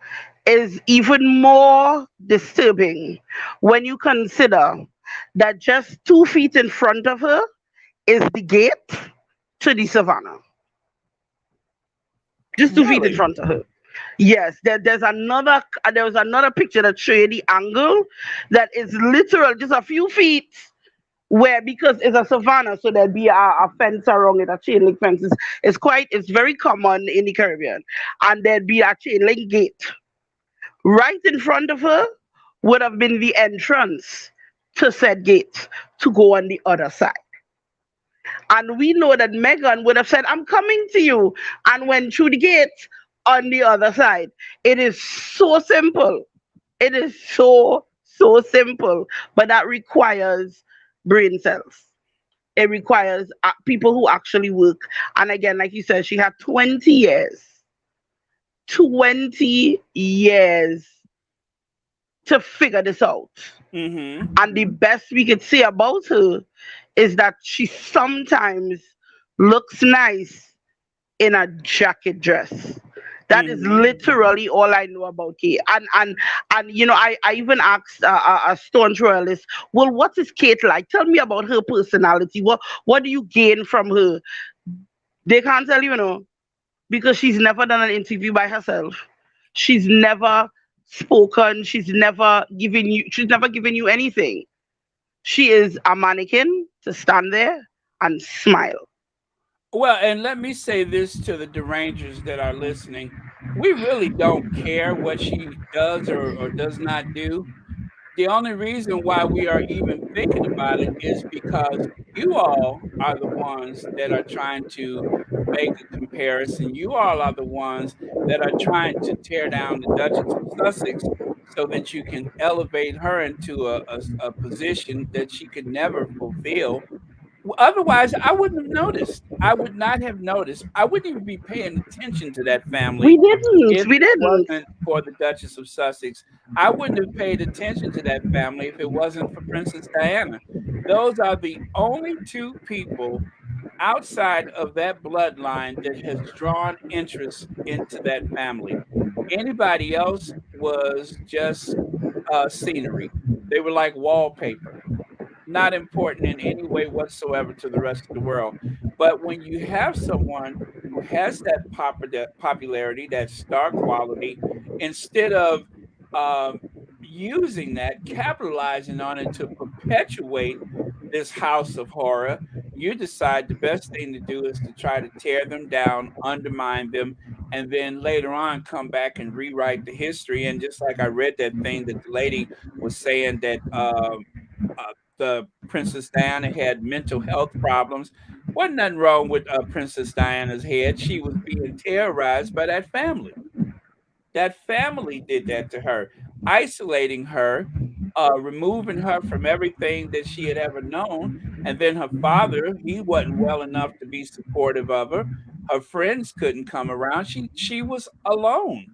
is even more disturbing when you consider that just 2 feet in front of her is the gate to the savannah. Just 2 feet in Really? front of her. Yes, there was another picture that showed you the angle that is literal just a few feet, where because it's a savannah, so there'd be a fence around it, a chain link fence. It's very common in the Caribbean, and there'd be a chain link gate right in front of her. Would have been the entrance to said gate to go on the other side. And we know that Megan would have said, I'm coming to you, and went through the gate on the other side. It is so simple. It is so simple. But that requires brain cells. It requires people who actually work. And again, like you said, she had 20 years. 20 years to figure this out. Mm-hmm. And the best we could say about her is that she sometimes looks nice in a jacket dress. That is Mm-hmm. literally all I know about Kate. And I even asked a staunch royalist, well, what is Kate like? Tell me about her personality. What do you gain from her? They can't tell you, because she's never done an interview by herself. She's never spoken. She's never given you anything. She is a mannequin to stand there and smile. Well, and let me say this to the derangers that are listening. We really don't care what she does or does not do. The only reason why we are even thinking about it is because you all are the ones that are trying to make a comparison. You all are the ones that are trying to tear down the Duchess of Sussex so that you can elevate her into a position that she could never fulfill. Otherwise, I wouldn't have noticed. I would not have noticed. I wouldn't even be paying attention to that We family didn't. if We it didn't. wasn't for the Duchess of Sussex. I wouldn't have paid attention to that family if it wasn't for Princess Diana. Those are the only two people outside of that bloodline that has drawn interest into that family. Anybody else was just scenery. They were like wallpaper, not important in any way whatsoever to the rest of the world. But when you have someone who has that popularity, that star quality, instead of um, using that, capitalizing on it to perpetuate this house of horror, you decide the best thing to do is to try to tear them down, undermine them, and then later on come back and rewrite the history. And just like I read that thing that the lady was saying that the Princess Diana had mental health problems. Wasn't nothing wrong with Princess Diana's head. She was being terrorized by that family. That family did that to her, isolating her, removing her from everything that she had ever known. And then her father, he wasn't well enough to be supportive of her. Her friends couldn't come around. She was alone.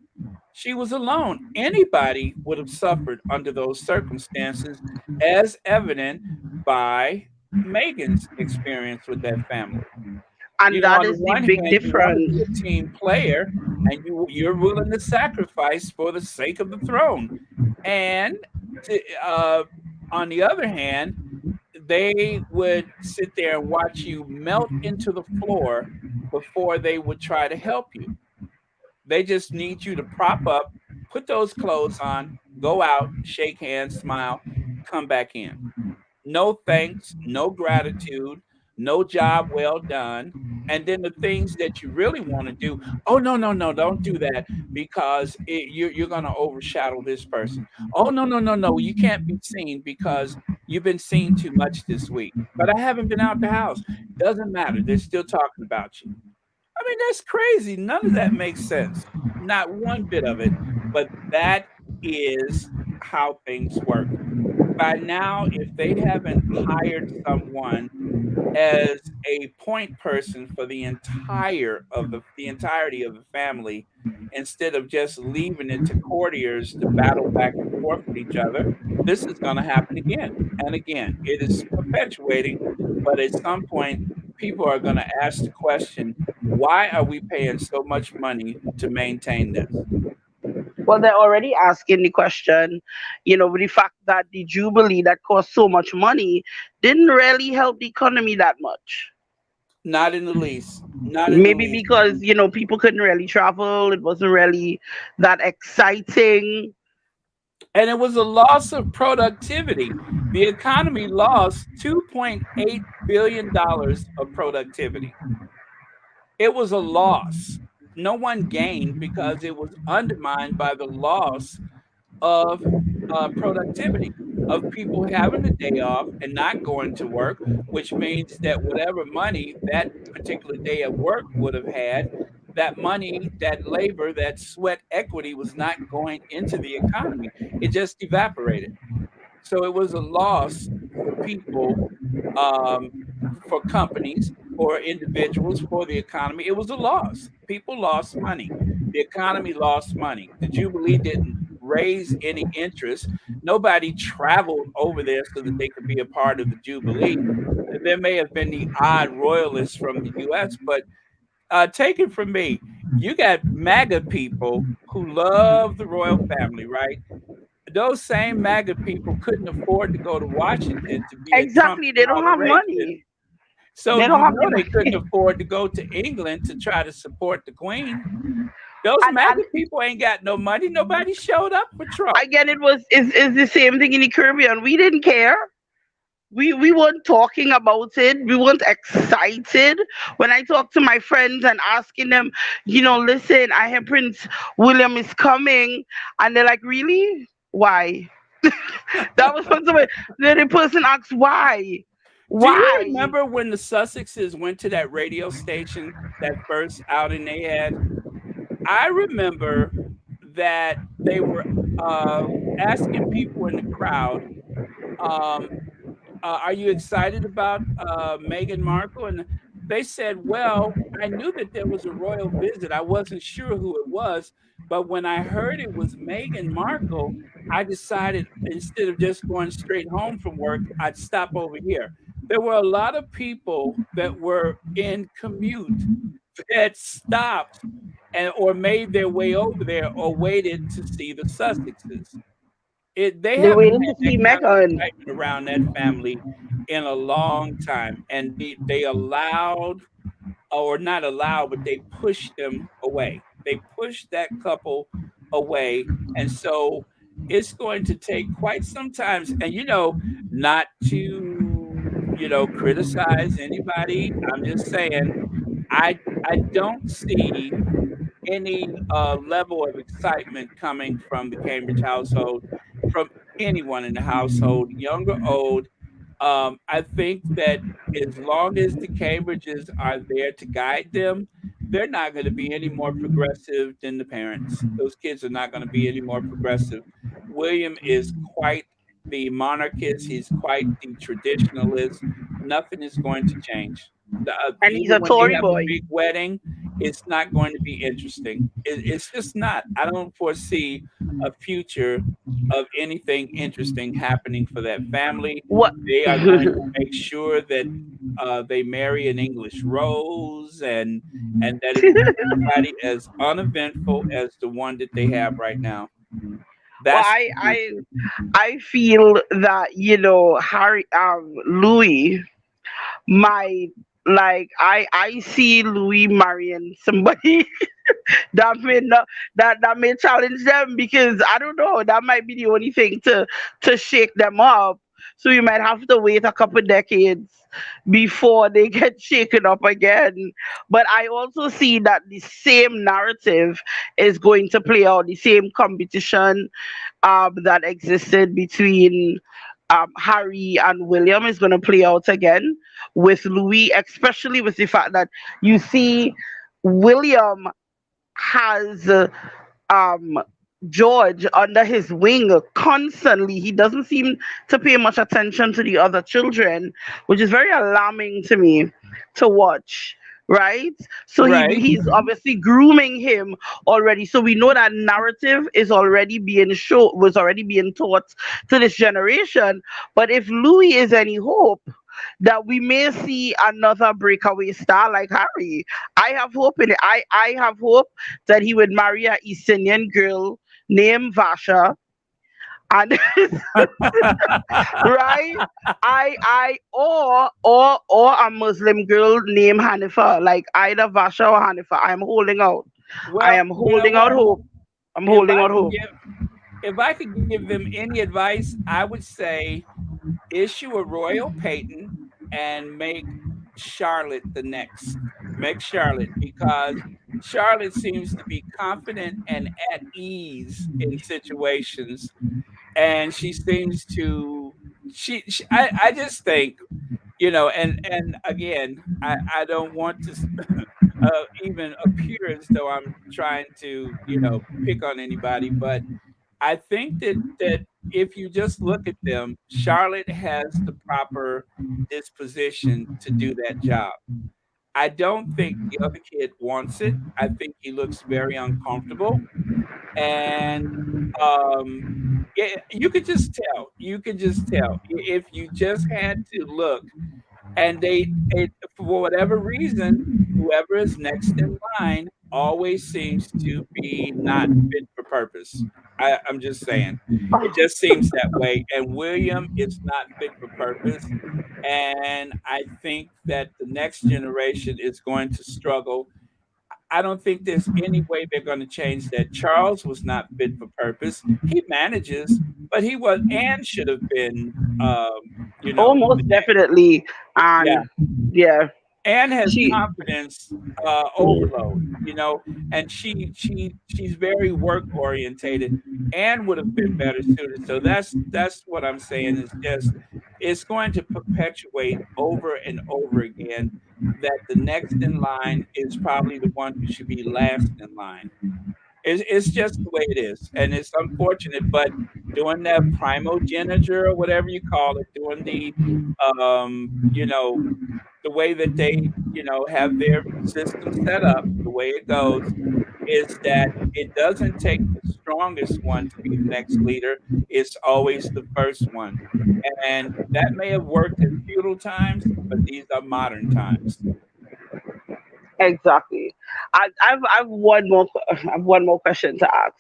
She was alone. Anybody would have suffered under those circumstances, as evident by Megan's experience with that family. You And know, that on the is the one big hand, you want to difference. be a team player and you're willing to sacrifice for the sake of the throne. And to, on the other hand, they would sit there and watch you melt into the floor before they would try to help you. They just need you to prop up, put those clothes on, go out, shake hands, smile, come back in. No thanks, no gratitude, no job well done. And then the things that you really want to do, oh, no, no, no, don't do that because you're going to overshadow this person. Oh, no, no, no, no, you can't be seen because you've been seen too much this week. But I haven't been out the house. Doesn't matter. They're still talking about you. I mean, that's crazy. None of that makes sense. Not one bit of it. But that is how things work. By now, if they haven't hired someone as a point person for the entirety of the family, instead of just leaving it to courtiers to battle back and forth with each other, this is going to happen again and again. It is perpetuating, but at some point, people are going to ask the question, why are we paying so much money to maintain this? Well, they're already asking the question, with the fact that the Jubilee that cost so much money didn't really help the economy that much. Not in the least. Not in the Maybe least. because, people couldn't really travel. It wasn't really that exciting. And it was a loss of productivity. The economy lost $2.8 billion of productivity. It was a loss. No one gained because it was undermined by the loss of productivity. of people having a day off and not going to work, which means that whatever money that particular day at work would have had, that money, that labor, that sweat equity was not going into the economy. It just evaporated. So it was a loss for people, um, for companies, for individuals, for the economy. It was a loss. People lost money. The economy lost money. The Jubilee didn't raise any interest. Nobody traveled over there so that they could be a part of the Jubilee. There may have been the odd royalists from the US, but take it from me, you got MAGA people who love the royal family, right? Those same MAGA people couldn't afford to go to Washington to be at Trump's Exactly. They don't have inauguration. money. So They don't you have know the they couldn't money. afford to go to England to try to support the Queen. Those And MAGA people ain't got no money. Nobody showed up for Trump. again, it was is the same thing in the Caribbean. We didn't care. We weren't talking about it. We weren't excited. When I talk to my friends and asking them, listen, I hear Prince William is coming, and they're like, really? Why? That was what the person asked, why? Do you Why? remember when the Sussexes went to that radio station, that first outing they had? I remember that they were asking people in the crowd, um, "Are you excited about Meghan Markle?" And they said, "Well, I knew that there was a royal visit. I wasn't sure who it was, but when I heard it was Meghan Markle, I decided instead of just going straight home from work, I'd stop over here." There were a lot of people that were in commute that stopped and or made their way over there or waited to see the Sussexes. They They haven't waited to had that see kind of Meghan. excitement around that family in a long time, and they allowed or not allowed, but they pushed them away. They pushed that couple away, and so it's going to take quite some time. And not to criticize anybody. I'm just saying I don't see any level of excitement coming from the Cambridge household, from anyone in the household, young or old. I think that as long as the Cambridges are there to guide them, they're not going to be any more progressive than the parents. Those kids are not going to be any more progressive. William is quite the monarchist, he's quite the traditionalist. Nothing is going to change. And he's Even a when they Tory have a boy. big wedding, it's not going to be interesting. It's just not. I don't foresee a future of anything interesting happening for that family. What? They are going to make sure that they marry an English rose, and that it will be somebody as uneventful as the one that they have right now. Well, That's I the I future. I feel that Harry Louis might, like, I see Louis marrying somebody that may not, that may challenge them, because I don't know, that might be the only thing to shake them up. So you might have to wait a couple decades before they get shaken up again. But I also see that the same narrative is going to play out, the same competition that existed between Harry and William is going to play out again with Louis, especially with the fact that you see William has um George under his wing constantly. He doesn't seem to pay much attention to the other children, which is very alarming to me to watch. Right? So Right. he's obviously grooming him already. So we know that narrative is already being was already being taught to this generation. But if Louis is any hope, that we may see another breakaway star like Harry. I have hope in it. I have hope that he would marry a East Indian girl named Vasha. And right, or a Muslim girl named Hanifa, like either Vasha or Hanifa. I am holding out. I Well, am you know holding out what? hope. I'm If holding I out could hope. give if I could give them any advice, I would say issue a royal patent and make Charlotte the next. Make Charlotte, because Charlotte seems to be confident and at ease in situations, and she seems to I just think, and again, I don't want to even appear as though I'm trying to, pick on anybody, but I think that if you just look at them, Charlotte has the proper disposition to do that job. I don't think the other kid wants it. I think he looks very uncomfortable, and um, yeah, you could just tell. You could just tell if you just had to look. And for whatever reason, whoever is next in line always seems to be not fit for purpose. I'm just saying, it just seems that way. And William is not fit for purpose. And I think that the next generation is going to struggle. I don't think there's any way they're going to change that. Charles was not fit for purpose. He manages, but he was and should have been, Almost definitely. yeah. And yeah, Anne has she. confidence overload, and she's very work orientated. Anne would have been better suited. So that's what I'm saying is just it's going to perpetuate over and over again that the next in line is probably the one who should be last in line. It's just the way it is, and it's unfortunate. But doing that primogeniture or whatever you call it, doing the way that they, have their system set up, the way it goes is that it doesn't take the strongest one to be the next leader. It's always the first one. And that may have worked in feudal times, but these are modern times. Exactly. I've one more I've one more question to ask.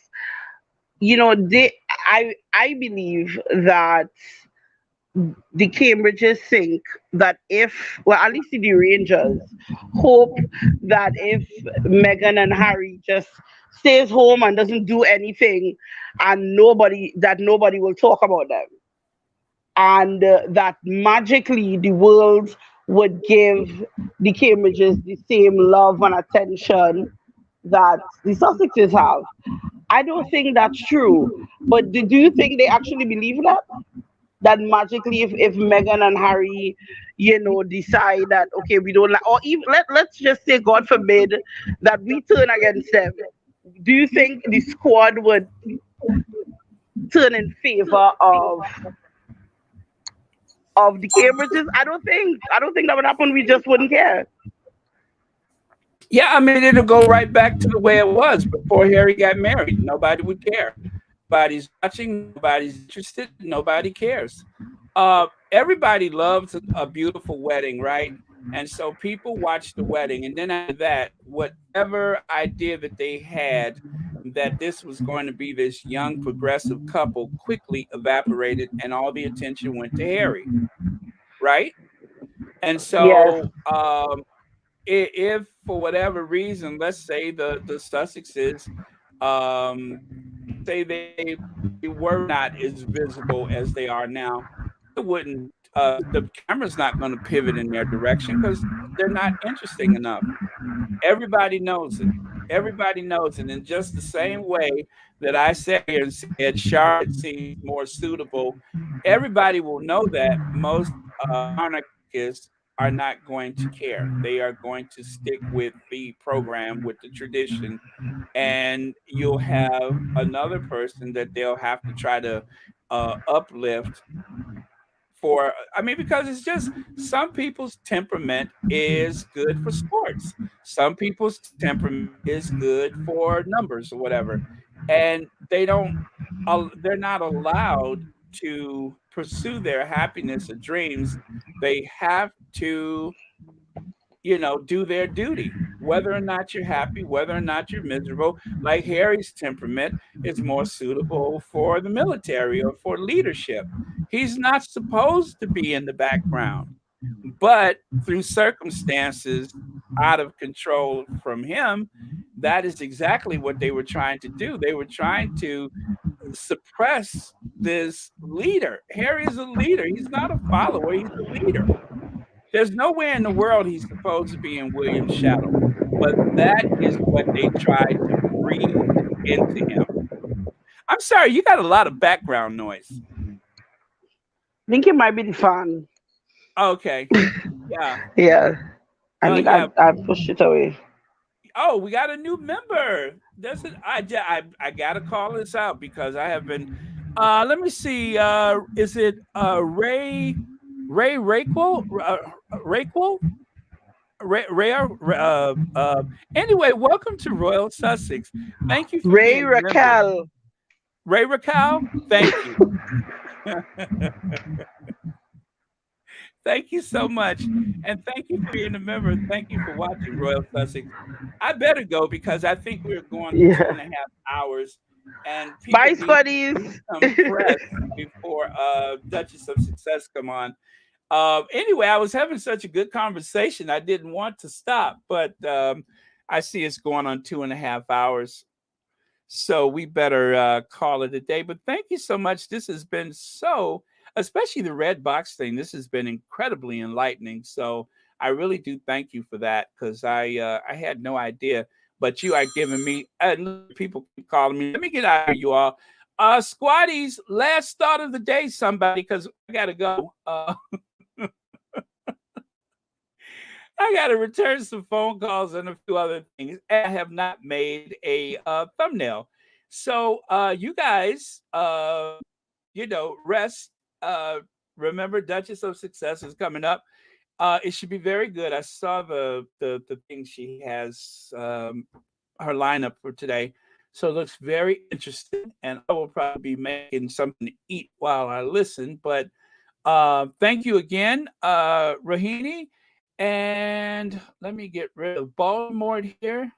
I believe that the Cambridges think that if, well, at least the Rangers hope that if Meghan and Harry just stays home and doesn't do anything, and nobody will talk about them, and that magically the world would give the Cambridges the same love and attention that the Sussexes have. I don't think that's true. But do you think they actually believe that? That magically, if Meghan and Harry, decide that, okay, we don't like, or even let's just say, God forbid, that we turn against them, do you think the squad would turn in favor of the Cambridges? I don't think that would happen. We just wouldn't care. Yeah, I mean, it'll go right back to the way it was before Harry got married. Nobody would care. Nobody's watching. Nobody's interested. Nobody cares. Everybody loves a beautiful wedding, right? And so people watch the wedding, and then after that, whatever idea that they had that this was going to be this young progressive couple quickly evaporated, and all the attention went to Harry, right? And Yes. so, if for whatever reason, let's say the Sussexes, um, say they were not as visible as they are now, it wouldn't. The camera's not going to pivot in their direction because they're not interesting enough. Everybody knows it. Everybody knows it. In just the same way that I sat here and said Charlotte seems more suitable, everybody will know that most monarchists are not going to care. They are going to stick with the program, with the tradition, and you'll have another person that they'll have to try to uplift for. I mean, because it's just some people's temperament is good for sports. Some people's temperament is good for numbers or whatever. And they're not allowed to pursue their happiness or dreams. They have to, do their duty, whether or not you're happy, whether or not you're miserable. Like Harry's temperament is more suitable for the military or for leadership. He's not supposed to be in the background, but through circumstances out of control from him, that is exactly what they were trying to do. They were trying to suppress this leader. Harry is a leader. He's not a follower, he's a leader. There's nowhere in the world he's supposed to be in William's shadow. But that is what they tried to breed into him. I'm sorry, you got a lot of background noise. I think it might be the fan. Okay. Yeah. Yeah. I think Yeah. I pushed it away. Oh, we got a new member. That's it. I gotta call this out because I have been. Let me see. Is it Ray Raquel? Raquel? Anyway, welcome to Royal Sussex. Thank you for Ray being a member. Raquel. Ray Raquel, thank you. Thank you so much. And thank you for being a member. Thank you for watching Royal Sussex. I better go because I think we're going two Yeah. and a half hours and people Bye, need Spuddies. some press before Duchess of Success come on. Anyway, I was having such a good conversation. I didn't want to stop, but I see it's going on 2.5 hours. So we better call it a day. But thank you so much. This has been so, especially the red box thing. This has been incredibly enlightening. So I really do thank you for that because I had no idea. But you are giving me, people keep calling me. Let me get out of here, you all. Squatties, last thought of the day, somebody, because I got to go. I got to return some phone calls and a few other things. I have not made a thumbnail. So you guys, rest. Uh, remember, Duchess of Success is coming up. It should be very good. I saw the thing she has, her lineup for today. So it looks very interesting. And I will probably be making something to eat while I listen. But thank you again, Rahini. And let me get rid of Baltimore here.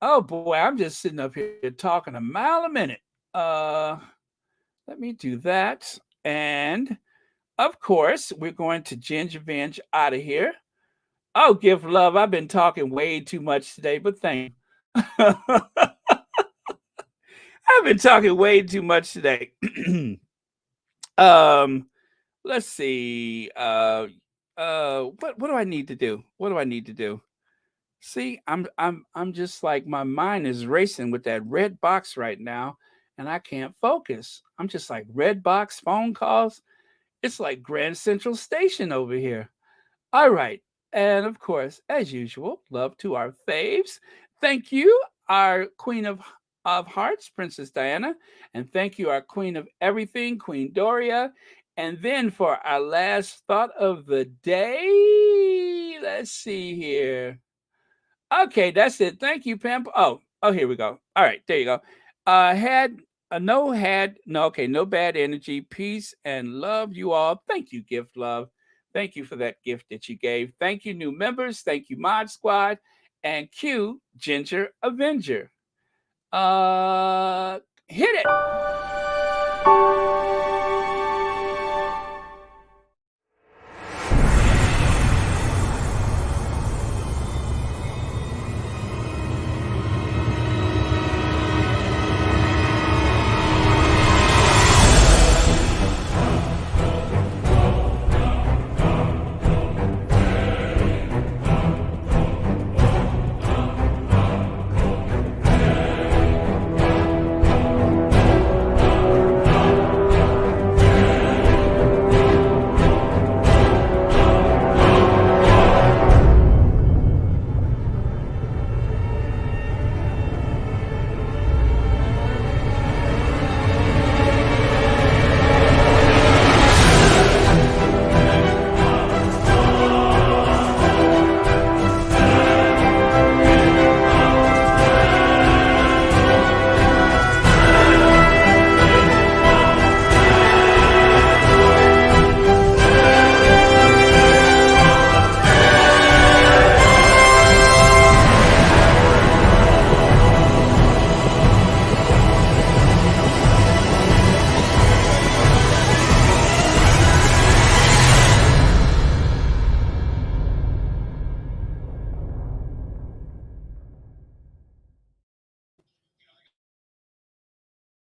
Oh boy, I'm just sitting up here talking a mile a minute. Let me do that. And of course, we're going to Ginger Venge out of here. Oh, give love. I've been talking way too much today, but thank you. I've been talking way too much today. Let's see. What do I need to do? What do I need to do? See, I'm just like my mind is racing with that red box right now, and I can't focus. I'm just like red box phone calls. It's like Grand Central Station over here. All right. And of course, as usual, love to our faves. Thank you, our Queen of Hearts, Princess Diana. And thank you, our Queen of Everything, Queen Doria. And then for our last thought of the day, let's see here. Okay, that's it. Thank you, Pam. Oh, here we go. All right, there you go. No bad energy, peace and love you all. Thank you, Gift Love. Thank you for that gift that you gave. Thank you, new members. Thank you, Mod Squad. And Q, Ginger Avenger. Hit it.